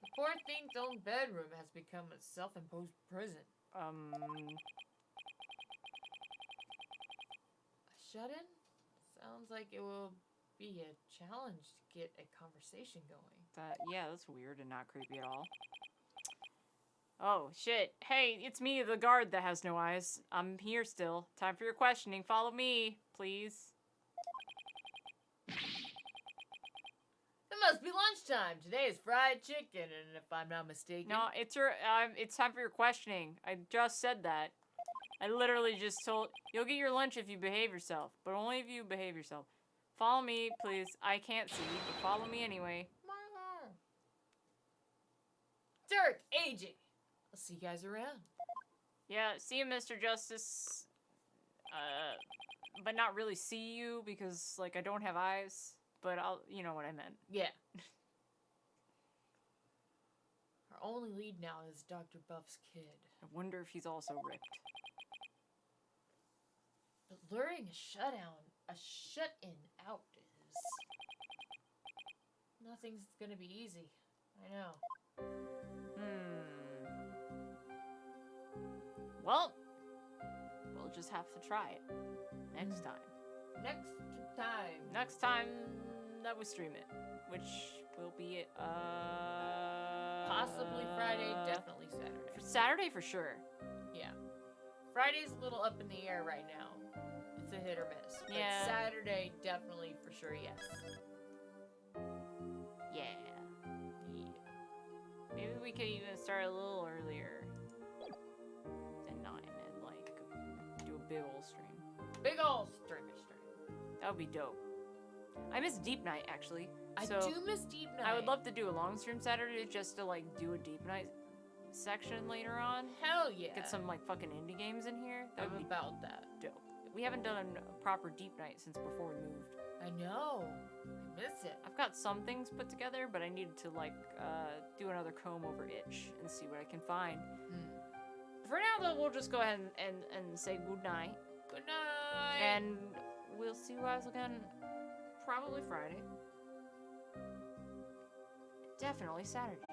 The poor thing's own bedroom has become a self-imposed prison. A shut-in? Sounds like it will be a challenge to get a conversation going. Yeah, that's weird and not creepy at all. Oh, shit. Hey, it's me, the guard that has no eyes. I'm here still. Time for your questioning. Follow me, please. It must be lunchtime. Today is fried chicken, and if I'm not mistaken... No, it's time for your questioning. I just said that. I literally just told... You'll get your lunch if you behave yourself, but only if you behave yourself. Follow me, please. I can't see, but follow me anyway. Dirk, agent. I'll see you guys around. Yeah, see you, Mr. Justice. But not really see you because, like, I don't have eyes. But you know what I meant. Yeah. Our only lead now is Dr. Buff's kid. I wonder if he's also ripped. But luring a shut-in out is... Nothing's gonna be easy. I know. Well, we'll just have to try it. Next time. Next time that we stream it. Which will be, possibly Friday, definitely Saturday. Saturday for sure. Yeah. Friday's a little up in the air right now. It's a hit or miss. But Yeah. Saturday, definitely for sure, yes. Yeah. Maybe we could even start a little earlier than 9 and, like, do a big ol' stream. Big ol' stream. That would be dope. I miss Deep Night, actually. I So do miss Deep Night. I would love to do a long stream Saturday just to, like, do a Deep Night section later on. Hell yeah. Get some, like, fucking indie games in here. That I'm would be about that. dope. We haven't done a proper Deep Night since before we moved. I know. I miss it. I've got some things put together, but I needed to, like, do another comb over itch and see what I can find. For now, though, we'll just go ahead and say good night. Good night. And we'll see you guys again probably Friday. Definitely Saturday.